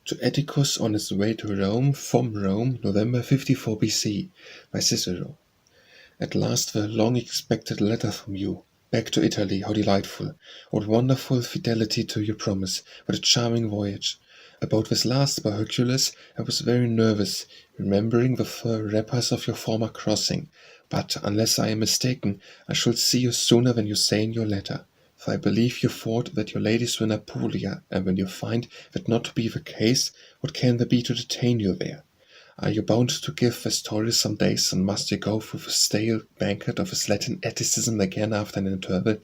To Atticus on his way to Rome, from Rome, November 54 BC, by Cicero. At last the long-expected letter from you. Back to Italy, how delightful! What wonderful fidelity to your promise! What a charming voyage! About this last by Hercules, I was very nervous, remembering the fur wrappers of your former crossing. But, unless I am mistaken, I shall see you sooner than you say in your letter. For I believe you thought that your ladies were in Apulia, and when you find that not to be the case, what can there be to detain you there? Are you bound to give the story some days, and must you go through the stale banquet of his Latin Atticism again after an interval?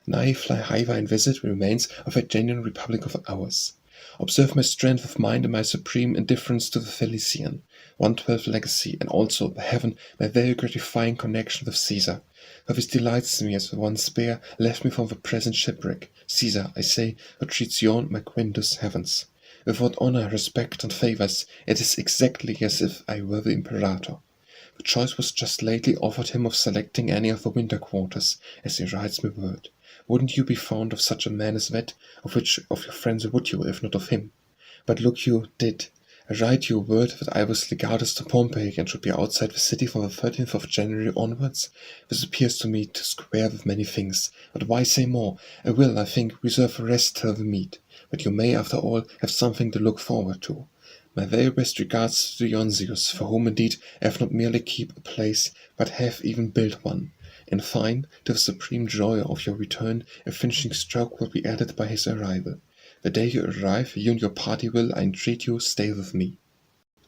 Nay, fly hither and visit the remains of a genuine republic of ours. Observe my strength of mind and my supreme indifference to the Thessalian, 112 legacy, and also, by heaven, my very gratifying connection with Caesar. For this delights me as the one spare left me from the present shipwreck. Caesar, I say, who treats yon my Quintus heavens. Without honor, respect, and favors, it is exactly as if I were the imperator. The choice was just lately offered him of selecting any of the winter quarters, as he writes me word. Wouldn't you be fond of such a man as that? Of which of your friends would you, if not of him? But look you, did. I write you word that I was legatus to Pompey, and should be outside the city from the 13th of January onwards. This appears to me to square with many things. But why say more? I will, I think, reserve the rest till we meet. But you may, after all, have something to look forward to. My very best regards to Dionysius, for whom indeed I have not merely kept a place, but have even built one. In fine, to the supreme joy of your return, a finishing stroke will be added by his arrival. The day you arrive, you and your party will, I entreat you, stay with me.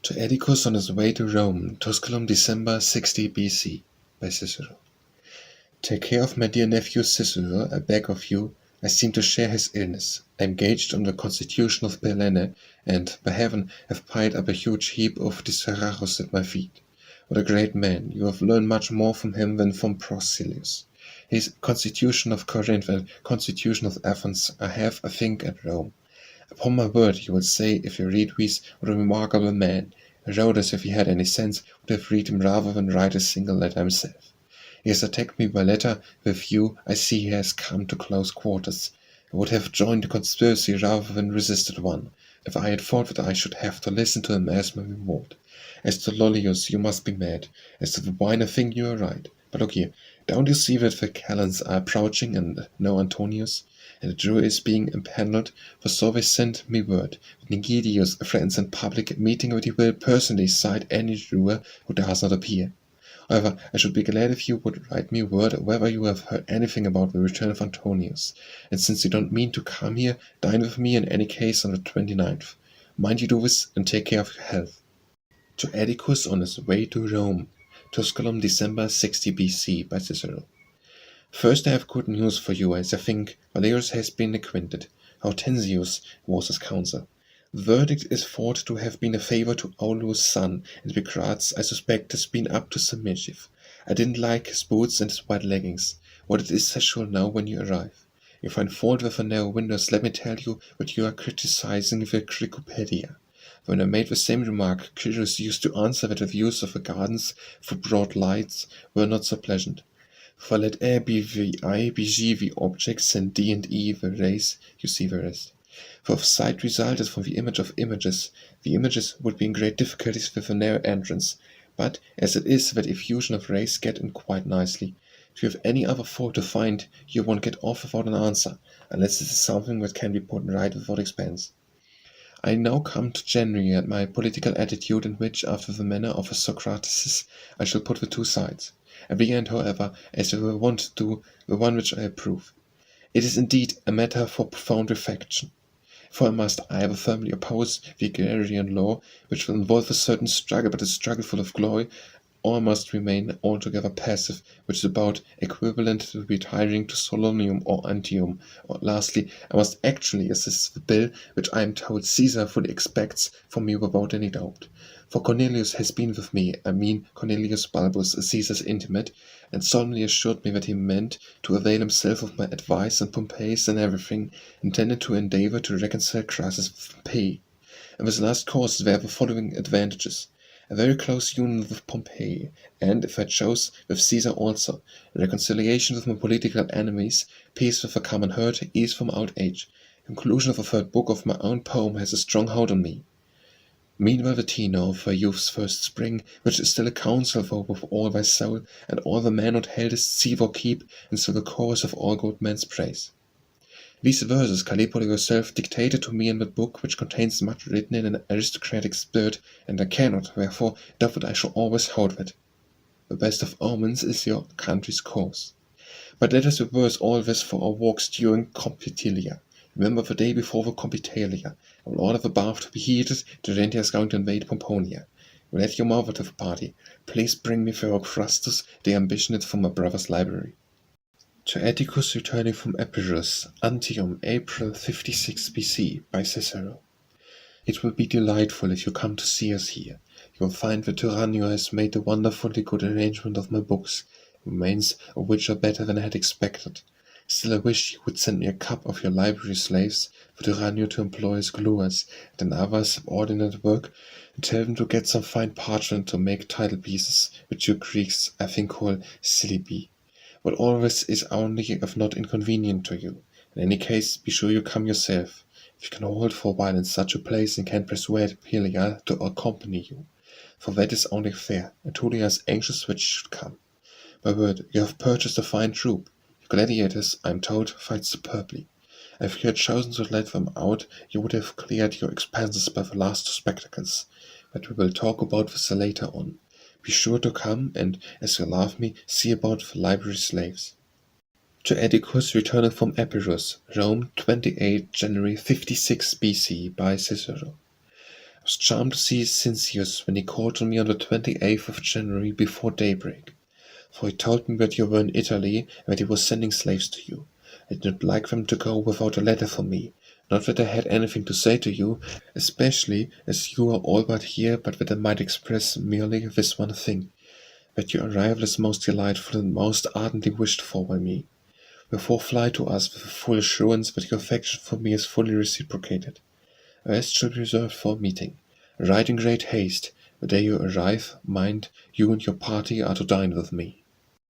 To Atticus on his way to Rome, Tusculum, December 60 BC, by Cicero. Take care of my dear nephew Cicero, I beg of you. I seem to share his illness. I am engaged on the constitution of Berlin, and, by heaven, have piled up a huge heap of Dyrrachium at my feet. What a great man! You have learned much more from him than from Procilius. His constitution of Corinth and constitution of Athens I have, I think, at Rome. Upon my word, you will say, if you read these, what a remarkable man. Herodotus, if he had any sense, would have read him rather than write a single letter himself. He has attacked me by letter. With you, I see he has come to close quarters. I would have joined a conspiracy rather than resisted one, if I had thought that I should have to listen to him as my reward. As to Lollius, you must be mad. As to the wine, I think you are right. But look here, don't you see that the calends are approaching, and no Antonius? And the jury is being impaneled, for so they sent me word. That Nigidius threatens in public meeting that he will personally cite any juror who does not appear. However, I should be glad if you would write me word whether you have heard anything about the return of Antonius. And since you don't mean to come here, dine with me in any case on the 29th. Mind you do this, and take care of your health. To Atticus on his way to Rome. Tusculum, December 60 BC, by Cicero. First, I have good news for you, as I think Valerius has been acquitted. Hortensius was his counsel. The verdict is thought to have been a favor to Aulus' son, and Picrates, I suspect, has been up to some mischief. I didn't like his boots and his white leggings. What it is I shall know when you arrive. If you find fault with the narrow windows, let me tell you that you are criticizing the Cricopedia. When I made the same remark, Cyrus used to answer that the views of the gardens through broad lights were not so pleasant. For let A be the I, be G the objects, and D and E the rays, you see the rest. For if sight resulted from the image of images, the images would be in great difficulties with a narrow entrance. But as it is that effusion of rays get in quite nicely, if you have any other fault to find, you won't get off without an answer, unless it is something that can be put right without expense. I now come to January and my political attitude, in which, after the manner of a Socrates, I shall put the two sides. At the end, however, as you will want to do, the one which I approve. It is indeed a matter for profound reflection. For I must either firmly oppose the agrarian law, which will involve a certain struggle, but a struggle full of glory, or I must remain altogether passive, which is about equivalent to retiring to Solonium or Antium, or lastly, I must actually assist the bill which I am told Caesar fully expects from me without any doubt. For Cornelius has been with me, I mean Cornelius Balbus, Caesar's intimate, and solemnly assured me that he meant to avail himself of my advice and Pompey's and everything, intended to endeavour to reconcile Crassus with Pompey. And this last cause there are the following advantages: a very close union with Pompey, and, if I chose, with Caesar also, reconciliation with my political enemies, peace with the common herd, ease from old age. Conclusion of the third book of my own poem has a strong hold on me. Meanwhile the Tino of her youth's first spring, which is still a counsel for with all thy soul, and all the manhood heldest see or keep, and still the chorus of all good men's praise. These verses Callipola yourself dictated to me in that book, which contains much written in an aristocratic spirit, and I cannot, therefore, doubt that I shall always hold it. The best of omens is your country's cause. But let us reverse all this for our walks during Compitilia. Remember the day before the Compitalia. I will order the bath to be heated. Terentia is going to invade Pomponia. You let your mother to the party. Please bring me Theocrastus, the ambitionate, from my brother's library. To Atticus returning from Epirus Antium April 56 BC, by Cicero. It will be delightful if you come to see us here. You will find that Tyranno has made a wonderfully good arrangement of my books, remains of which are better than I had expected. Still I wish you would send me a cup of your library slaves, for Tyranno to employ as gluers, and in other subordinate work, and tell them to get some fine parchment to make title pieces, which you Greeks, I think, call syllabi. But all this is only if not inconvenient to you. In any case, be sure you come yourself. If you can hold for a while in such a place, and can persuade Pelia to accompany you. For that is only fair, and Tulia is anxious that you should come. My word, you have purchased a fine troop. Your gladiators, I am told, fight superbly. If you had chosen to let them out, you would have cleared your expenses by the last two spectacles. But we will talk about this later on. Be sure to come, and, as you love me, see about the library slaves. To Atticus returning from Epirus, Rome, 28 January 56 BC, by Cicero. I was charmed to see Cincius when he called on me on the 28th of January before daybreak. For he told me that you were in Italy, and that he was sending slaves to you. I did not like them to go without a letter from me. Not that I had anything to say to you, especially as you are all but here, but that I might express merely this one thing, that your arrival is most delightful and most ardently wished for by me. Wherefore fly to us with a full assurance that your affection for me is fully reciprocated. The rest shall be reserved for meeting. Ride in great haste. The day you arrive, mind, you and your party are to dine with me.